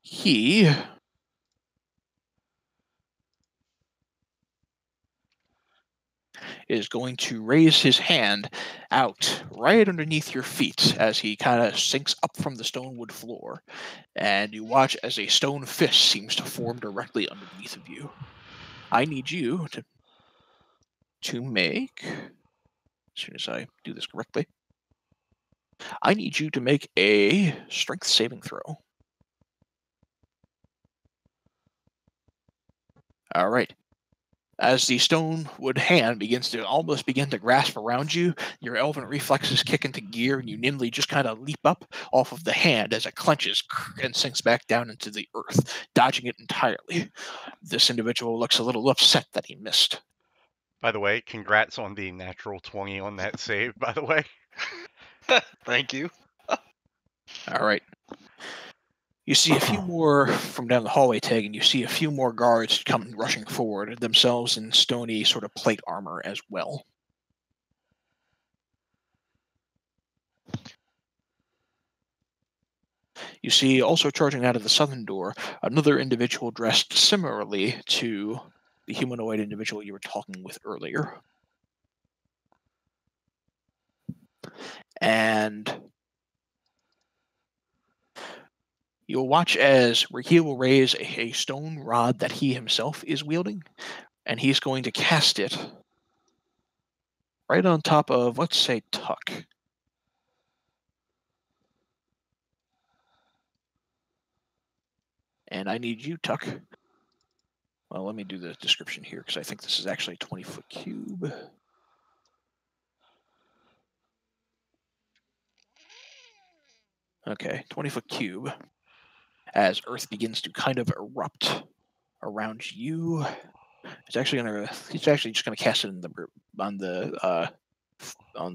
Speaker 2: he is going to raise his hand out right underneath your feet as he kind of sinks up from the stonewood floor, and you watch as a stone fist seems to form directly underneath of you. I need you to make, as soon as I do this correctly, I need you to make a strength saving throw. All right. As the stonewood hand begins to grasp around you, your elven reflexes kick into gear, and you nimbly just kind of leap up off of the hand as it clenches and sinks back down into the earth, dodging it entirely. This individual looks a little upset that he missed.
Speaker 8: By the way, congrats on the natural 20 on that save, by the way.
Speaker 7: Thank you.
Speaker 2: All right. You see a few more from down the hallway, Tag, and you see a few more guards come rushing forward, themselves in stony sort of plate armor as well. You see, also charging out of the southern door, another individual dressed similarly to the humanoid individual you were talking with earlier. And you'll watch as he will raise a stone rod that he himself is wielding, and he's going to cast it right on top of, let's say, Tuck. And I need you, Tuck. Well, let me do the description here, because I think this is actually a 20-foot cube. Okay, 20-foot cube. As Earth begins to kind of erupt around you, he's actually just gonna cast it on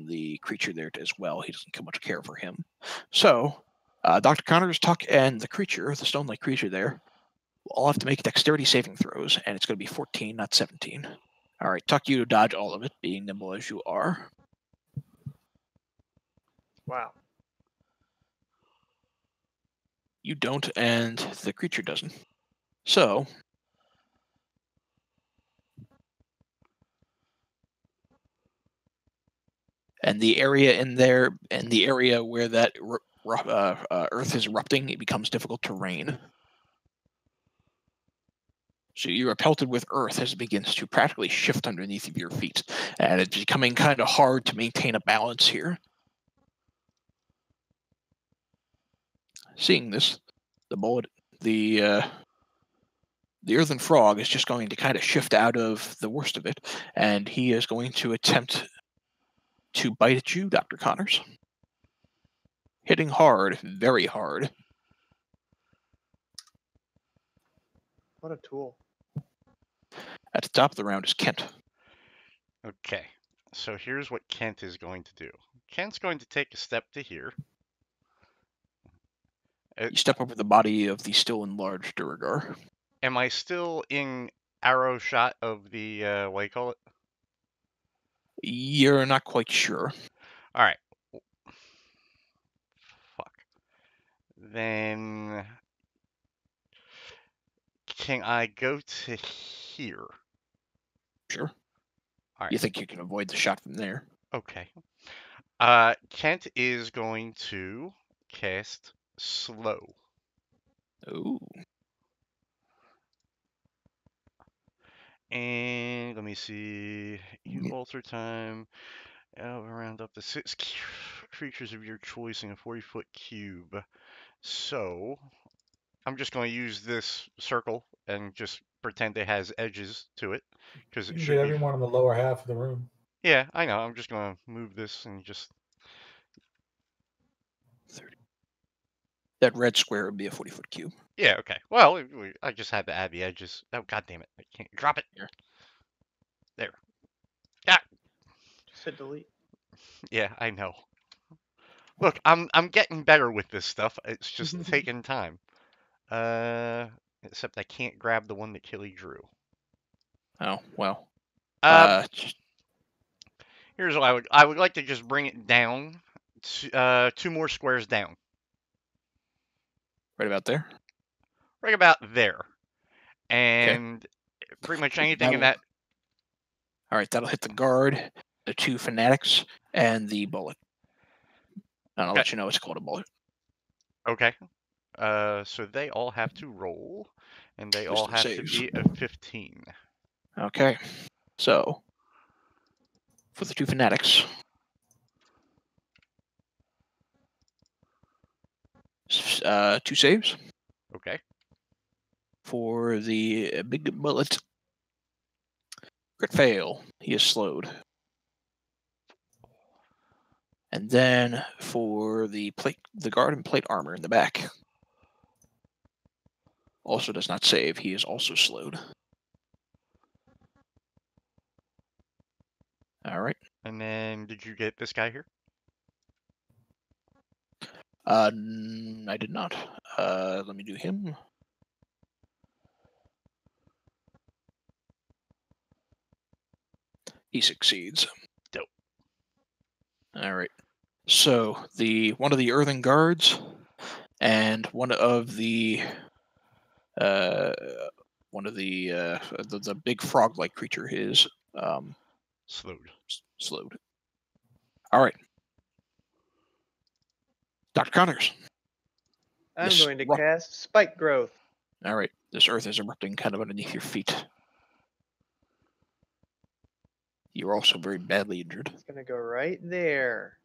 Speaker 2: the creature there as well. He doesn't much care for him. So, Dr. Connors, Tuck, and the creature, the stone-like creature there, will all have to make dexterity saving throws, and it's going to be 14, not 17. All right, Tuck, you dodge all of it, being nimble as you are.
Speaker 4: Wow.
Speaker 2: You don't, and the creature doesn't. So, and the area in there, and the area where that Earth is erupting, it becomes difficult terrain. So you are pelted with earth as it begins to practically shift underneath of your feet, and it's becoming kind of hard to maintain a balance here. Seeing this, the earthen frog is just going to kind of shift out of the worst of it, and he is going to attempt to bite at you, Dr. Connors. Hitting hard, very hard.
Speaker 4: What a tool.
Speaker 2: At the top of the round is Kent.
Speaker 8: Okay, so here's what Kent is going to do. Kent's going to take a step to here.
Speaker 2: You step over the body of the still enlarged Duragar.
Speaker 8: Am I still in arrow shot of the, what do you call it?
Speaker 2: You're not quite sure.
Speaker 8: Alright. Fuck. Then can I go to here?
Speaker 2: Sure.
Speaker 8: All right.
Speaker 2: You think you can avoid the shot from there?
Speaker 8: Okay. Kent is going to cast slow.
Speaker 2: Ooh.
Speaker 8: And let me see. You alter time. Round up to 6 creatures of your choice in a 40-foot cube. So I'm just going to use this circle and just pretend it has edges to it, because
Speaker 3: You
Speaker 8: it
Speaker 3: can
Speaker 8: should
Speaker 3: get
Speaker 8: be.
Speaker 3: everyone in the lower half of the room.
Speaker 8: Yeah, I know. I'm just going to move this and just.
Speaker 2: 30. That red square would be a 40-foot cube.
Speaker 8: Yeah. Okay. Well, I just had to add the edges. Oh, God damn it! I can't drop it here. There. Yeah.
Speaker 4: Just hit delete.
Speaker 8: Yeah, I know. Look, I'm getting better with this stuff. It's just taking time. Except I can't grab the one that Killy drew.
Speaker 2: Oh, well.
Speaker 8: Here's what I would like to just bring it down to, 2 more squares down.
Speaker 2: Right about there?
Speaker 8: Right about there. And pretty much anything in that.
Speaker 2: All right, that'll hit the guard, the 2 fanatics, and the bullet. And I'll let you know it's called a bullet.
Speaker 8: Okay. So they all have to roll, and they all have to be a 15.
Speaker 2: Okay. So, for the 2 fanatics, two saves.
Speaker 8: Okay.
Speaker 2: For the big bullet, crit fail. He is slowed. And then for the guard and plate armor in the back, also does not save. He is also slowed. All right.
Speaker 8: And then did you get this guy here?
Speaker 2: I did not. Let me do him. He succeeds.
Speaker 8: Dope.
Speaker 2: All right. So one of the earthen guards and one of the big frog-like creature is slowed. All right. Dr. Connors.
Speaker 4: I'm going to cast Spike Growth.
Speaker 2: All right. This earth is erupting kind of underneath your feet. You're also very badly injured.
Speaker 4: It's going to go right there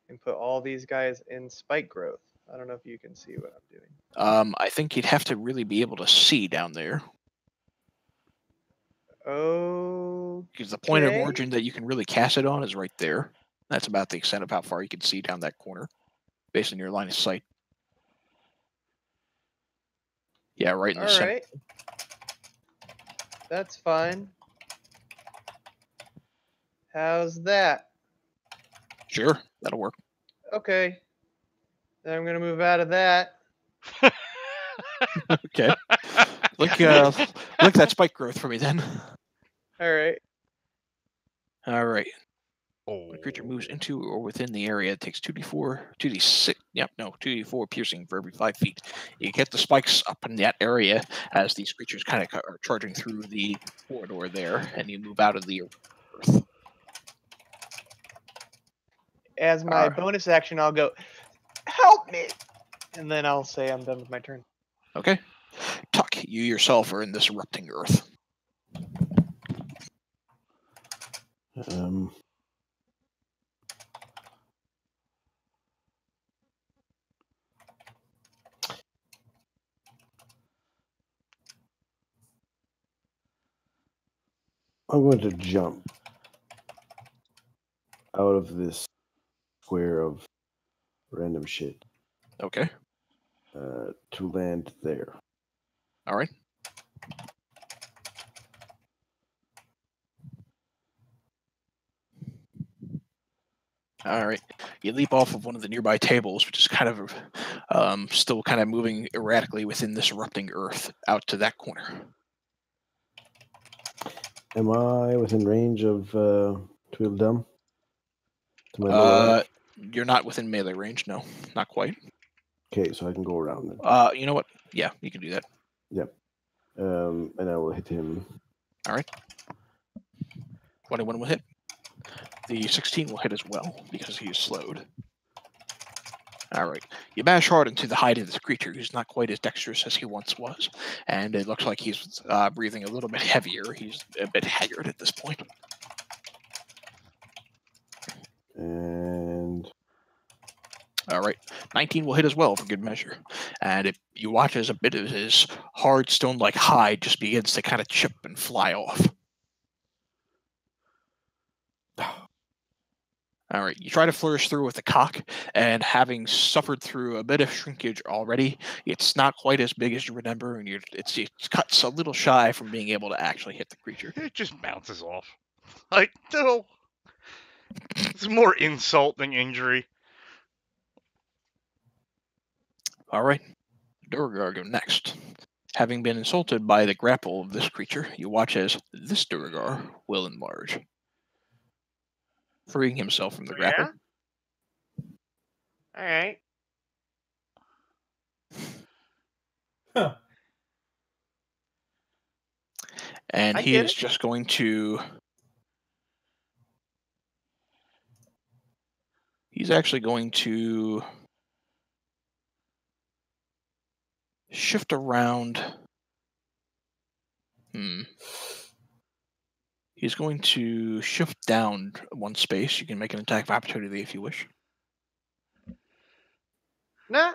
Speaker 4: and put all these guys in Spike Growth. I don't know if you can see what I'm doing.
Speaker 2: I think you'd have to really be able to see down there.
Speaker 4: Oh.
Speaker 2: Because the point of origin that you can really cast it on is right there. That's about the extent of how far you can see down that corner, based on your line of sight. Yeah, right in the center.
Speaker 4: All right. That's fine. How's that?
Speaker 2: Sure, that'll work.
Speaker 4: Okay. Then I'm going to move out of that.
Speaker 2: Okay. Look that spike growth for me then.
Speaker 4: All right.
Speaker 2: All right.
Speaker 8: Oh.
Speaker 2: When a creature moves into or within the area, it takes 2d4 piercing for every 5 feet. You get the spikes up in that area as these creatures kind of are charging through the corridor there, and you move out of the earth.
Speaker 4: As my bonus action, I'll go, help me! And then I'll say I'm done with my turn.
Speaker 2: Okay. Tuck, you yourself are in this erupting earth.
Speaker 1: I'm going to jump out of this square of random shit.
Speaker 2: Okay.
Speaker 1: To land there.
Speaker 2: All right. All right. You leap off of one of the nearby tables, which is kind of still kind of moving erratically within this erupting earth out to that corner.
Speaker 1: Am I within range of Tweedledum? To my
Speaker 2: you're not within melee range. No, not quite.
Speaker 1: Okay, so I can go around then.
Speaker 2: You know what? Yeah, you can do that.
Speaker 1: Yep. And I will hit him.
Speaker 2: All right. 21 will hit. The 16 will hit as well because he is slowed. All right. You bash hard into the hide of this creature who's not quite as dexterous as he once was, and it looks like he's breathing a little bit heavier. He's a bit haggard at this point.
Speaker 1: And
Speaker 2: all right. 19 will hit as well for good measure. And you watch as a bit of his hard stone-like hide just begins to kind of chip and fly off. All right, you try to flourish through with the cock, and having suffered through a bit of shrinkage already, it's not quite as big as you remember, and it's cuts a little shy from being able to actually hit the creature.
Speaker 5: It just bounces off. Like, no. It's more insult than injury.
Speaker 2: All right, Durgar go next. Having been insulted by the grapple of this creature, you watch as this Durgar will enlarge, freeing himself from the grapple.
Speaker 4: All right.
Speaker 3: Huh.
Speaker 2: And
Speaker 4: I
Speaker 2: he
Speaker 4: get
Speaker 2: is
Speaker 4: it.
Speaker 2: just going to... He's actually going to shift around. He's going to shift down one space. You can make an attack of opportunity if you wish.
Speaker 4: Nah,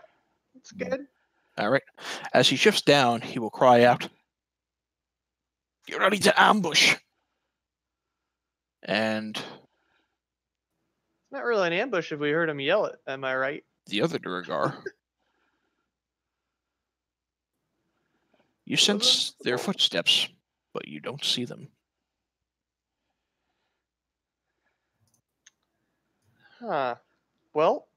Speaker 4: it's good.
Speaker 2: All right. As he shifts down, he will cry out, "Get ready to ambush!" And
Speaker 4: It's not really an ambush if we heard him yell it. Am I right?
Speaker 2: the other Durgar, you sense their footsteps, but you don't see them.
Speaker 4: Huh. Well,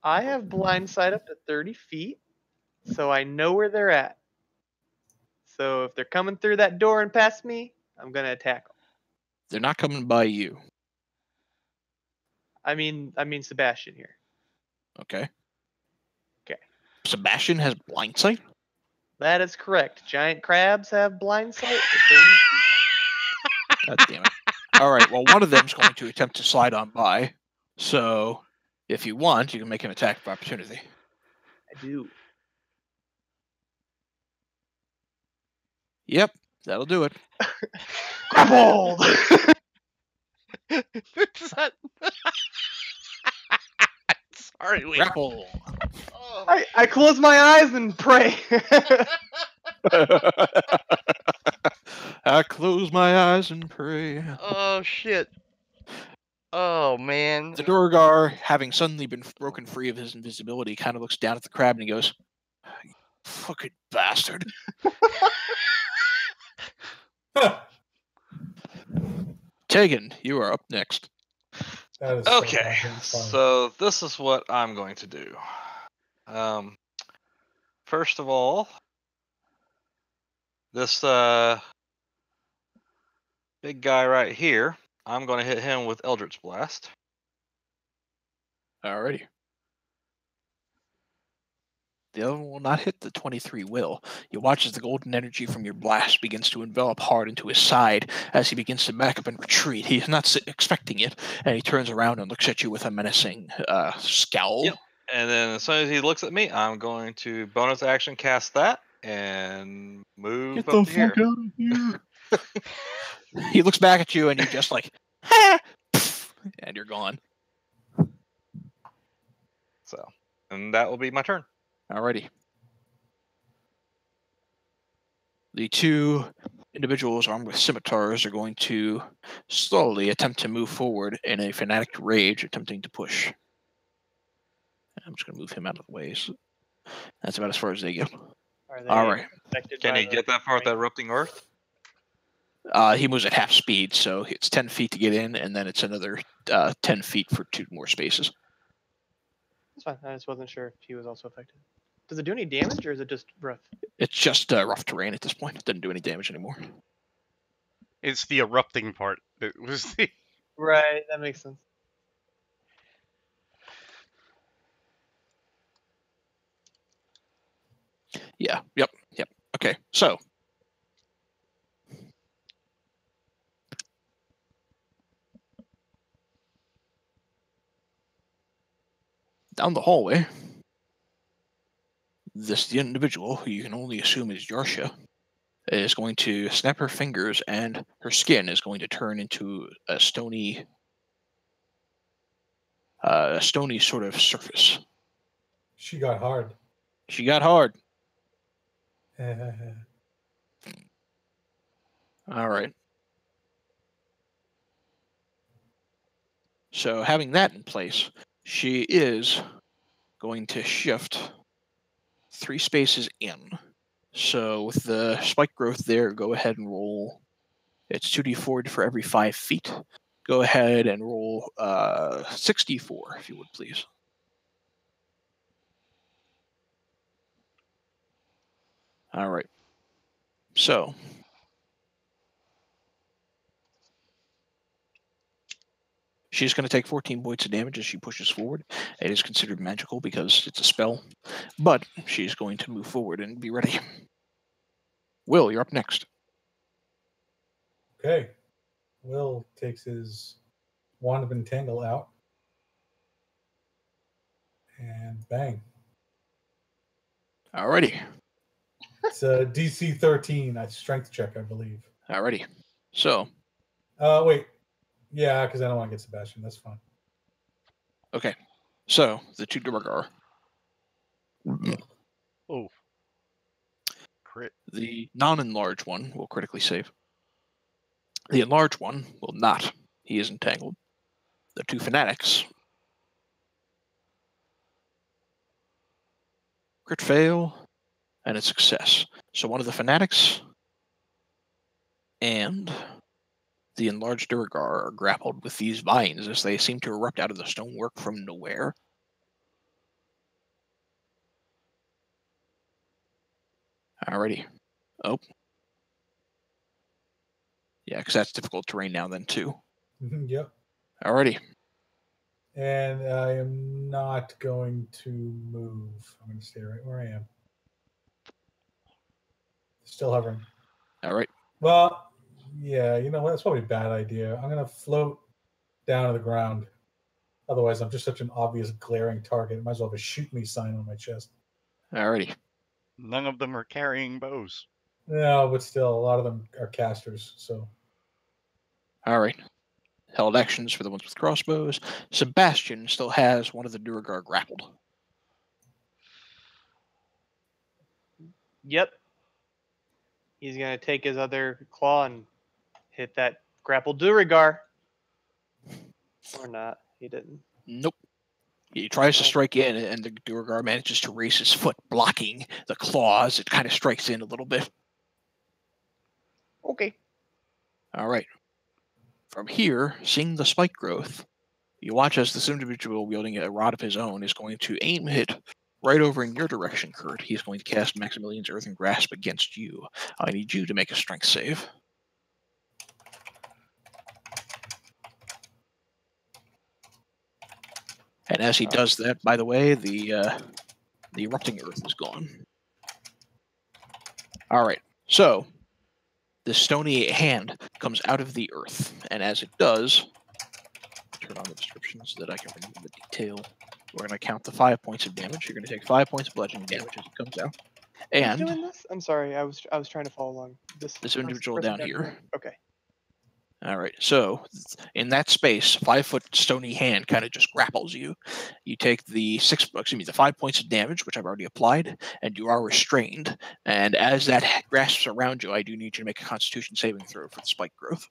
Speaker 4: I have blind sight up to 30 feet, so I know where they're at. So if they're coming through that door and past me, I'm gonna attack them.
Speaker 2: They're not coming by you.
Speaker 4: I mean Sebastian here.
Speaker 2: Okay.
Speaker 4: Okay.
Speaker 2: Sebastian has blind sight?
Speaker 4: That is correct. Giant crabs have blind sight.
Speaker 2: God damn it. All right, well, one of them's going to attempt to slide on by. So, if you want, you can make an attack of opportunity.
Speaker 4: I do.
Speaker 2: Yep, that'll do it.
Speaker 4: Grappled!
Speaker 5: Sorry, wait.
Speaker 2: Grapple.
Speaker 5: Oh.
Speaker 4: I close my eyes and pray.
Speaker 2: I close my eyes and pray.
Speaker 5: Oh, shit. Oh, man.
Speaker 2: The Durgar, having suddenly been broken free of his invisibility, kind of looks down at the crab and he goes, "You fucking bastard." Tegan, you are up next.
Speaker 3: That is
Speaker 7: Okay,
Speaker 3: so funny.
Speaker 7: so this is what I'm going to do. First of all, this big guy right here, I'm going to hit him with Eldritch Blast.
Speaker 2: Alrighty. The other one will not hit. The 23 will. You watch as the golden energy from your blast begins to envelop hard into his side as he begins to back up and retreat. He's not expecting it, and he turns around and looks at you with a menacing scowl.
Speaker 7: Yep. And then as soon as he looks at me, I'm going to bonus action cast that and move
Speaker 2: Get
Speaker 7: up
Speaker 2: the
Speaker 7: to here.
Speaker 2: fuck out of here. He looks back at you, and you just like, ha! And you're gone.
Speaker 7: So, and that will be my turn.
Speaker 2: Alrighty. The two individuals armed with scimitars are going to slowly attempt to move forward in a fanatic rage, attempting to push. I'm just going to move him out of the way. So that's about as far as they go. All right.
Speaker 7: Can he get that far with that erupting earth?
Speaker 2: He moves at half speed, so it's 10 feet to get in, and then it's another 10 feet for 2 more spaces.
Speaker 4: That's fine. I just wasn't sure if he was also affected. Does it do any damage, or is it just rough?
Speaker 2: It's just rough terrain at this point. It doesn't do any damage anymore.
Speaker 8: It's the erupting part that was the.
Speaker 4: Right, that makes sense.
Speaker 2: Yeah. Yep. Okay. So Down the hallway, the individual, who you can only assume is Yarsha, is going to snap her fingers, and her skin is going to turn into a stony sort of surface.
Speaker 3: She got hard.
Speaker 2: She got hard. All right. So having that in place, she is going to shift 3 spaces in. So with the spike growth there, go ahead and roll. It's 2d4 for every 5 feet. Go ahead and roll 6d4, if you would, please. All right. So she's going to take 14 points of damage as she pushes forward. It is considered magical because it's a spell, but she's going to move forward and be ready. Will, you're up next.
Speaker 3: Okay. Will takes his Wand of Entangle out. And bang.
Speaker 2: Alrighty.
Speaker 3: It's a DC 13, a strength check, I believe.
Speaker 2: Alrighty. So.
Speaker 3: Wait. Yeah, because I don't want to get Sebastian. That's fine.
Speaker 2: Okay. So, the 2 Durgar.
Speaker 8: Oh. Crit.
Speaker 2: The non-enlarged one will critically save. The enlarged one will not. He is entangled. The 2 fanatics crit fail, and a success. So one of the fanatics and the enlarged Durgar are grappled with these vines as they seem to erupt out of the stonework from nowhere. Alrighty. Oh. Yeah, because that's difficult terrain now then too.
Speaker 3: Yep.
Speaker 2: Alrighty.
Speaker 3: And I am not going to move. I'm going to stay right where I am. Still hovering.
Speaker 2: Alright.
Speaker 3: Well, yeah, you know what? That's probably a bad idea. I'm going to float down to the ground. Otherwise, I'm just such an obvious glaring target. Might as well have a shoot me sign on my chest.
Speaker 2: Alrighty.
Speaker 8: None of them are carrying bows.
Speaker 3: No, but still, a lot of them are casters. So.
Speaker 2: Alright. Held actions for the ones with crossbows. Sebastian still has one of the Durgar grappled.
Speaker 4: Yep. He's going to take his other claw and hit that grappled Durigar. Or not. He didn't.
Speaker 2: Nope. He tries to strike in, and the Durgar manages to raise his foot, blocking the claws. It kind of strikes in a little bit.
Speaker 4: Okay.
Speaker 2: All right. From here, seeing the spike growth, you watch as this individual wielding a rod of his own is going to aim it right over in your direction, Kurt. He's going to cast Maximilian's Earthen Grasp against you. I need you to make a strength save. And as he does that, by the way, the erupting earth is gone. All right. So the stony hand comes out of the earth, and as it does, turn on the description so that I can remove the detail. We're going to count the 5 points of damage. You're going to take 5 points of bludgeoning damage as it comes out. And
Speaker 4: who's doing this? I'm sorry, I was trying to follow along. This
Speaker 2: individual down here.
Speaker 4: Okay.
Speaker 2: All right. So in that space, 5-foot stony hand kind of just grapples you. You take the 5 points of damage, which I've already applied, and you are restrained. And as that grasps around you, I do need you to make a Constitution saving throw for the spike growth.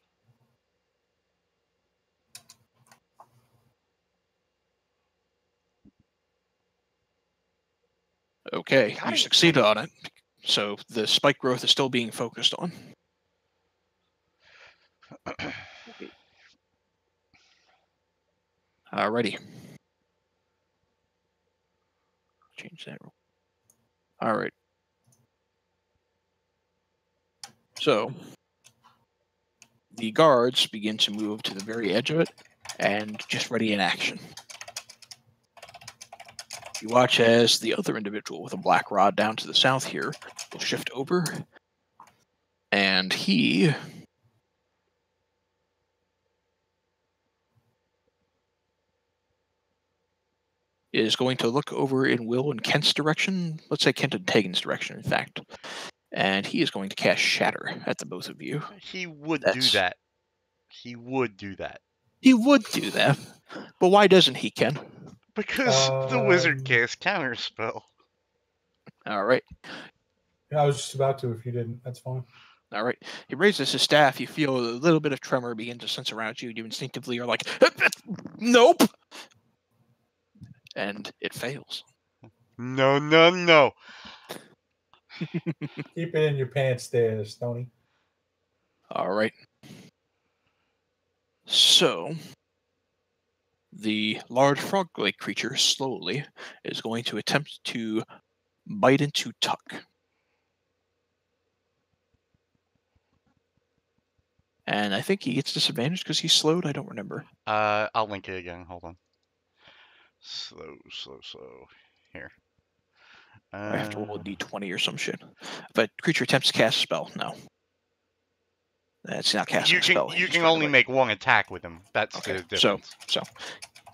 Speaker 2: Okay, you succeeded on it. So the spike growth is still being focused on.
Speaker 4: Okay.
Speaker 2: Alrighty. Change that. All right. So the guards begin to move to the very edge of it and just ready in action. You watch as the other individual with a black rod down to the south here will shift over, and he is going to look over in Will and Kent's direction. Let's say Kent and Tegan's direction, in fact. And he is going to cast Shatter at the both of you.
Speaker 8: He would do that. He would do that.
Speaker 2: He would do that. But why doesn't he, Ken?
Speaker 8: Because the wizard casts Counterspell.
Speaker 2: All right.
Speaker 3: Yeah, I was just about to if you didn't. That's fine.
Speaker 2: All right. He raises his staff. You feel a little bit of tremor begin to sense around you. You instinctively are like, nope. And it fails.
Speaker 8: No, no, no.
Speaker 3: Keep it in your pants there, Stoney.
Speaker 2: All right. So, the large frog-like creature slowly is going to attempt to bite into Tuck. And I think he gets disadvantaged because he's slowed. I don't remember.
Speaker 8: I'll link it again. Hold on. Slow. Here.
Speaker 2: I have to roll a d20 or some shit. But creature attempts to cast a spell. No. That's not casting a spell.
Speaker 8: You can only make one attack with him. That's
Speaker 2: okay.
Speaker 8: the difference.
Speaker 2: So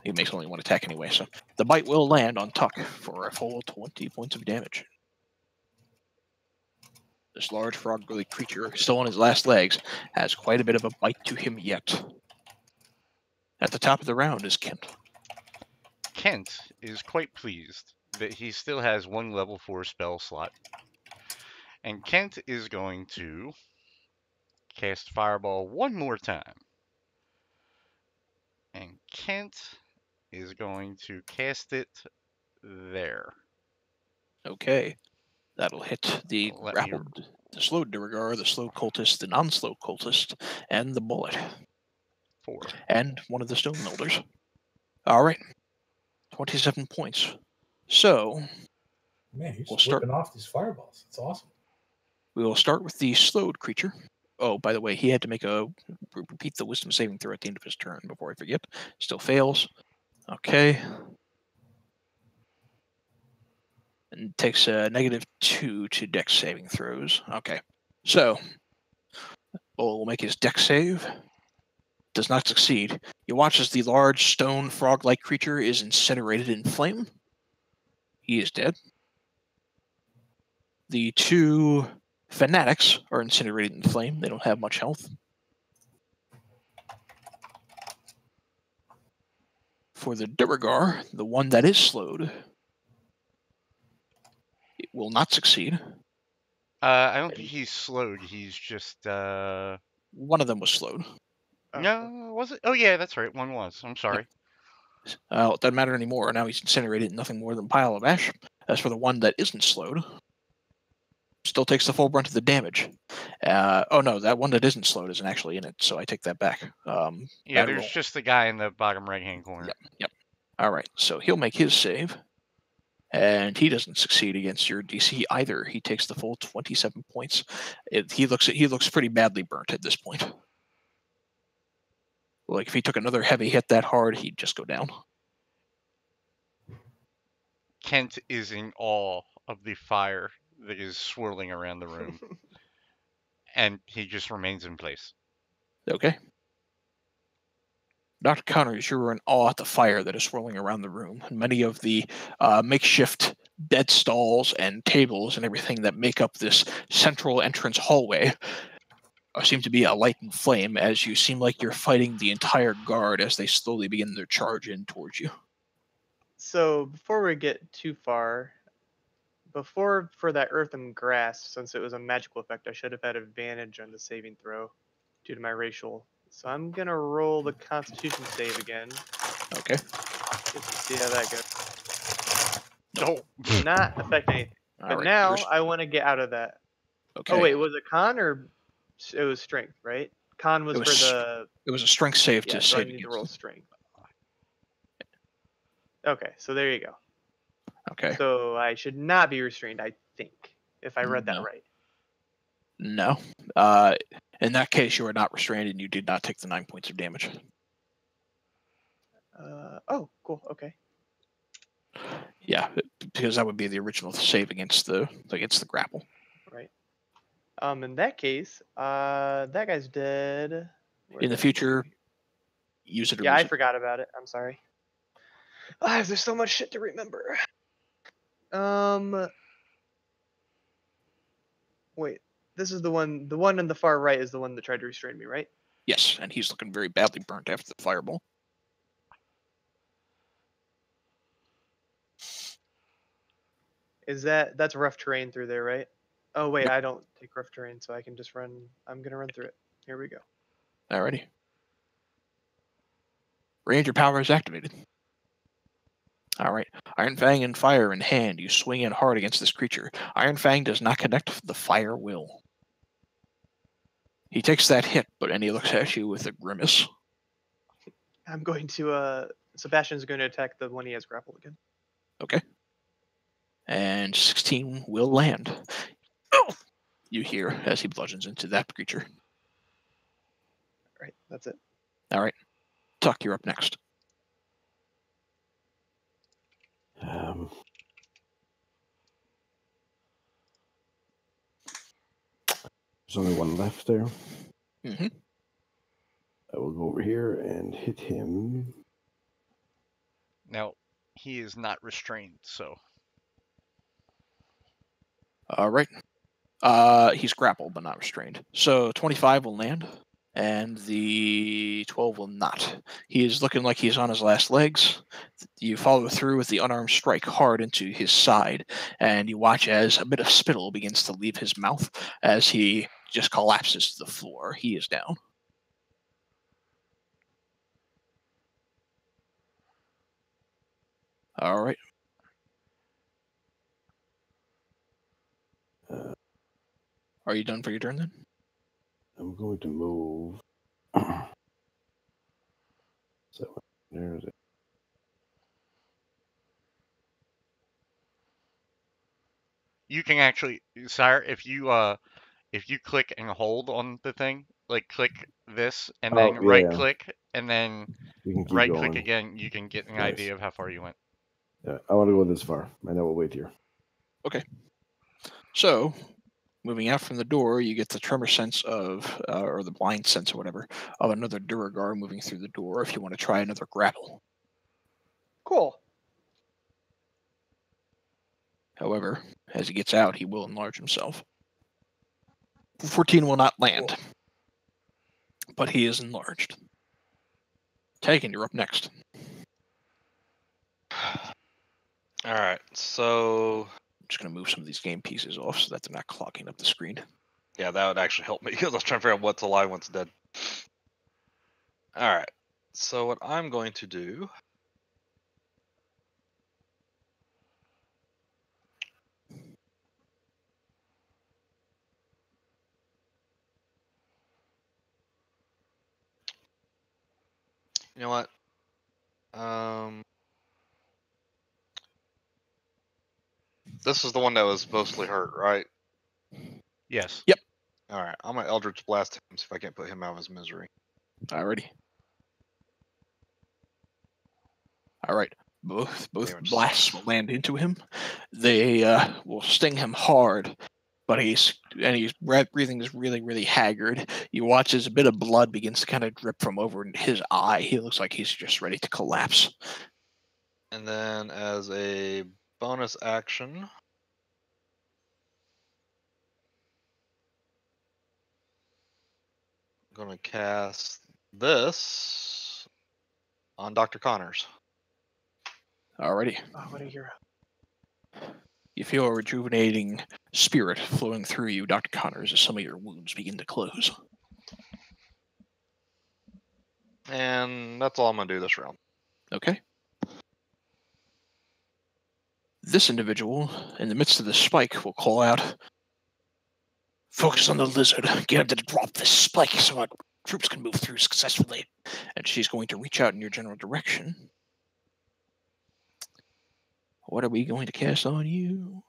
Speaker 2: he makes only one attack anyway. So the bite will land on Tuck for a full 20 points of damage. This large frog-like creature, still on his last legs, has quite a bit of a bite to him yet. At the top of the round is Kent.
Speaker 8: Kent is quite pleased that he still has one level 4 spell slot. And Kent is going to cast Fireball one more time. And Kent is going to cast it there.
Speaker 2: Okay. That'll hit the grappled, the slowed Durgar, the slow cultist, the non-slow cultist, and the bullet.
Speaker 8: 4.
Speaker 2: And one of the stone elders. All right. 27 points. So,
Speaker 3: man, he's
Speaker 2: we'll
Speaker 3: flipping off these fireballs. It's awesome.
Speaker 2: We will start with the slowed creature. Oh, by the way, he had to repeat the wisdom saving throw at the end of his turn before I forget. Still fails. Okay. And takes a -2 to dex saving throws. Okay. So, we'll make his dex save. Does not succeed. You watch as the large stone frog-like creature is incinerated in flame. He is dead. The 2 fanatics are incinerated in flame. They don't have much health. For the Durgar, the one that is slowed, it will not succeed.
Speaker 8: I don't think he's slowed. He's just
Speaker 2: one of them was slowed.
Speaker 8: No, was it? Oh yeah, that's right. One was. I'm sorry.
Speaker 2: It doesn't matter anymore. Now he's incinerated in nothing more than a pile of ash. As for the one that isn't slowed, still takes the full brunt of the damage. Oh no, that one that isn't slowed isn't actually in it, so I take that back.
Speaker 8: Yeah, there's just the guy in the bottom right-hand corner.
Speaker 2: Yep. All right, so he'll make his save, and he doesn't succeed against your DC either. He takes the full 27 points. He looks pretty badly burnt at this point. Like if he took another heavy hit that hard, he'd just go down.
Speaker 8: Kent is in awe of the fire that is swirling around the room. And he just remains in place.
Speaker 2: Okay. Dr. Connors, you're in awe at the fire that is swirling around the room. Many of the makeshift bed stalls and tables and everything that make up this central entrance hallway seem to be alight in flame, as you seem like you're fighting the entire guard as they slowly begin their charge in towards you.
Speaker 4: So before we get too far, for that earthen grasp, since it was a magical effect, I should have had advantage on the saving throw due to my racial. So I'm going to roll the Constitution save again.
Speaker 2: Okay.
Speaker 4: Just to see how that goes.
Speaker 2: No.
Speaker 4: Did not affect anything. But
Speaker 2: right,
Speaker 4: now I want to get out of that.
Speaker 2: Okay.
Speaker 4: Oh, wait, was it con or it was strength, right? Con was for the...
Speaker 2: It was a strength save
Speaker 4: yeah,
Speaker 2: to
Speaker 4: so
Speaker 2: save
Speaker 4: I need
Speaker 2: against.
Speaker 4: to roll strength. Okay, so there you go.
Speaker 2: Okay.
Speaker 4: So I should not be restrained, I think, if I read that right.
Speaker 2: No. In that case, you are not restrained and you did not take the 9 points of damage.
Speaker 4: Oh, cool. Okay.
Speaker 2: Yeah, because that would be the original save against the grapple.
Speaker 4: Right. In that case, that guy's dead.
Speaker 2: In the future, use it or
Speaker 4: yeah,
Speaker 2: lose
Speaker 4: I
Speaker 2: it.
Speaker 4: forgot about it. I'm sorry. There's so much shit to remember. Wait. This is the one. The one on the far right is the one that tried to restrain me, right?
Speaker 2: Yes, and he's looking very badly burnt after the fireball.
Speaker 4: That's rough terrain through there, right? Oh wait,
Speaker 2: Yep.
Speaker 4: I don't take rough terrain, so I can just run. I'm gonna run through it. Here we go.
Speaker 2: Alrighty. Ranger power is activated. Alright. Iron Fang and fire in hand. You swing in hard against this creature. Iron Fang does not connect. The fire will. He takes that hit, but then he looks at you with a grimace.
Speaker 4: I'm going to. Sebastian's going to attack the one he has grappled again.
Speaker 2: Okay. And 16 will land. Oh! You hear as he bludgeons into that creature.
Speaker 4: All right, that's it.
Speaker 2: Alright. Tuck, you're up next.
Speaker 1: There's only one left there.
Speaker 2: Mm-hmm.
Speaker 1: I will go over here and hit him.
Speaker 8: Now, he is not restrained, so
Speaker 2: Alright. He's grappled, but not restrained. So 25 will land, and the 12 will not. He is looking like he's on his last legs. You follow through with the unarmed strike hard into his side, and you watch as a bit of spittle begins to leave his mouth as he just collapses to the floor. He is down. All right. Are you done for your turn then?
Speaker 1: I'm going to move. So there's it.
Speaker 8: you can actually, Sire, if you click and hold on the thing, like click this and then right click and then
Speaker 1: You can keep
Speaker 8: right
Speaker 1: going.
Speaker 8: click again, you can get an
Speaker 1: Nice.
Speaker 8: idea of how far you went.
Speaker 1: Yeah, I want to go this far, and then we'll wait here.
Speaker 2: Okay. So, moving out from the door, you get the tremor sense of, or the blind sense or whatever, of another Duragar moving through the door if you want to try another grapple.
Speaker 4: Cool.
Speaker 2: However, as he gets out, he will enlarge himself. 14 will not land, but he is enlarged. Tegan, you're up next.
Speaker 7: Alright, so
Speaker 2: I'm just going to move some of these game pieces off so that they're not clogging up the screen.
Speaker 7: yeah, that would actually help me because I was trying to figure out what's alive, what's dead. Alright, so what I'm going to do you know what? This is the one that was mostly hurt, right?
Speaker 8: Yes.
Speaker 2: Yep.
Speaker 7: Alright, I'm gonna Eldritch Blast him, see if I can't put him out of his misery.
Speaker 2: Alrighty. Alright. Both
Speaker 7: Damage
Speaker 2: blasts
Speaker 7: sucks.
Speaker 2: will land into him. They will sting him hard, but he's breathing is really, really haggard. You watch as a bit of blood begins to kind of drip from over his eye. He looks like he's just ready to collapse.
Speaker 7: And then as a bonus action, I'm gonna cast this on Dr. Connors.
Speaker 2: Alrighty.
Speaker 4: Oh, what a hero.
Speaker 2: You feel a rejuvenating spirit flowing through you, Dr. Connors, as some of your wounds begin to close.
Speaker 7: And that's all I'm gonna do this round.
Speaker 2: Okay. This individual, in the midst of the spike, will call out, "Focus on the lizard. Get him to drop this spike so our troops can move through successfully." And she's going to reach out in your general direction. What are we going to cast on you?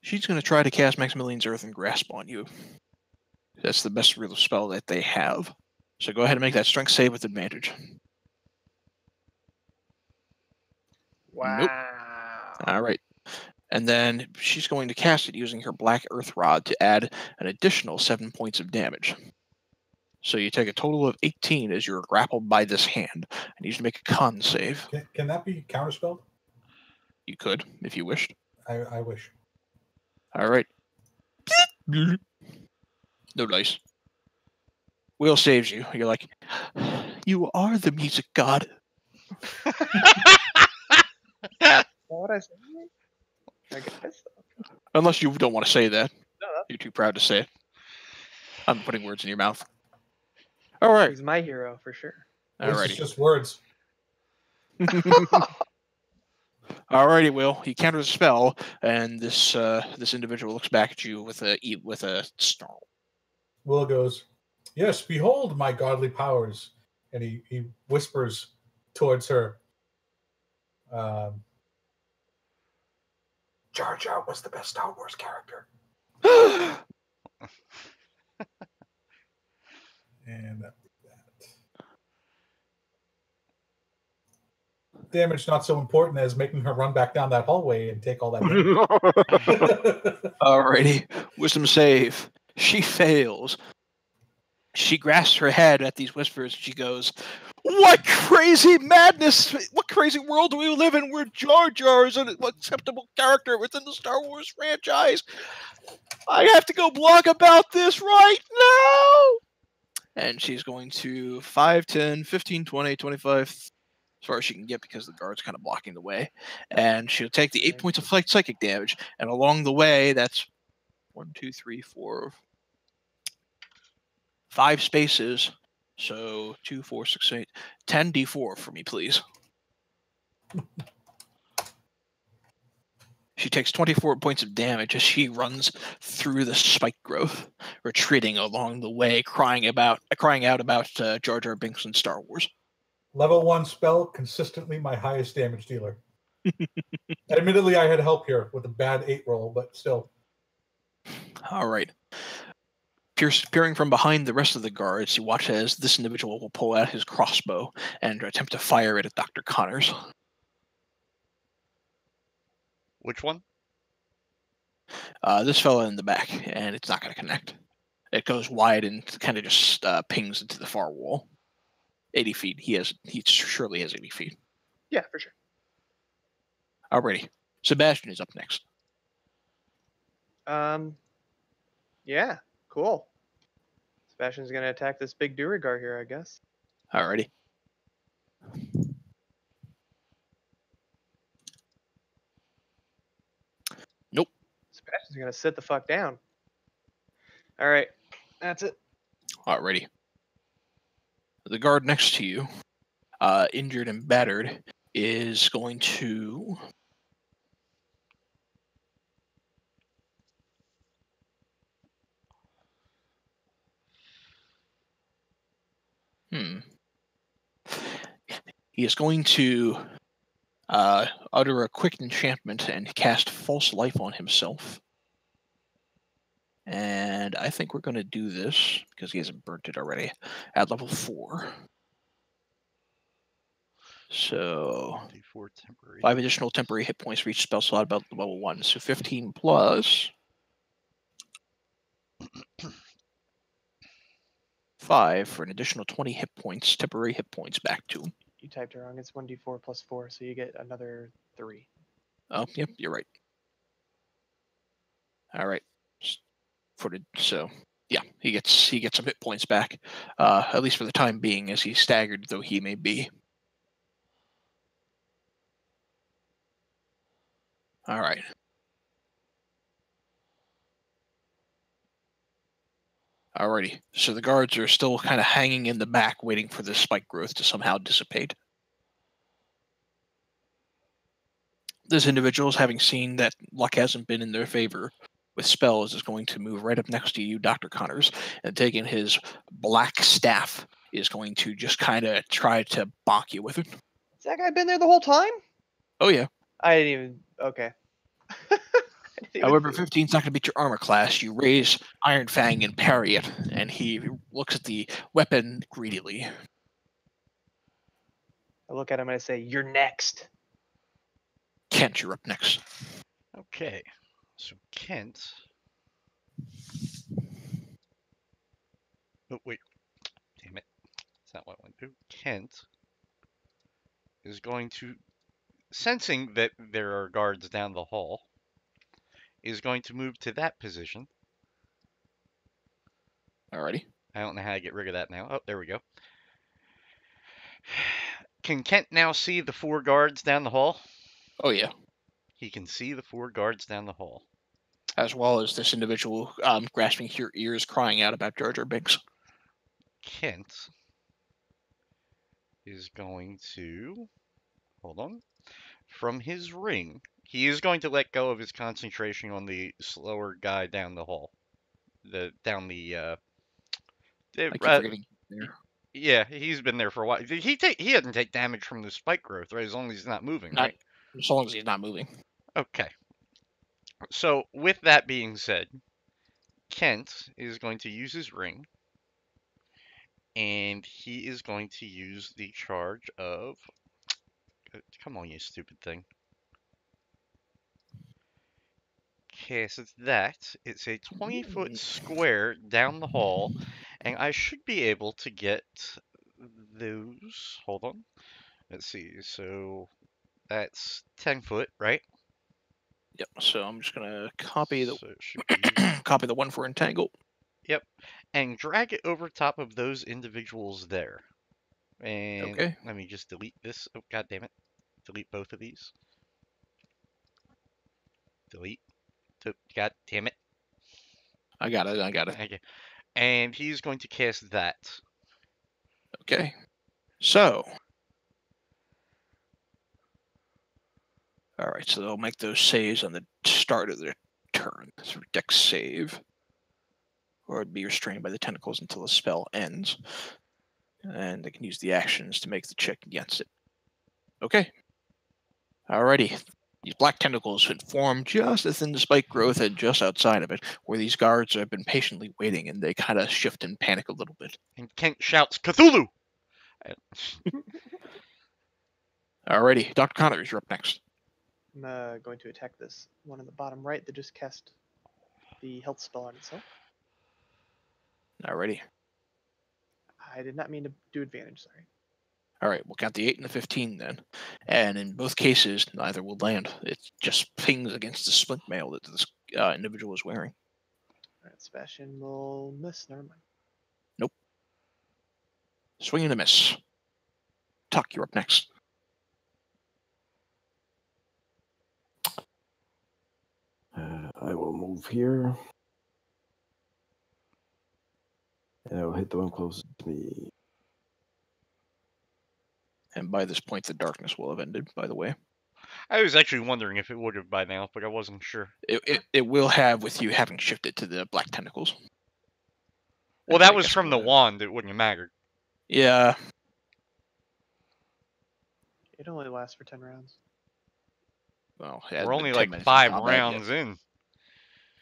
Speaker 2: She's going to try to cast Maximilian's Earth and Grasp on you. That's the best real spell that they have. So go ahead and make that strength save with advantage.
Speaker 4: Wow.
Speaker 2: Nope. All right. And then she's going to cast it using her Black Earth Rod to add an additional 7 points of damage. So you take a total of 18 as you're grappled by this hand. I need you to make a con save.
Speaker 3: Can that be counterspelled?
Speaker 2: You could, if you wished.
Speaker 3: I wish.
Speaker 2: All right. No dice. Will saves you. You're like, you are the music god.
Speaker 4: What I say? I guess.
Speaker 2: Unless you don't want to say that.
Speaker 4: No,
Speaker 2: You're too proud to say it. I'm putting words in your mouth. All right.
Speaker 4: he's my hero for sure.
Speaker 3: This is
Speaker 2: Alrighty.
Speaker 3: just words.
Speaker 2: Alrighty, Will. He counters a spell, and this individual looks back at you with a snarl.
Speaker 3: Will goes, "Yes, behold my godly powers," and he whispers towards her. Jar Jar was the best Star Wars character. And that. Damage not so important as making her run back down that hallway and take all that damage.
Speaker 2: Alrighty. Wisdom save. She fails. She grasps her head at these whispers. She goes, "What crazy madness! What crazy world do we live in where Jar Jar is an acceptable character within the Star Wars franchise? I have to go blog about this right now!" And she's going to 5, 10, 15, 20, 25, as far as she can get because the guard's kind of blocking the way. And she'll take the 8 points of psychic damage. And along the way, that's 1, 2, 3, 4, 5 spaces. So 2, 4, 6, 8, 10 D4 for me, please. She takes 24 points of damage as she runs through the spike growth, retreating along the way, crying out about Jar Jar Binks and Star Wars.
Speaker 3: Level 1 spell, consistently my highest damage dealer. Admittedly, I had help here with a bad 8 roll, but still.
Speaker 2: All right. Peering from behind the rest of the guards, you watch as this individual will pull out his crossbow and attempt to fire it at Dr. Connors.
Speaker 8: Which one?
Speaker 2: This fella in the back, and it's not going to connect. It goes wide and kind of just pings into the far wall. 80 feet. He surely has 80 feet.
Speaker 4: Yeah, for sure.
Speaker 2: Alrighty. Sebastian is up next.
Speaker 4: Yeah, cool. Sebastian's gonna attack this big Durigar here, I guess.
Speaker 2: Alrighty. Nope.
Speaker 4: Sebastian's gonna sit the fuck down. All right, that's it.
Speaker 2: Alrighty. The guard next to you, injured and battered, is going to... He is going to utter a quick enchantment and cast False Life on himself. And I think we're going to do this, because he hasn't burnt it already, at level 4. So, 5 additional temporary hit points for each spell slot about level 1. So 15 plus 5 for an additional 20 hit points, temporary hit points back to him.
Speaker 4: You typed it wrong. It's 1d4 plus 4, so you get another 3.
Speaker 2: Oh, yep, you're right. All right. So, yeah, he gets some hit points back, at least for the time being, as he's staggered though he may be. All right. Alrighty. So the guards are still kind of hanging in the back, waiting for the spike growth to somehow dissipate. This individual, having seen that luck hasn't been in their favor with spells, is going to move right up next to you, Dr. Connors, and taking his black staff is going to just kind of try to bonk you with it.
Speaker 4: Has that guy been there the whole time?
Speaker 2: Oh, yeah.
Speaker 4: I didn't even... Okay.
Speaker 2: However, 15's not going to beat your armor class. You raise Iron Fang and parry it, and he looks at the weapon greedily.
Speaker 4: I look at him and I say, "You're next."
Speaker 2: Kent, you're up next.
Speaker 8: Okay, so Kent. Oh wait, damn it! That's not what I want to do. Kent is going to, sensing that there are guards down the hall, is going to move to that position.
Speaker 2: Alrighty.
Speaker 8: I don't know how to get rid of that now. Oh, there we go. Can Kent now see the 4 guards down the hall?
Speaker 2: Oh yeah.
Speaker 8: He can see the 4 guards down the hall.
Speaker 2: As well as this individual grasping your ears, crying out about Jar Jar Binks.
Speaker 8: Kent is going to, hold on, from his ring, he is going to let go of his concentration on the slower guy down the hall. I keep
Speaker 2: forgetting there.
Speaker 8: Yeah, he's been there for a while. He doesn't take damage from the spike growth, right? As long as he's not moving, right?
Speaker 2: As long as he's not moving.
Speaker 8: Okay. So, with that being said, Kent is going to use his ring, and he is going to use the charge of... Come on, you stupid thing. Okay, so it's a 20-foot square down the hall, and I should be able to get those. Hold on. Let's see. So that's 10 foot, right?
Speaker 2: Yep. So I'm just gonna copy the
Speaker 8: So it should be...
Speaker 2: copy the one for entangle.
Speaker 8: Yep. And drag it over top of those individuals there. And
Speaker 2: Okay.
Speaker 8: let me just delete this. Oh, god damn it. Delete both of these. Delete. God damn it.
Speaker 2: I got it.
Speaker 8: Okay. And he's going to cast that.
Speaker 2: Okay. So. Alright, so they'll make those saves on the start of their turn. So dex save. Or be restrained by the tentacles until the spell ends. And they can use the actions to make the check against it. Okay. Alrighty. These black tentacles had formed just within the spike growth and just outside of it, where these guards have been patiently waiting, and they kind of shift and panic a little bit.
Speaker 8: And Kent shouts, Cthulhu!
Speaker 2: Alrighty, Dr. Connors, you're up next.
Speaker 4: I'm going to attack this one on the bottom right that just cast the health spell on itself.
Speaker 2: Alrighty.
Speaker 4: I did not mean to do advantage, sorry.
Speaker 2: Alright, we'll count the 8 and the 15 then. And in both cases, neither will land. It just pings against the splint mail that this individual is wearing.
Speaker 4: Alright, Sebastian will miss. Never mind.
Speaker 2: Nope. Swing and a miss. Tuck, you're up next.
Speaker 1: I will move here. And I will hit the one closest to me.
Speaker 2: And by this point, the darkness will have ended, by the way.
Speaker 8: I was actually wondering if it would have by now, but I wasn't sure.
Speaker 2: It will have with you having shifted to the black tentacles.
Speaker 8: Well, that was from the wand. It wouldn't have mattered.
Speaker 2: Yeah.
Speaker 4: It only lasts for 10 rounds.
Speaker 2: Well,
Speaker 8: we're only like 5 rounds in.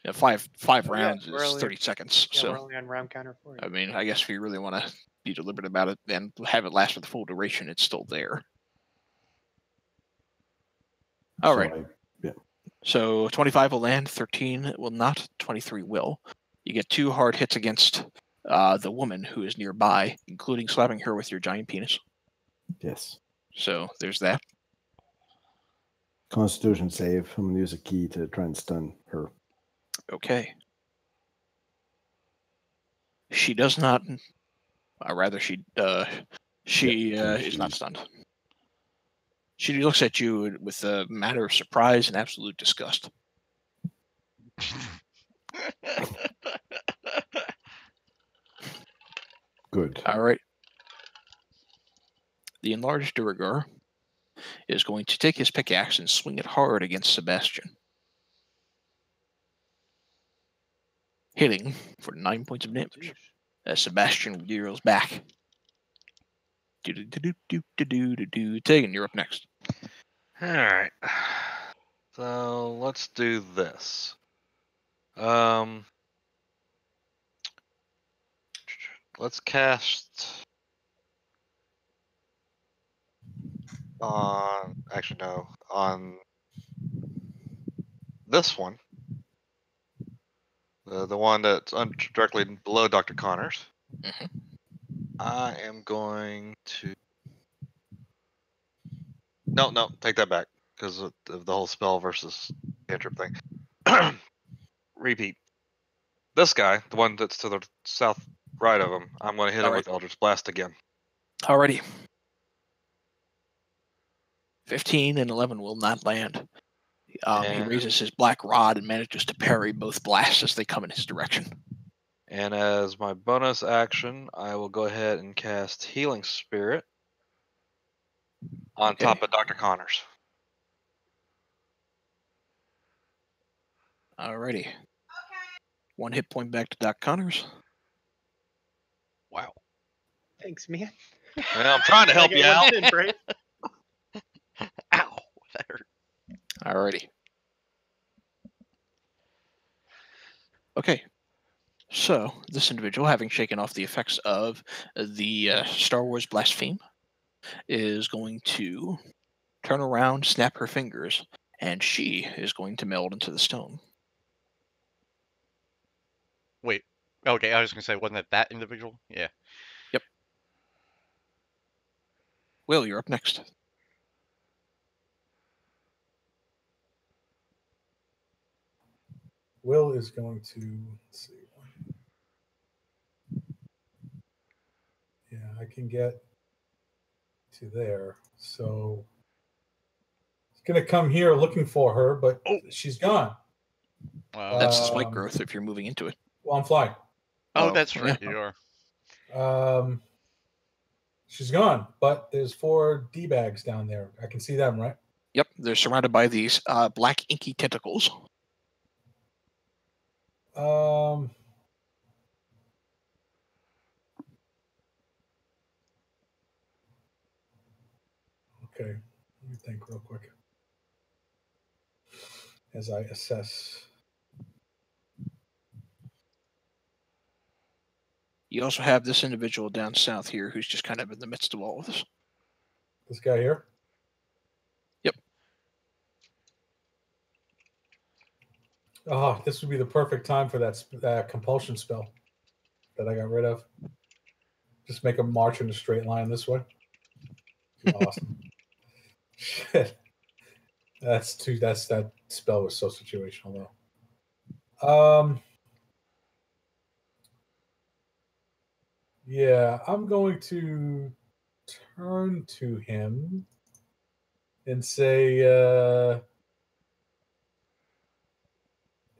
Speaker 2: Yeah, five rounds is 30 seconds.
Speaker 4: Yeah,
Speaker 2: so
Speaker 4: we're only on round counter 4.
Speaker 2: I mean, I guess if you really want to be deliberate about it and have it last for the full duration, it's still there. All right.
Speaker 1: Yeah.
Speaker 2: So 25 will land, 13 will not, 23 will. You get 2 hard hits against the woman who is nearby, including slapping her with your giant penis.
Speaker 1: Yes.
Speaker 2: So there's that.
Speaker 1: Constitution save. I'm going to use a key to try and stun her.
Speaker 2: Okay. She does not, or rather she is not stunned. She looks at you with a matter of surprise and absolute disgust.
Speaker 1: Good.
Speaker 2: All right. The enlarged Duragar is going to take his pickaxe and swing it hard against Sebastian. Hitting for 9 points of damage. As Sebastian reels back. Tegan, you're up next.
Speaker 7: Alright. So let's do this. Let's cast on this one, the one that's directly below Dr. Connors, I am going to. No, take that back because of the whole spell versus cantrip thing. Repeat. This guy, the one that's to the south right of him, I'm going to hit him with Eldritch Blast again.
Speaker 2: Alrighty. 15 and 11 will not land. He raises his black rod and manages to parry both blasts as they come in his direction.
Speaker 7: And as my bonus action, I will go ahead and cast Healing Spirit on top of Dr. Connors.
Speaker 2: Alrighty. 1 hit point back to Doc Connors.
Speaker 8: Wow.
Speaker 4: Thanks, man.
Speaker 7: Well, I'm trying to help you out.
Speaker 8: Ow, that hurt.
Speaker 2: Alrighty. Okay. So, this individual, having shaken off the effects of the Star Wars blaspheme, is going to turn around, snap her fingers, and she is going to meld into the stone.
Speaker 8: Wait. Okay, I was gonna say, wasn't it that individual? Yeah.
Speaker 2: Yep. Will, you're up next.
Speaker 3: Will is going to, let's see. Yeah, I can get to there. So it's going to come here looking for her, but she's gone.
Speaker 2: That's the spike growth if you're moving into it.
Speaker 3: Well, I'm flying.
Speaker 8: Oh, that's right, you are.
Speaker 3: She's gone, but there's 4 D-bags down there. I can see them, right?
Speaker 2: Yep, they're surrounded by these black inky tentacles.
Speaker 3: Okay, let me think real quick as I assess.
Speaker 2: You also have this individual down south here who's just kind of in the midst of all of this.
Speaker 3: This guy here?
Speaker 2: Yep.
Speaker 3: Oh, this would be the perfect time for that compulsion spell that I got rid of. Just make him march in a straight line this way. Awesome. Shit. That spell was so situational though. Yeah, I'm going to turn to him and say,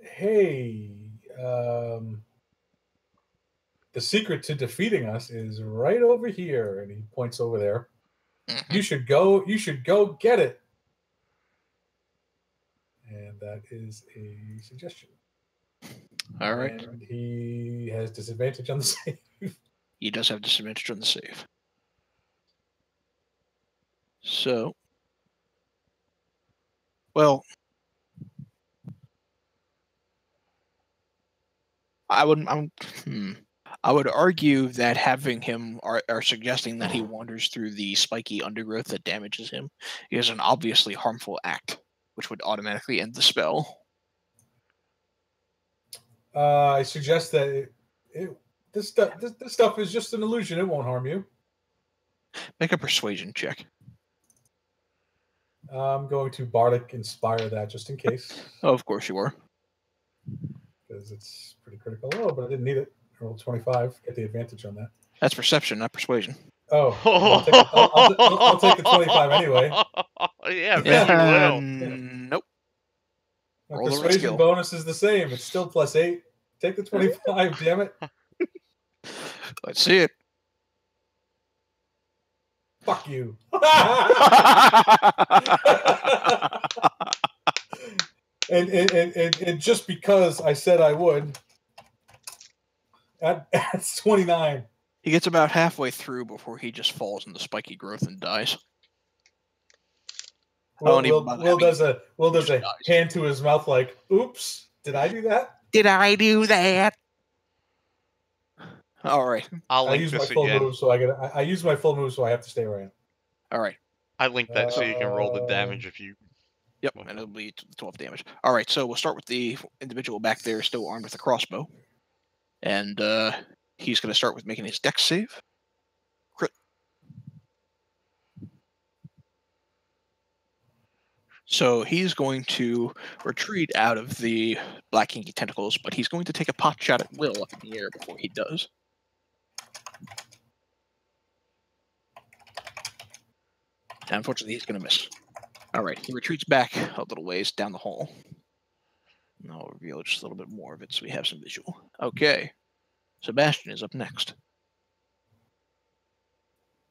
Speaker 3: hey, the secret to defeating us is right over here. And he points over there. You should go get it. And that is a suggestion.
Speaker 2: All right.
Speaker 3: And he has disadvantage on the save.
Speaker 2: He does have disadvantage on the save. So, well, I would argue that having him or suggesting that he wanders through the spiky undergrowth that damages him is an obviously harmful act, which would automatically end the spell.
Speaker 3: I suggest that this stuff is just an illusion. It won't harm you.
Speaker 2: Make a persuasion check.
Speaker 3: I'm going to Bardic Inspire that just in case.
Speaker 2: Oh, of course you are.
Speaker 3: Because it's pretty critical. Oh, but I didn't need it. I rolled 25. Get the advantage on that.
Speaker 2: That's perception, not persuasion.
Speaker 3: Oh, I'll take the 25 anyway.
Speaker 8: Yeah, you will.
Speaker 2: Nope.
Speaker 3: My persuasion bonus is the same. It's still +8. Take the 25, damn it.
Speaker 2: Let's see it.
Speaker 3: Fuck you. and just because I said I would, that's 29.
Speaker 2: He gets about halfway through before he just falls in the spiky growth and dies.
Speaker 3: Will does a hand to his mouth like, oops, did I do that?
Speaker 2: Did I do that? All right.
Speaker 8: I use
Speaker 3: my full move, so I use my full move, so I have to stay where I am.
Speaker 2: All right.
Speaker 8: I linked that so you can roll the damage if you
Speaker 2: Yep, and it'll be 12 damage. All right, so we'll start with the individual back there, still armed with a crossbow, and he's going to start with making his dex save. Crit. So he's going to retreat out of the black inky tentacles, but he's going to take a pot shot at Will up in the air before he does. And unfortunately, he's going to miss. All right, he retreats back a little ways down the hall. And I'll reveal just a little bit more of it so we have some visual. Okay, Sebastian is up next.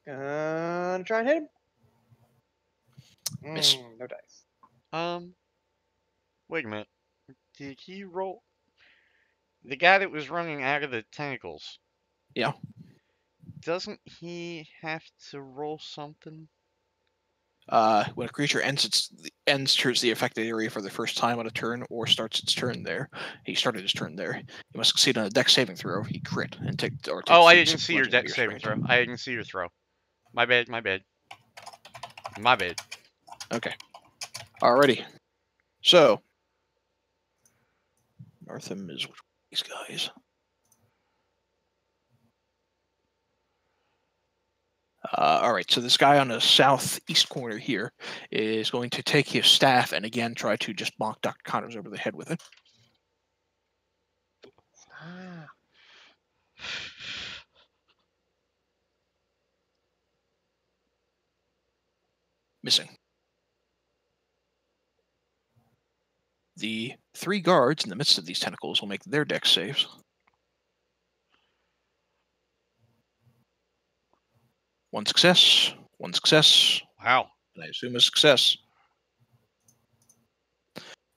Speaker 4: Gonna try and hit him.
Speaker 2: Miss.
Speaker 4: No dice.
Speaker 8: Wait a minute. Did he roll? The guy that was running out of the tentacles.
Speaker 2: Yeah.
Speaker 8: Doesn't he have to roll something?
Speaker 2: When a creature ends towards the affected area for the first time on a turn or starts its turn there, he started his turn there. He must succeed on a dex saving throw. He crit and take.
Speaker 8: Oh, I didn't see your dex saving throw. I didn't see your throw. My bad. My bad. My bad.
Speaker 2: Okay. Alrighty. So, Northam is with these guys. All right, so this guy on the southeast corner here is going to take his staff and again try to just bonk Dr. Connors over the head with it. Missing. The 3 guards in the midst of these tentacles will make their dex saves. One success.
Speaker 8: Wow.
Speaker 2: And I assume a success.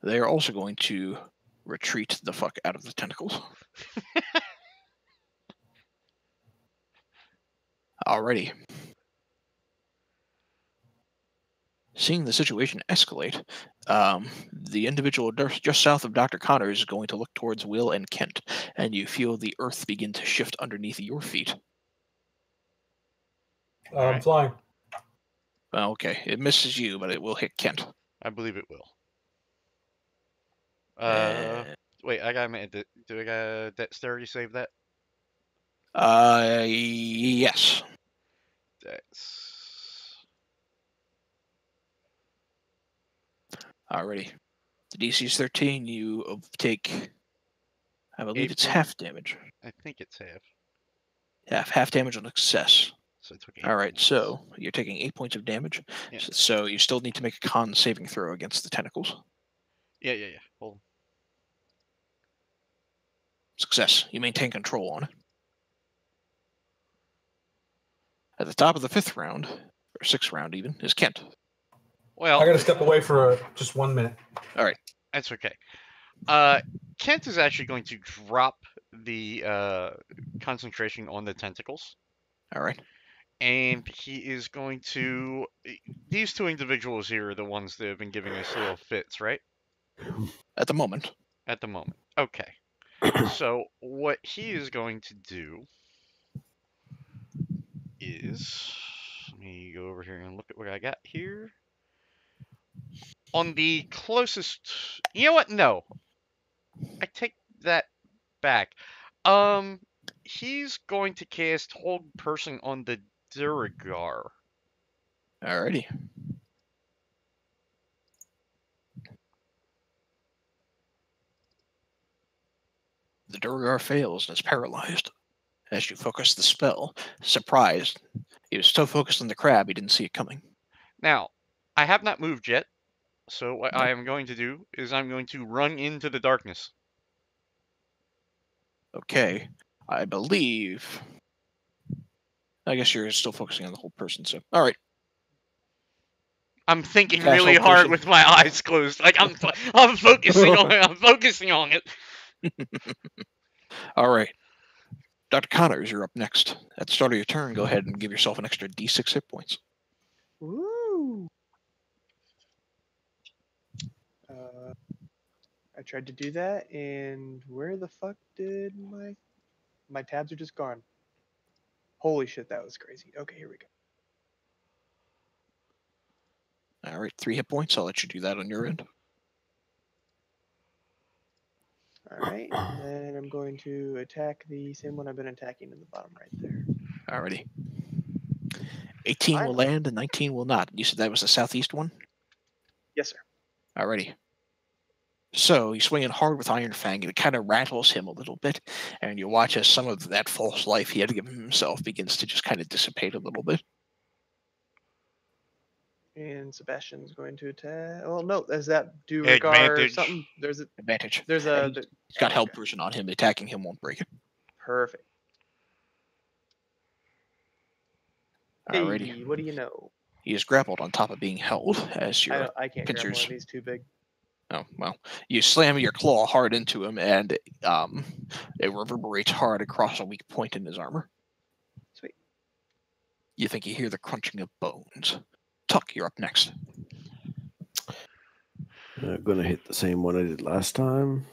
Speaker 2: They are also going to retreat the fuck out of the tentacles. Alrighty. Seeing the situation escalate, the individual just south of Dr. Connors is going to look towards Will and Kent, and you feel the earth begin to shift underneath your feet.
Speaker 3: I'm flying.
Speaker 2: Okay, it misses you, but it will hit Kent.
Speaker 8: I believe it will. Wait, I got do I got a dexterity save that?
Speaker 2: Yes.
Speaker 8: Dex.
Speaker 2: Alrighty. The DC is 13. You take, I believe it's
Speaker 8: 8
Speaker 2: half damage.
Speaker 8: I think it's half.
Speaker 2: Half damage on success.
Speaker 8: So I took 8
Speaker 2: Alright,
Speaker 8: points.
Speaker 2: so you're taking 8 points of damage.
Speaker 8: Yeah.
Speaker 2: So you still need to make a con saving throw against the tentacles.
Speaker 8: Yeah. Hold on.
Speaker 2: Success. You maintain control on it. At the top of the 5th round, or 6th round even, is Kent.
Speaker 8: Well,
Speaker 3: I got to step away for just 1 minute.
Speaker 2: All right.
Speaker 8: That's okay. Kent is actually going to drop the concentration on the tentacles.
Speaker 2: All right.
Speaker 8: And he is going to... These 2 individuals here are the ones that have been giving us little fits, right?
Speaker 2: At the moment.
Speaker 8: At the moment. Okay. So what he is going to do is... Let me go over here and look at what I got here. On the closest... You know what? No. I take that back. He's going to cast Hold Person on the Duragar.
Speaker 2: Alrighty. The Duragar fails and is paralyzed. As you focus the spell, surprised. He was so focused on the crab, he didn't see it coming.
Speaker 8: Now, I have not moved yet, so what I am going to do is I'm going to run into the darkness.
Speaker 2: Okay. I believe... I guess you're still focusing on the whole person, so... Alright.
Speaker 8: I'm thinking
Speaker 2: Cast
Speaker 8: really
Speaker 2: Hold
Speaker 8: hard
Speaker 2: Person.
Speaker 8: with my eyes closed. Like I'm focusing on it. I'm focusing on it.
Speaker 2: Alright. Dr. Connors, you're up next. At the start of your turn, go ahead and give yourself an extra D6 hit points.
Speaker 4: Woo! I tried to do that, and where the fuck did my tabs are just gone? Holy shit, that was crazy. Okay, here we go.
Speaker 2: All right, 3 hit points. I'll let you do that on your end.
Speaker 4: All right, and then I'm going to attack the same one I've been attacking in the bottom right there.
Speaker 2: Alrighty. 18 will land and 19 will not. You said that was the southeast one?
Speaker 4: Yes, sir.
Speaker 2: Alrighty. So he's swinging hard with Iron Fang, and it kind of rattles him a little bit. And you watch as some of that false life he had to give himself begins to just kind of dissipate a little bit.
Speaker 4: And Sebastian's going to attack. Well, no, does that do regard
Speaker 5: Advantage.
Speaker 4: something? There's a
Speaker 2: Advantage.
Speaker 4: There's
Speaker 2: Yeah,
Speaker 4: a.
Speaker 2: he's got held person on him. Attacking him won't break it.
Speaker 4: Perfect.
Speaker 2: Alrighty.
Speaker 4: Hey, what do you know?
Speaker 2: He is grappled on top of being held as your
Speaker 4: I can't grab
Speaker 2: pincers.
Speaker 4: one of these too big.
Speaker 2: Oh, well, you slam your claw hard into him, and it reverberates hard across a weak point in his armor.
Speaker 4: Sweet.
Speaker 2: You think you hear the crunching of bones. Tuck, you're up next.
Speaker 1: I'm going to hit the same one I did last time.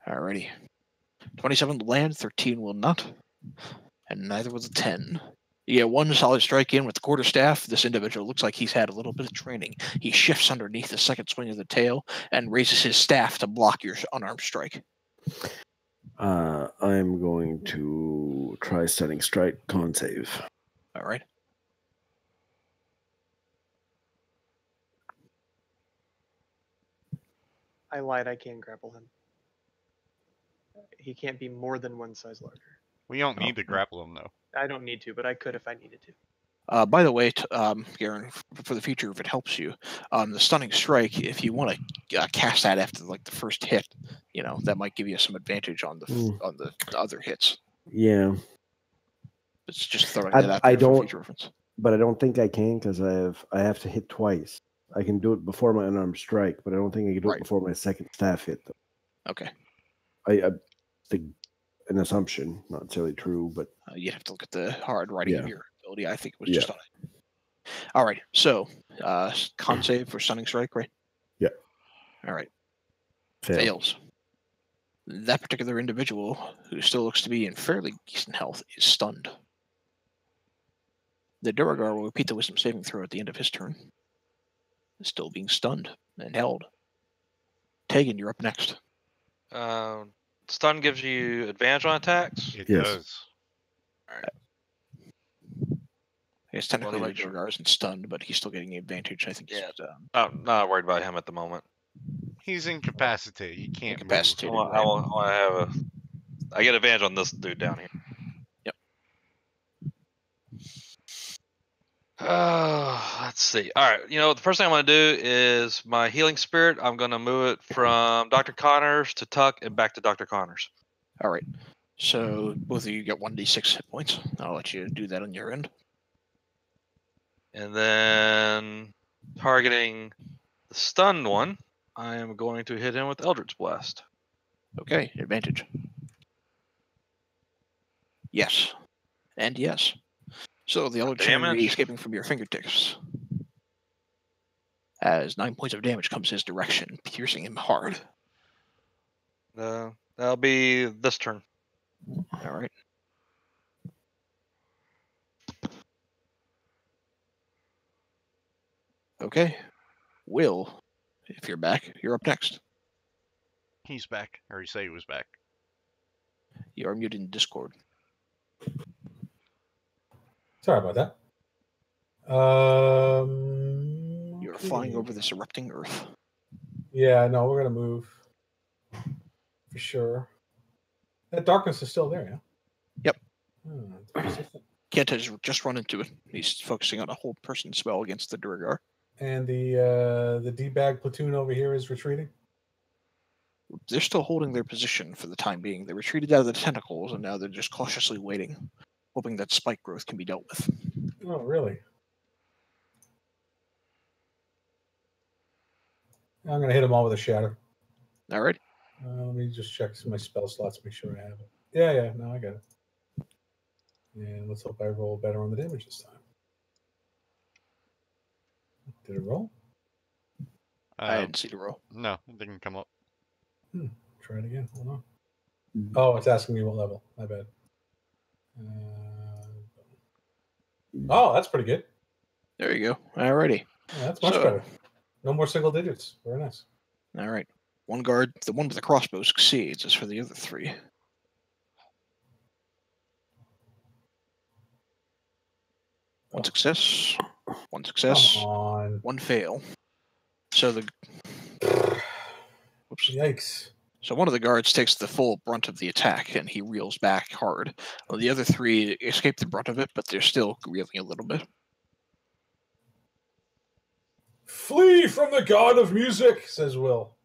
Speaker 2: Alrighty. 27 will land, 13 will not, and neither will the 10. You get one solid strike in with the quarterstaff. This individual looks like he's had a little bit of training. He shifts underneath the second swing of the tail and raises his staff to block your unarmed strike.
Speaker 1: I'm going to try stunning strike con save.
Speaker 2: All right.
Speaker 4: I lied. I can grapple him. He can't be more than one size larger.
Speaker 8: We don't need to grapple him, though.
Speaker 4: I don't need to, but I could if I needed to.
Speaker 2: By the way, Garen, for the future, if it helps you, the stunning strike, if you want to cast that after like the first hit, that might give you some advantage on the other hits.
Speaker 1: Yeah.
Speaker 2: It's just throwing that out there for future reference.
Speaker 1: But I don't think I can because I have to hit twice. I can do it before my unarmed strike, but I don't think I can do it before my second staff hit. Though.
Speaker 2: Okay.
Speaker 1: I think an assumption, not necessarily true, but
Speaker 2: you'd have to look at the hard writing of your ability. I think it was just on it. All right. So, con save for stunning strike, right?
Speaker 1: Yeah.
Speaker 2: All right. Fails. That particular individual, who still looks to be in fairly decent health, is stunned. The Duragar will repeat the wisdom saving throw at the end of his turn. Still being stunned and held. Tegan, you're up next.
Speaker 7: Stun gives you advantage on attacks?
Speaker 8: It does.
Speaker 7: Alright.
Speaker 2: I guess technically the Duragar isn't stunned, but he's still getting the advantage. I think.
Speaker 7: Yeah. I'm not worried about him at the moment.
Speaker 8: He's incapacitated. He can't
Speaker 2: incapacitated.
Speaker 8: move.
Speaker 7: I get advantage on this dude down here.
Speaker 2: Yep.
Speaker 7: Let's see. All right. The first thing I'm going to do is my healing spirit. I'm going to move it from Dr. Connors to Tuck and back to Dr. Connors.
Speaker 2: All right. So both of you get 1d6 hit points. I'll let you do that on your end.
Speaker 7: And then targeting the stunned one, I am going to hit him with Eldritch Blast.
Speaker 2: Okay, advantage. Yes. And yes. So the Eldritch Energy escaping from your fingertips. As 9 points of damage comes his direction, piercing him hard.
Speaker 7: That'll be this turn.
Speaker 2: All right. Okay. Will, if you're back, you're up next.
Speaker 8: He's back, or he said he was back.
Speaker 2: You are muted in Discord.
Speaker 3: Sorry about that.
Speaker 2: You're flying over this erupting earth.
Speaker 3: Yeah, no, we're gonna move for sure. That darkness is still there, yeah.
Speaker 2: Yep. Kent has just run into it. He's focusing on a whole person spell against the Duragar.
Speaker 3: And the D-bag platoon over here is retreating.
Speaker 2: They're still holding their position for the time being. They retreated out of the tentacles, and now they're just cautiously waiting, hoping that spike growth can be dealt with.
Speaker 3: Oh, really? I'm going to hit them all with a shatter.
Speaker 2: All right.
Speaker 3: Let me just check my spell slots, make sure I have it. Yeah, no, I got it. And let's hope I roll better on the damage this time. Did it roll?
Speaker 2: I didn't see the roll.
Speaker 8: No, it didn't come up.
Speaker 3: Try it again. Hold on. Oh, it's asking me what level. My bad. Oh, that's pretty good.
Speaker 2: There you go. Alrighty.
Speaker 3: Yeah, that's much
Speaker 2: So-
Speaker 3: better. No more single digits. Very nice.
Speaker 2: All right. One guard, the one with the crossbow succeeds. As for the other three, one success, one success,
Speaker 3: Come on.
Speaker 2: one fail. So the whoops.
Speaker 3: Yikes.
Speaker 2: So one of the guards takes the full brunt of the attack, and he reels back hard. Well, the other three escape the brunt of it, but they're still reeling a little bit.
Speaker 3: Flee from the god of music, says Will,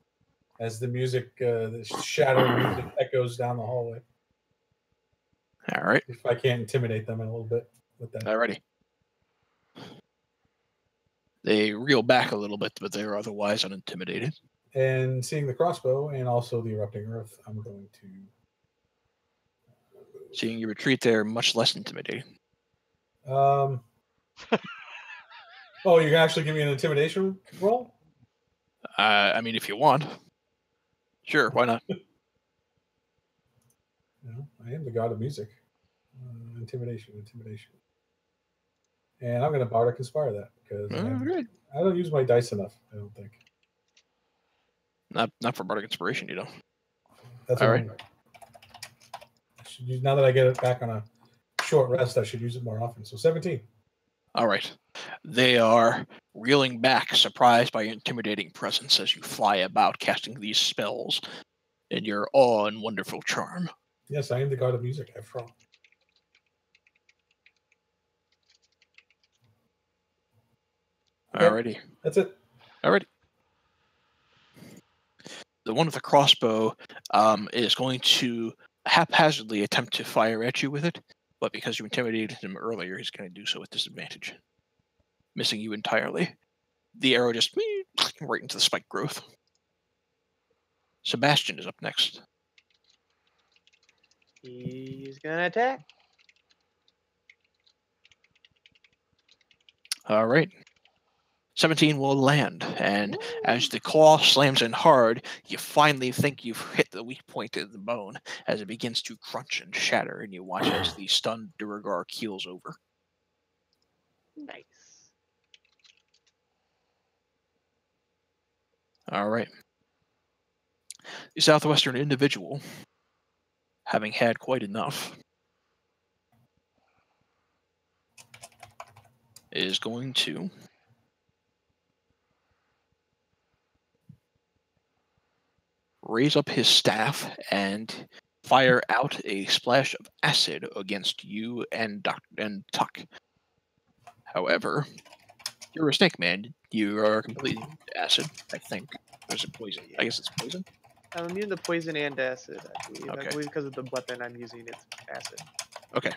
Speaker 3: as the music, the shattering music echoes down the hallway.
Speaker 2: All right.
Speaker 3: If I can't intimidate them in a little bit with that.
Speaker 2: Alrighty. They reel back a little bit, but they're otherwise unintimidated.
Speaker 3: And seeing the crossbow and also the erupting earth, I'm going to...
Speaker 2: Seeing you retreat, they're much less intimidating.
Speaker 3: Oh, you're gonna actually give me an intimidation roll?
Speaker 2: I mean, if you want. Sure, why not?
Speaker 3: No, I am the god of music. Intimidation. And I'm going to Bardic Inspire that because
Speaker 2: Alright.
Speaker 3: I don't use my dice enough, I don't think.
Speaker 2: Not for Bardic Inspiration, you know.
Speaker 3: That's
Speaker 2: All
Speaker 3: what
Speaker 2: right.
Speaker 3: I should use, now that I get it back on a short rest, I should use it more often. So 17.
Speaker 2: All right. They are reeling back, surprised by your intimidating presence as you fly about casting these spells in your awe and wonderful charm.
Speaker 3: Yes, I am the god of music, after all. Okay.
Speaker 2: Alrighty.
Speaker 3: That's it.
Speaker 2: Alrighty. The one with the crossbow is going to haphazardly attempt to fire at you with it, but because you intimidated him earlier, he's going to do so with disadvantage, missing you entirely. The arrow just right into the spike growth. Sebastian is up next.
Speaker 4: He's gonna attack.
Speaker 2: All right. 17 will land, and as the claw slams in hard, you finally think you've hit the weak point of the bone as it begins to crunch and shatter, and you watch as the stunned Duragar keels over.
Speaker 4: Nice.
Speaker 2: All right. The southwestern individual, having had quite enough, is going to raise up his staff and fire out a splash of acid against you and Tuck. However, you're a snake man. You are completely immune to acid, I think. There's a poison. I guess it's poison.
Speaker 4: I'm immune to poison and acid, I believe.
Speaker 2: Okay.
Speaker 4: I believe because of the weapon I'm using, it's acid.
Speaker 2: Okay.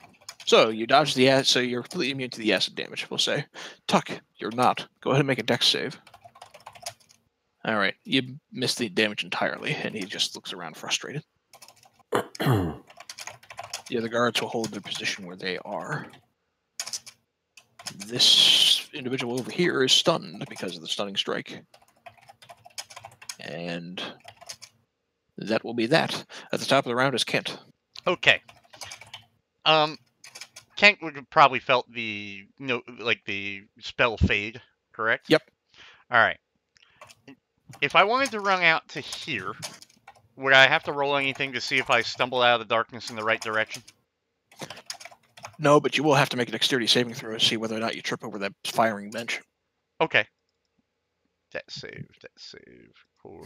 Speaker 2: So you dodge the acid, so you're completely immune to the acid damage, we'll say. Tuck, you're not. Go ahead and make a dex save. All right. You missed the damage entirely, and he just looks around frustrated. The other guards will hold their position where they are. This individual over here is stunned because of the stunning strike. And that will be that. At the top of the round is Kent.
Speaker 8: Okay. Kent would have probably felt the the spell fade, correct?
Speaker 2: Yep.
Speaker 8: All right. If I wanted to run out to here, would I have to roll anything to see if I stumble out of the darkness in the right direction?
Speaker 2: No, but you will have to make a dexterity saving throw to see whether or not you trip over that firing bench.
Speaker 8: Okay. That save for...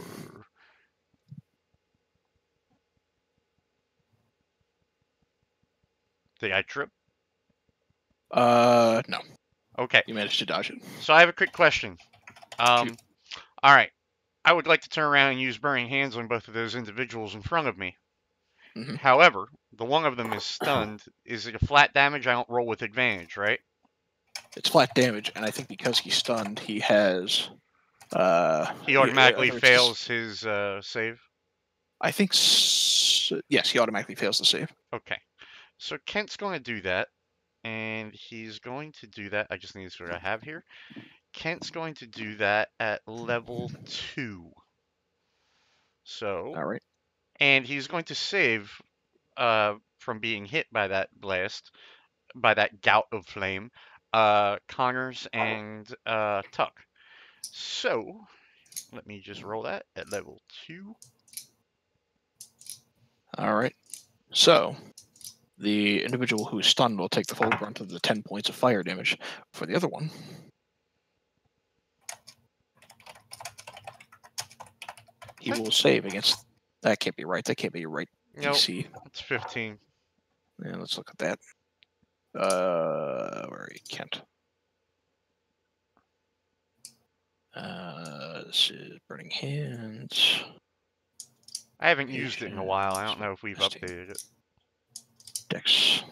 Speaker 8: Did I trip?
Speaker 2: No.
Speaker 8: Okay.
Speaker 2: You managed to dodge it.
Speaker 8: So I have a quick question. All right. I would like to turn around and use Burning Hands on both of those individuals in front of me.
Speaker 2: Mhm.
Speaker 8: However, the one of them is stunned. Is it a flat damage? I don't roll with advantage, right?
Speaker 2: It's flat damage, and I think because he's stunned, he has...
Speaker 8: He automatically
Speaker 2: in other words,
Speaker 8: fails his save?
Speaker 2: I think... yes, he automatically fails the save.
Speaker 8: Okay. So Kent's going to do that. And he's going to do that. I just need to see what I have here. Kent's going to do that at level 2. So...
Speaker 2: All right.
Speaker 8: And he's going to save from being hit by that blast, by that gout of flame. Connors and Tuck. So let me just roll that at level 2.
Speaker 2: All right. So the individual who is stunned will take the full brunt of the 10 points of fire damage. For the other one, he will save against. That can't be right. That can't be right.
Speaker 8: Nope,
Speaker 2: DC.
Speaker 8: it's 15.
Speaker 2: Yeah, let's look at that. Where he can't. This is Burning Hands.
Speaker 8: I haven't used it in a while. I don't know if we've updated it.
Speaker 2: Dex.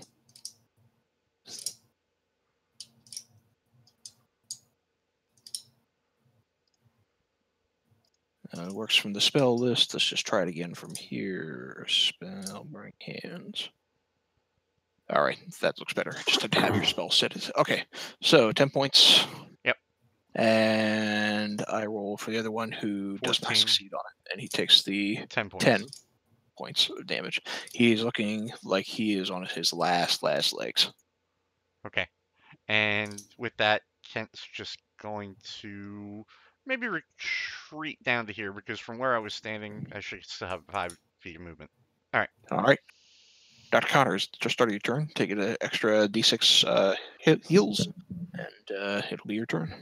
Speaker 2: Works from the spell list. Let's just try it again from here. Spell, Burning Hands. All right, that looks better. Just to have your spell set. Okay, so 10 points.
Speaker 8: Yep.
Speaker 2: And I roll for the other one who does not
Speaker 8: 14.
Speaker 2: succeed on it, and he takes the
Speaker 8: 10 points.
Speaker 2: 10 points of damage. He's looking like he is on his last legs.
Speaker 8: Okay. And with that, Kent's just going to maybe retreat down to here because from where I was standing, I should still have 5 feet of movement. All right.
Speaker 2: Dr. Connors, just started your turn. Take an extra d6 heals, and it'll be your turn.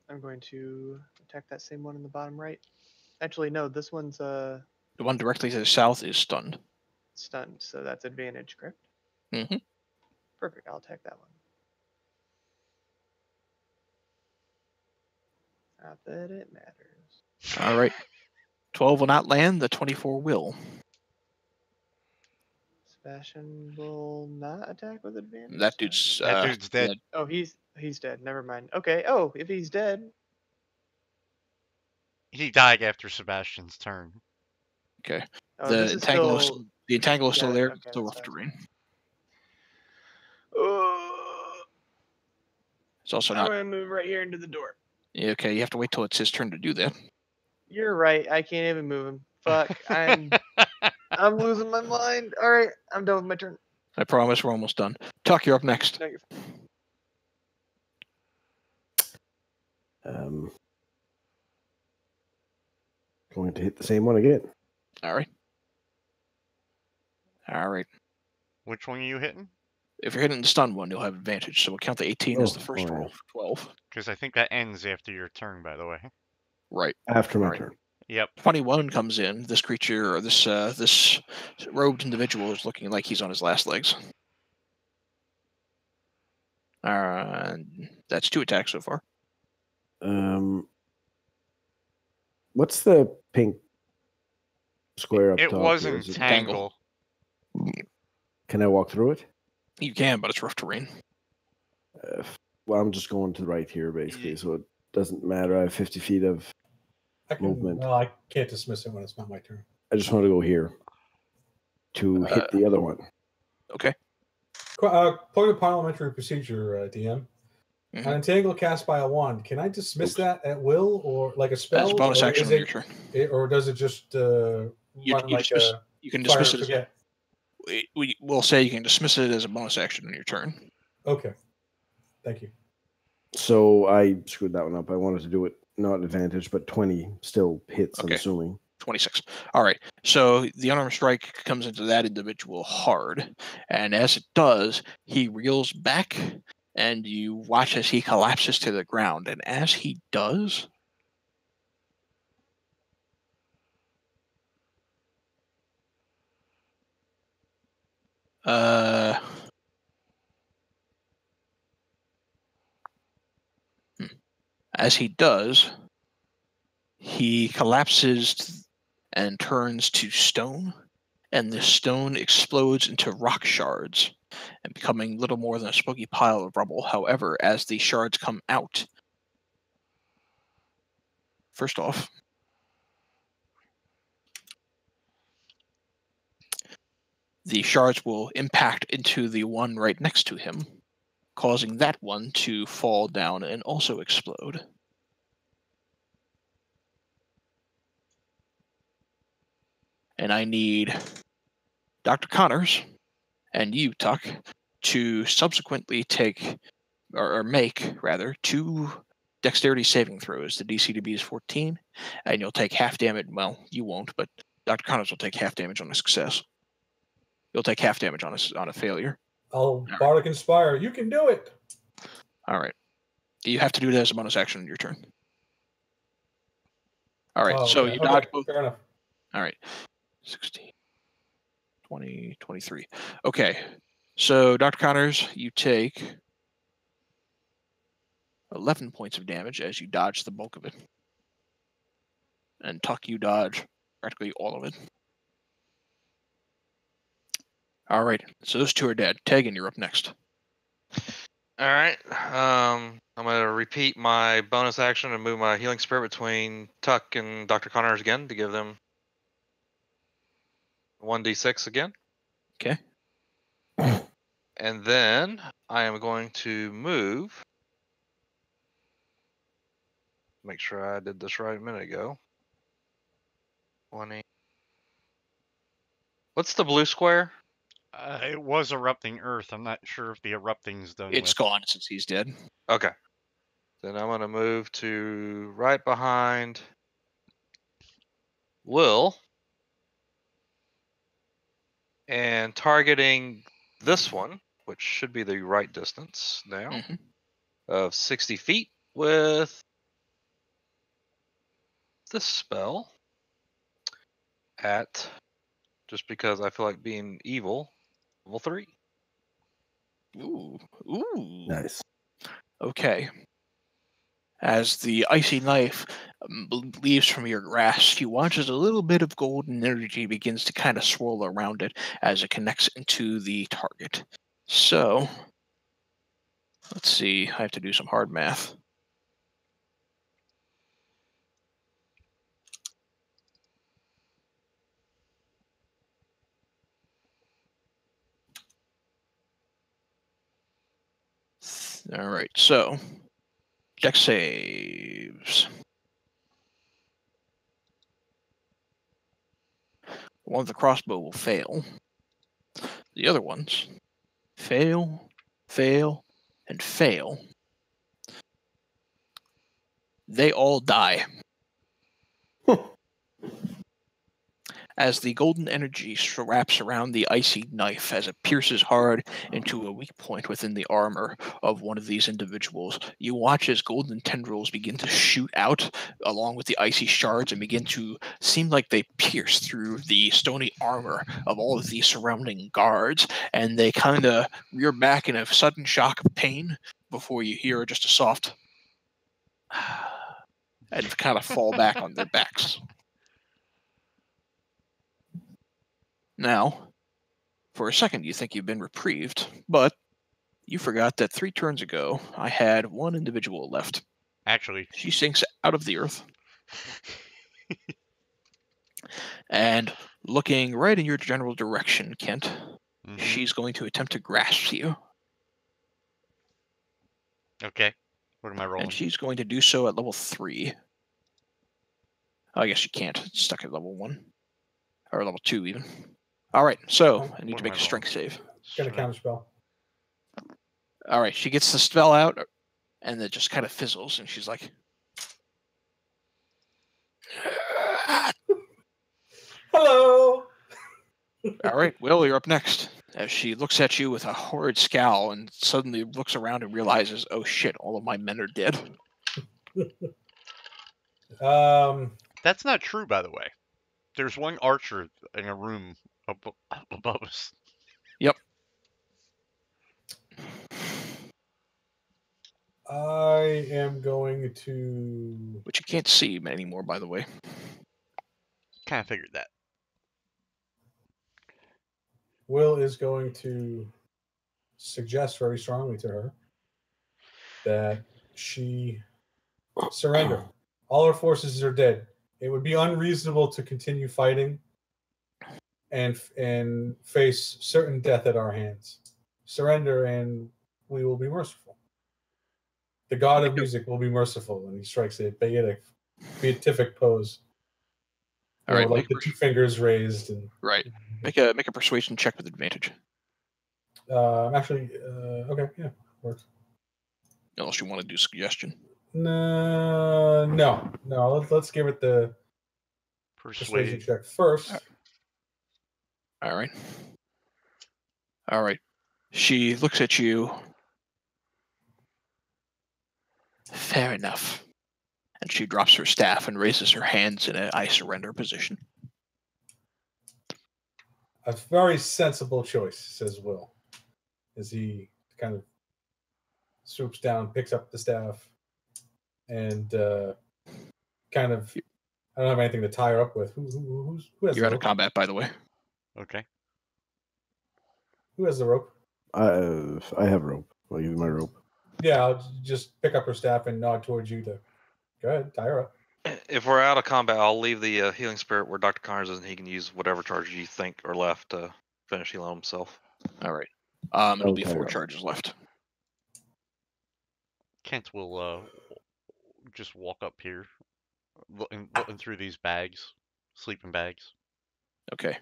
Speaker 4: I'm going to attack that same one in the bottom right. Actually, no, this one's
Speaker 2: The one directly to the south is stunned.
Speaker 4: stunned, so that's advantage, correct?
Speaker 2: Mm-hmm.
Speaker 4: Perfect, I'll attack that one. Not that it matters.
Speaker 2: All right. 12 will not land. The 24 will.
Speaker 4: Sebastian will not attack with advantage.
Speaker 2: That dude's
Speaker 8: dead.
Speaker 4: Oh, he's dead. Never mind. Okay. Oh, if he's dead.
Speaker 8: He died after Sebastian's turn.
Speaker 2: Okay.
Speaker 4: Oh,
Speaker 2: The
Speaker 4: this is
Speaker 2: entangle
Speaker 4: still...
Speaker 2: the entangle is still there.
Speaker 4: Okay,
Speaker 2: Still
Speaker 4: that's
Speaker 2: rough
Speaker 4: fine.
Speaker 2: terrain.
Speaker 4: Oh,
Speaker 2: It's also
Speaker 4: I'm
Speaker 2: not.
Speaker 4: gonna move right here into the door.
Speaker 2: Okay, you have to wait till it's his turn to do that.
Speaker 4: You're right. I can't even move him. Fuck. I'm losing my mind. All right, I'm done with my turn.
Speaker 2: I promise we're almost done. Tuck, you're up next.
Speaker 4: No, you're fine.
Speaker 1: Going to hit the same one again.
Speaker 2: All right. All right.
Speaker 8: Which one are you hitting?
Speaker 2: If you're hitting the stun one, you'll have advantage. So we'll count the 18 as the first roll for 12.
Speaker 8: Because I think that ends after your turn, by the way.
Speaker 2: Right.
Speaker 1: After my
Speaker 2: Right.
Speaker 1: turn.
Speaker 8: Yep.
Speaker 2: 21 comes in. This creature, or this robed individual, is looking like he's on his last legs. That's 2 attacks so far.
Speaker 1: What's the pink square up top?
Speaker 8: It was
Speaker 1: here?
Speaker 8: an
Speaker 1: Is it-
Speaker 8: tangle.
Speaker 1: Can I walk through it?
Speaker 2: You can, but it's rough terrain.
Speaker 1: Well, I'm just going to the right here, basically, so it doesn't matter. I have 50 feet of movement.
Speaker 3: Well, I can't dismiss it when it's not my turn.
Speaker 1: I just want to go here to hit the other one.
Speaker 2: Okay.
Speaker 3: Point of parliamentary procedure, DM.
Speaker 2: Mhm.
Speaker 3: An entangle cast by a wand. Can I dismiss that at will, or like a spell?
Speaker 2: As a bonus
Speaker 3: or
Speaker 2: action
Speaker 3: is
Speaker 2: on your turn.
Speaker 3: or does it just run like
Speaker 2: dismiss,
Speaker 3: a
Speaker 2: you can
Speaker 3: fire
Speaker 2: dismiss
Speaker 3: and
Speaker 2: it.
Speaker 3: forget?
Speaker 2: We'll say you can dismiss it as a bonus action on your turn.
Speaker 3: Okay. Thank you.
Speaker 1: So I screwed that one up. I wanted to do it not advantage, but 20 still hits,
Speaker 2: Okay.
Speaker 1: I'm assuming.
Speaker 2: 26. All right. So the unarmed strike comes into that individual hard. And as it does, he reels back, and you watch as he collapses to the ground. And as he does, he collapses and turns to stone, and the stone explodes into rock shards and becoming little more than a smoky pile of rubble. However, as the shards come out, first off, the shards will impact into the one right next to him, causing that one to fall down and also explode. And I need Dr. Connors and you, Tuck, to subsequently take, or make, rather, 2 dexterity saving throws. The DC to beat is 14, and you'll take half damage. Well, you won't, but Dr. Connors will take half damage on a success. You'll take half damage on a failure.
Speaker 3: I'll Bardic Inspire. You can do it.
Speaker 2: All right. You have to do that as a bonus action in your turn. All right.
Speaker 3: Oh,
Speaker 2: so
Speaker 3: okay.
Speaker 2: you dodge both.
Speaker 3: Fair enough.
Speaker 2: All right. 16, 20, 23. Okay. So, Dr. Connors, you take 11 points of damage as you dodge the bulk of it. And Tuck, you dodge practically all of it. All right. So those 2 are dead. Tegan, you're up next.
Speaker 7: All right. I'm going to repeat my bonus action and move my healing spirit between Tuck and Dr. Connors again to give them 1d6 again.
Speaker 2: Okay.
Speaker 7: And then I am going to move. Make sure I did this right a minute ago. 20. What's the blue square?
Speaker 8: It was erupting Earth. I'm not sure if the erupting's done.
Speaker 2: It's gone since he's dead.
Speaker 7: Okay. Then I'm going to move to right behind Will. And targeting this one, which should be the right distance now, of 60 feet with this spell at, just because I feel like being evil, level 3.
Speaker 2: Ooh.
Speaker 1: Nice.
Speaker 2: Okay. As the icy knife leaves from your grasp, you watch as a little bit of golden energy begins to kind of swirl around it as it connects into the target. So, let's see. I have to do some hard math. All right, so dex saves. One with the crossbow will fail. The other ones fail, fail, and fail. They all die. As the golden energy wraps around the icy knife as it pierces hard into a weak point within the armor of one of these individuals, you watch as golden tendrils begin to shoot out along with the icy shards and begin to seem like they pierce through the stony armor of all of the surrounding guards, and they kind of rear back in a sudden shock of pain before you hear just a soft and kind of fall back on their backs. Now, for a second you think you've been reprieved, but you forgot that 3 turns ago I had one individual left.
Speaker 8: Actually,
Speaker 2: she sinks out of the earth. And looking right in your general direction, Kent, she's going to attempt to grasp you.
Speaker 8: Okay. What am I rolling?
Speaker 2: And she's going to do so at level 3. Oh, I guess she can't. It's stuck at level 1. Or level 2 even. Alright, so I need to make a strength save.
Speaker 3: Got a counterspell.
Speaker 2: Alright, she gets the spell out, and it just kind of fizzles, and she's like...
Speaker 3: Hello!
Speaker 2: Alright, Will, you're up next. As she looks at you with a horrid scowl, and suddenly looks around and realizes, oh shit, all of my men are dead.
Speaker 8: That's not true, by the way. There's one archer in a room up above us.
Speaker 2: Yep.
Speaker 3: I am going to...
Speaker 2: Which you can't see anymore, by the way.
Speaker 8: Kind of figured that.
Speaker 3: Will is going to suggest very strongly to her that she surrender. All her forces are dead. It would be unreasonable to continue fighting and face certain death at our hands. Surrender, and we will be merciful. The god of music will be merciful, and he strikes a beatific pose.
Speaker 2: All right,
Speaker 3: like the 2 fingers raised. And...
Speaker 2: Right. Make a persuasion check with advantage.
Speaker 3: Actually, okay, yeah, works.
Speaker 2: Unless you want to do suggestion.
Speaker 3: No. Let's give it the persuasion check first.
Speaker 2: All right. She looks at you. Fair enough. And she drops her staff and raises her hands in an I surrender position.
Speaker 3: A very sensible choice, says Will, as he kind of swoops down, picks up the staff, and kind of. I don't have anything to tie her up with. Who has
Speaker 2: You're
Speaker 3: the
Speaker 2: out
Speaker 3: rope?
Speaker 2: of combat, by the way.
Speaker 8: Okay.
Speaker 3: Who has the rope?
Speaker 1: I have rope. I'll give you my rope.
Speaker 3: Yeah, I'll just pick up her staff and nod towards you to go ahead, tie her up.
Speaker 7: If we're out of combat, I'll leave the healing spirit where Dr. Connors is, and he can use whatever charges you think are left to finish healing himself.
Speaker 2: All right. It'll be 4 charges left.
Speaker 8: Kent will just walk up here, looking through these bags, sleeping bags.
Speaker 2: Okay.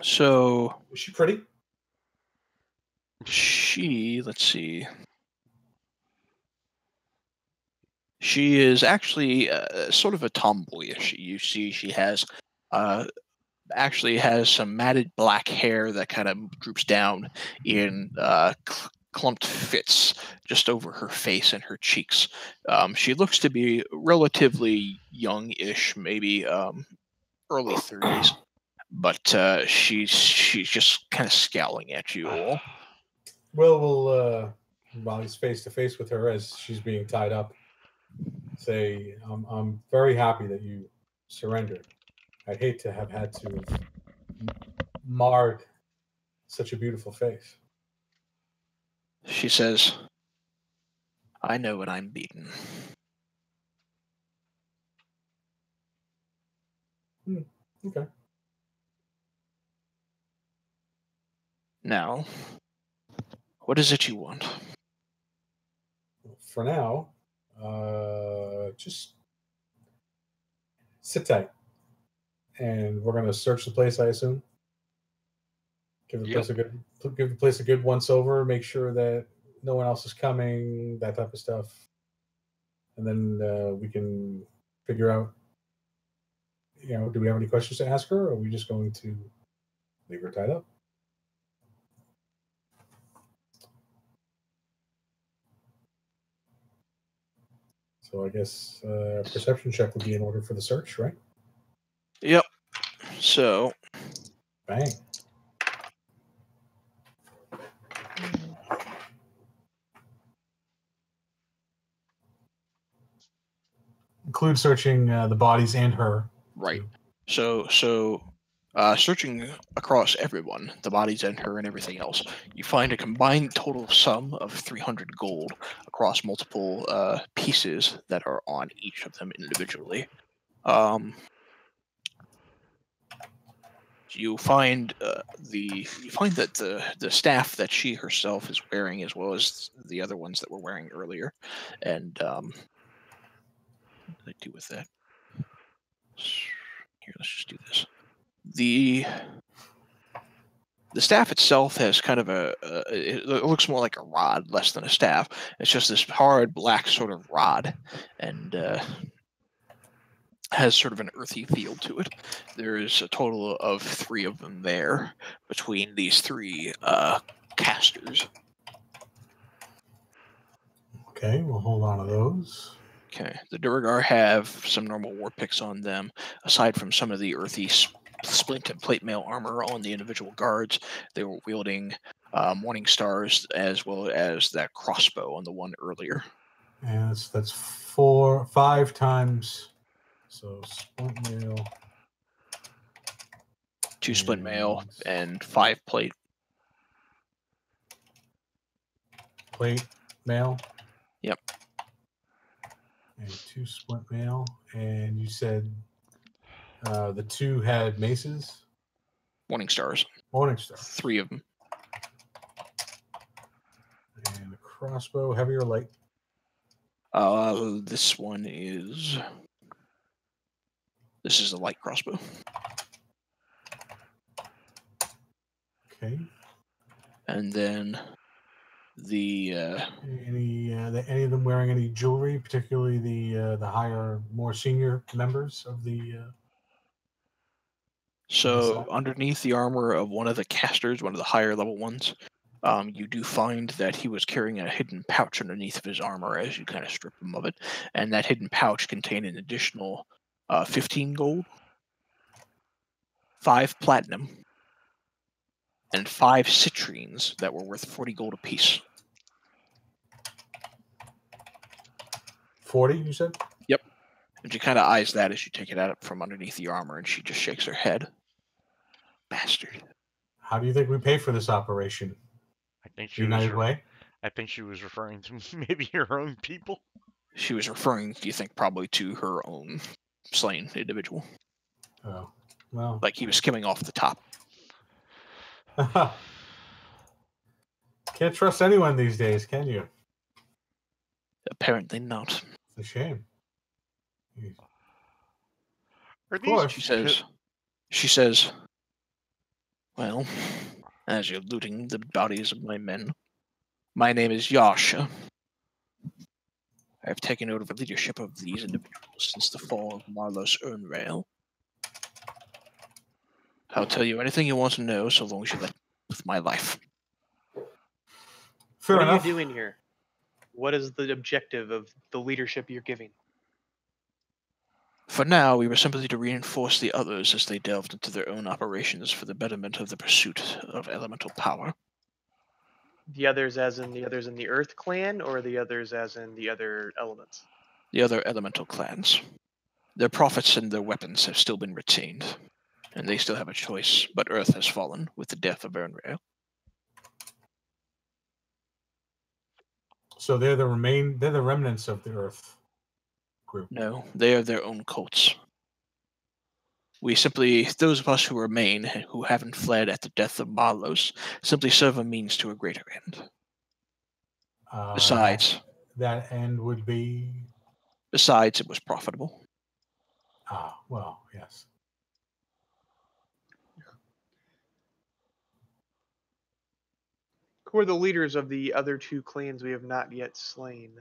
Speaker 2: So
Speaker 3: Is she pretty?
Speaker 2: Let's see. She is actually sort of a tomboyish. You see, she has actually has some matted black hair that kind of droops down in clumped fits just over her face and her cheeks. She looks to be relatively young-ish, maybe early 30s, but she's just kind of scowling at you all.
Speaker 3: Will while he's face to face with her as she's being tied up, say, I'm very happy that you surrendered. I'd hate to have had to have marred such a beautiful face.
Speaker 2: She says, I know when I'm beaten.
Speaker 3: Okay.
Speaker 2: Now, what is it you want?
Speaker 3: For now, just sit tight. And we're gonna search the place, I assume. Give the place a good once over, make sure that no one else is coming, that type of stuff. And then we can figure out, do we have any questions to ask her, or are we just going to leave her tied up? So I guess perception check would be in order for the search, right?
Speaker 2: Yep. So.
Speaker 3: Bang. Include searching the bodies and her.
Speaker 2: Right. So searching across everyone, the bodies and her and everything else, you find a combined total sum of 300 gold across multiple pieces that are on each of them individually. You find that the staff that she herself is wearing, as well as the other ones that were wearing earlier, and what did I do with that? Here, let's just do this. The staff itself has kind of it looks more like a rod, less than a staff. It's just this hard black sort of rod, and has sort of an earthy feel to it. There is a total of 3 of them there between these 3 casters.
Speaker 3: Okay, we'll hold on to those.
Speaker 2: Okay, the Duragar have some normal war picks on them, aside from some of the earthy splint and plate mail armor on the individual guards. They were wielding morning stars as well as that crossbow on the one earlier.
Speaker 3: And that's 5 times. So splint mail.
Speaker 2: 2 splint mail and 5 plate.
Speaker 3: Plate mail.
Speaker 2: Yep.
Speaker 3: And 2 splint mail. And you said the 2 had maces?
Speaker 2: Morning stars.
Speaker 3: Morning stars.
Speaker 2: 3 of them.
Speaker 3: And a crossbow, heavy or light?
Speaker 2: This one is... This is a light crossbow.
Speaker 3: Okay.
Speaker 2: And then the
Speaker 3: Any of them wearing any jewelry, particularly the higher, more senior members of the?
Speaker 2: so
Speaker 3: side?
Speaker 2: underneath the armor of one of the casters, one of the higher level ones, you do find that he was carrying a hidden pouch underneath of his armor as you kind of strip him of it, and that hidden pouch contained an additional 15 gold, 5 platinum, and 5 citrines that were worth 40 gold apiece.
Speaker 3: 40, you said?
Speaker 2: Yep. And she kind of eyes that as you take it out from underneath the armor, and she just shakes her head. Bastard.
Speaker 3: How do you think we pay for this operation?
Speaker 8: I think she
Speaker 3: United
Speaker 8: was.
Speaker 3: Way?
Speaker 8: I think she was referring to maybe her own people.
Speaker 2: She was referring, do you think, probably to her own slain individual.
Speaker 3: Oh, well.
Speaker 2: Like he was skimming off the top.
Speaker 3: Can't trust anyone these days, can you?
Speaker 2: Apparently not.
Speaker 3: It's a shame.
Speaker 8: Are
Speaker 3: Of
Speaker 8: these
Speaker 3: course.
Speaker 2: She says, well, as you're looting the bodies of my men, my name is Yasha. I have taken over leadership of these individuals since the fall of Marlos Urnrail. I'll tell you anything you want to know so long as you let me with my life.
Speaker 3: Fair
Speaker 4: what
Speaker 3: enough.
Speaker 4: are you doing here? What is the objective of the leadership you're giving?
Speaker 2: For now, we were simply to reinforce the others as they delved into their own operations for the betterment of the pursuit of elemental power.
Speaker 4: The others as in the others in the Earth clan, or the others as in the other elements?
Speaker 2: The other elemental clans. Their profits and their weapons have still been retained, and they still have a choice, but Earth has fallen with the death of Urnrail.
Speaker 3: So they're the remnants of the Earth group.
Speaker 2: No, they are their own cults. We simply, those of us who remain, who haven't fled at the death of Marlos, simply serve a means to a greater end. Besides,
Speaker 3: that end would be.
Speaker 2: Besides, it was profitable.
Speaker 3: Ah, well, yes.
Speaker 4: Who are the leaders of the other 2 clans we have not yet slain?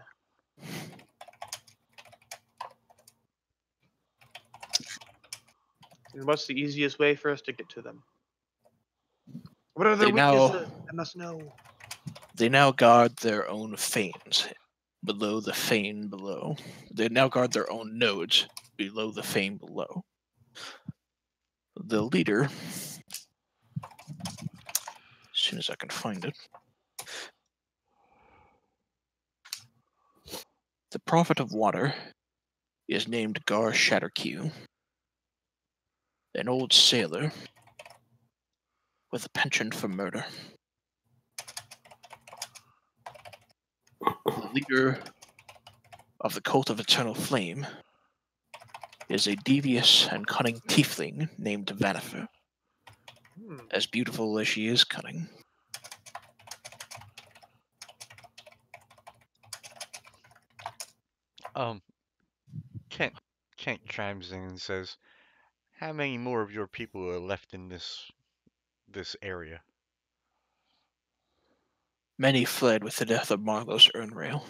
Speaker 4: And what's the easiest way for us to get to them? What are their weaknesses? I must know.
Speaker 2: They now guard their own fanes below the fane below. They now guard their own nodes below the fane below. The leader, as soon as I can find it, the Prophet of Water is named Gar Shatterkew, an old sailor with a penchant for murder. The leader of the Cult of Eternal Flame is a devious and cunning tiefling named Vanifer, as beautiful as she is cunning.
Speaker 8: Kent chimes in and says, "How many more of your people are left in this area?"
Speaker 2: Many fled with the death of Marlos Urnrail.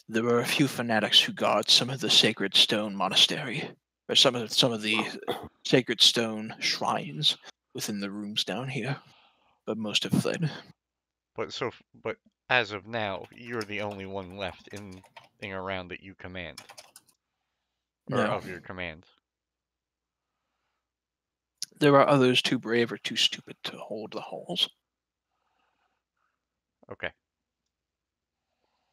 Speaker 2: There were a few fanatics who guard some of the sacred stone monastery, or some of the sacred stone shrines within the rooms down here, but most have fled.
Speaker 8: But as of now, you're the only one left in and around that you command, or
Speaker 2: No.
Speaker 8: of your command.
Speaker 2: There are others too brave or too stupid to hold the halls.
Speaker 8: Okay.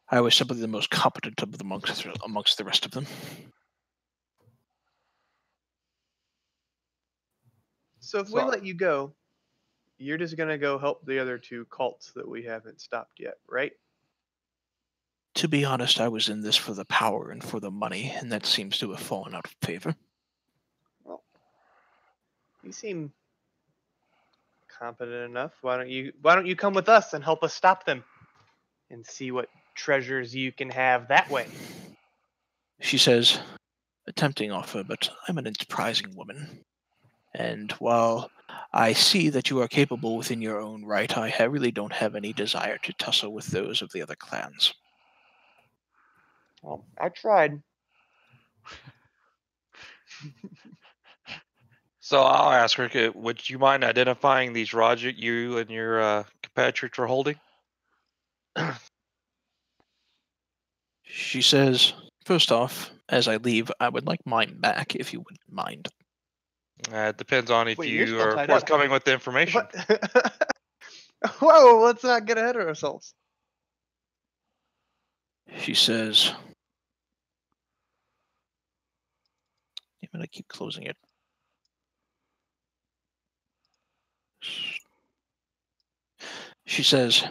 Speaker 2: I was simply the most competent of the monks amongst the rest of them.
Speaker 4: So if we let you go, you're just going to go help the other 2 cults that we haven't stopped yet, right?
Speaker 2: To be honest, I was in this for the power and for the money, and that seems to have fallen out of favor.
Speaker 4: Well, you seem competent enough. Why don't you come with us and help us stop them and see what treasures you can have that way?
Speaker 2: She says, a tempting offer, but I'm an enterprising woman. And while I see that you are capable within your own right, I really don't have any desire to tussle with those of the other clans.
Speaker 4: Well, I tried.
Speaker 7: So I'll ask her, would you mind identifying these rods you and your compatriots were holding?
Speaker 2: She says, first off, as I leave, I would like mine back, if you wouldn't mind.
Speaker 7: It depends on if
Speaker 4: Wait, you're
Speaker 7: you
Speaker 4: still
Speaker 7: are
Speaker 4: tied up.
Speaker 7: forthcoming with the information.
Speaker 4: What? Whoa, let's not get ahead of ourselves.
Speaker 2: She says, I'm going to keep closing it. She says,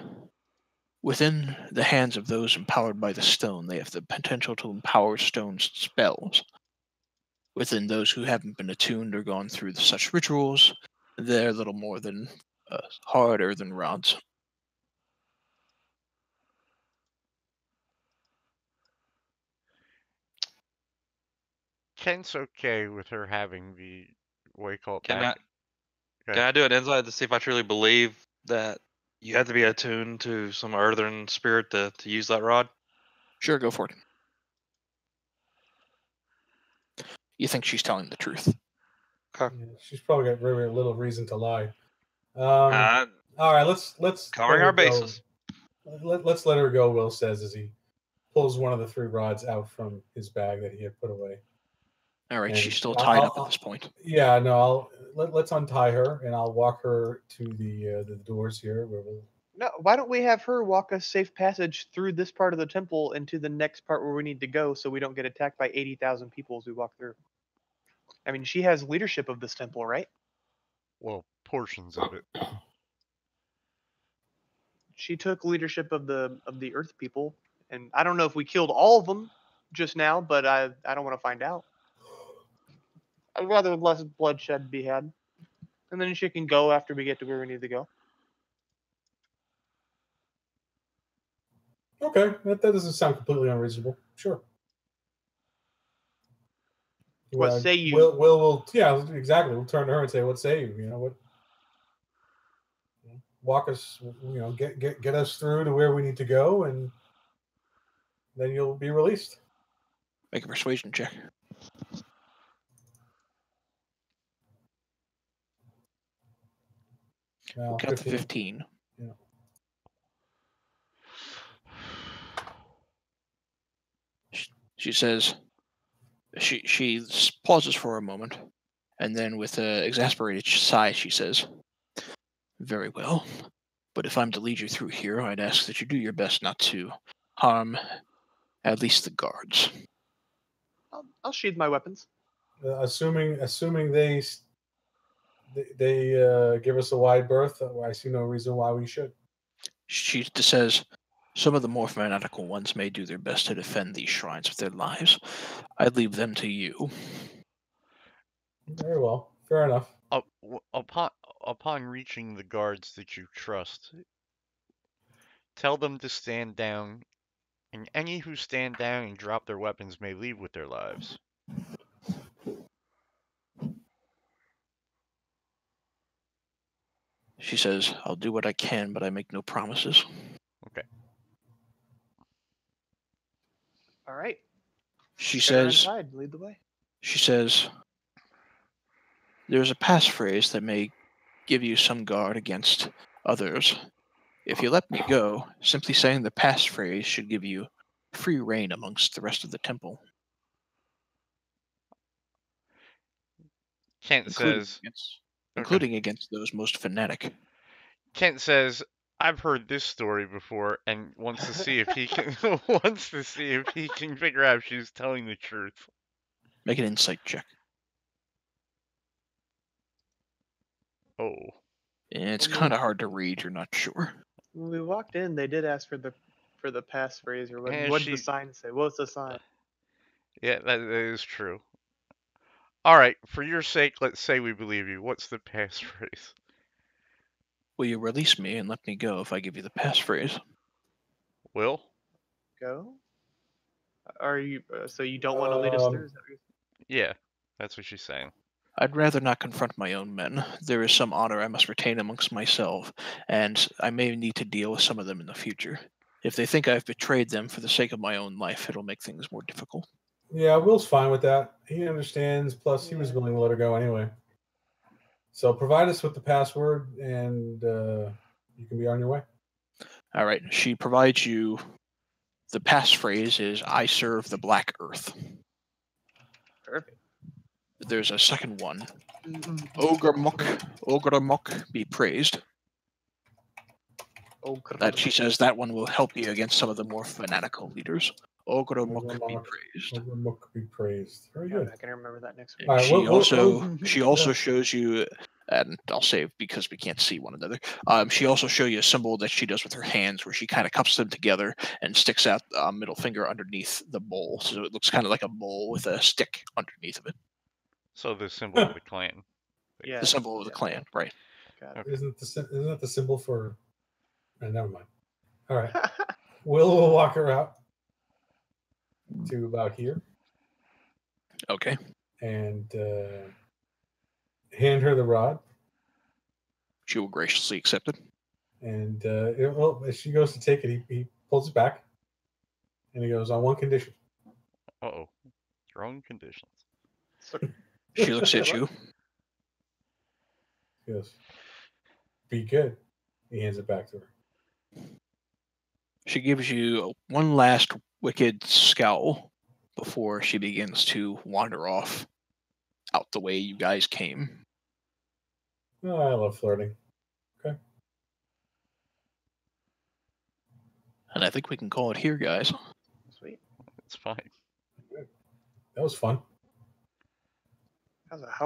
Speaker 2: within the hands of those empowered by the stone, they have the potential to empower stone's spells. Within those who haven't been attuned or gone through such rituals, they're little more than hard earthen rods.
Speaker 8: Kent's okay with her having the what do you call it
Speaker 7: Can
Speaker 8: back.
Speaker 7: Can I do an insight to see if I truly believe that you have to be attuned to some earthen spirit to use that rod?
Speaker 2: Sure, go for it. You think she's telling the truth?
Speaker 7: Okay.
Speaker 3: Yeah, she's probably got very, very little reason to lie.
Speaker 7: Uh,
Speaker 3: All right, let's
Speaker 7: covering
Speaker 3: let her
Speaker 7: our
Speaker 3: go.
Speaker 7: bases.
Speaker 3: Let's let her go. Will says as he pulls one of the 3 rods out from his bag that he had put away.
Speaker 2: All right,
Speaker 3: And
Speaker 2: she's still tied up at this point.
Speaker 3: Yeah, no. Let's untie her, and I'll walk her to the doors here. Where we'll.
Speaker 4: No, why don't we have her walk us safe passage through this part of the temple into the next part where we need to go, so we don't get attacked by 80,000 people as we walk through? I mean, she has leadership of this temple, right?
Speaker 8: Well, portions of it.
Speaker 4: She took leadership of the Earth people, and I don't know if we killed all of them just now, but I don't want to find out. I'd rather less bloodshed be had, and then she can go after we get to where we need to go.
Speaker 3: Okay, that doesn't sound completely unreasonable. Sure.
Speaker 4: What say you?
Speaker 3: We'll yeah, exactly. We'll turn to her and say, "What say you? You know what? Walk us. You know, get us through to where we need to go, and then you'll be released."
Speaker 2: Make a persuasion check.
Speaker 3: Now,
Speaker 2: Got the 15.
Speaker 3: Yeah.
Speaker 2: She says, she pauses for a moment, and then with an exasperated sigh, she says, very well, but if I'm to lead you through here, I'd ask that you do your best not to harm at least the guards.
Speaker 4: I'll sheathe my weapons.
Speaker 3: Assuming they give us a wide berth, I see no reason why we should.
Speaker 2: She says, some of the more fanatical ones may do their best to defend these shrines with their lives. I'd leave them to you.
Speaker 3: Very well. Fair enough.
Speaker 8: Upon reaching the guards that you trust, tell them to stand down, and any who stand down and drop their weapons may leave with their lives.
Speaker 2: She says, I'll do what I can, but I make no promises.
Speaker 8: Okay.
Speaker 4: All right.
Speaker 2: She says,
Speaker 4: untied, lead the way.
Speaker 2: She says, there's a passphrase that may give you some guard against others. If you let me go, simply saying the passphrase should give you free reign amongst the rest of the temple.
Speaker 8: Kent says,
Speaker 2: including against those most fanatic.
Speaker 8: Kent says, I've heard this story before and wants to see if he can figure out if she's telling the truth.
Speaker 2: Make an insight check.
Speaker 8: Oh.
Speaker 2: It's kind of hard to read, you're not sure.
Speaker 4: When we walked in, they did ask for the passphrase, or what did the sign say? What's the sign?
Speaker 8: Yeah, that is true. Alright, for your sake, let's say we believe you. What's the passphrase?
Speaker 2: Will you release me and let me go if I give you the passphrase?
Speaker 8: Will?
Speaker 4: Go? Are you so you don't want to lead us through? Is that what
Speaker 8: yeah, that's what she's saying.
Speaker 2: I'd rather not confront my own men. There is some honor I must retain amongst myself, and I may need to deal with some of them in the future. If they think I've betrayed them for the sake of my own life, it'll make things more difficult.
Speaker 3: Yeah, Will's fine with that. He understands. Plus, he was
Speaker 4: Yeah.
Speaker 3: willing to let her go anyway. So provide us with the password, and you can be on your way.
Speaker 2: All right. She provides you. The passphrase is "I serve the Black Earth."
Speaker 4: Perfect.
Speaker 2: There's a second one. Ogre-muk be praised. That she says that one will help you against some of the more fanatical leaders. Ogre-muk be praised.
Speaker 3: Ogre-muk be praised. Very
Speaker 4: I'm
Speaker 3: good.
Speaker 4: not gonna remember that next week.
Speaker 3: All right,
Speaker 2: She also shows you, and I'll save because we can't see one another. She also shows you a symbol that she does with her hands, where she kind of cups them together and sticks out a middle finger underneath the bowl, so it looks kind of like a bowl with a stick underneath of it.
Speaker 8: So the symbol of the clan.
Speaker 4: Yeah.
Speaker 2: The symbol of the clan, right?
Speaker 4: Got it.
Speaker 3: Isn't that the symbol for? Never mind. All right. Will walk her out to about here.
Speaker 2: Okay.
Speaker 3: And hand her the rod.
Speaker 2: She will graciously accept it.
Speaker 3: And as she goes to take it, he pulls it back. And he goes, on one condition.
Speaker 8: Uh-oh. Strong conditions.
Speaker 2: She looks at you.
Speaker 3: He goes, be good. He hands it back to her.
Speaker 2: She gives you one last wicked scowl before she begins to wander off out the way you guys came.
Speaker 3: Oh, I love flirting. Okay.
Speaker 2: And I think we can call it here, guys.
Speaker 4: Sweet.
Speaker 8: It's fine.
Speaker 3: That was fun.
Speaker 4: How's a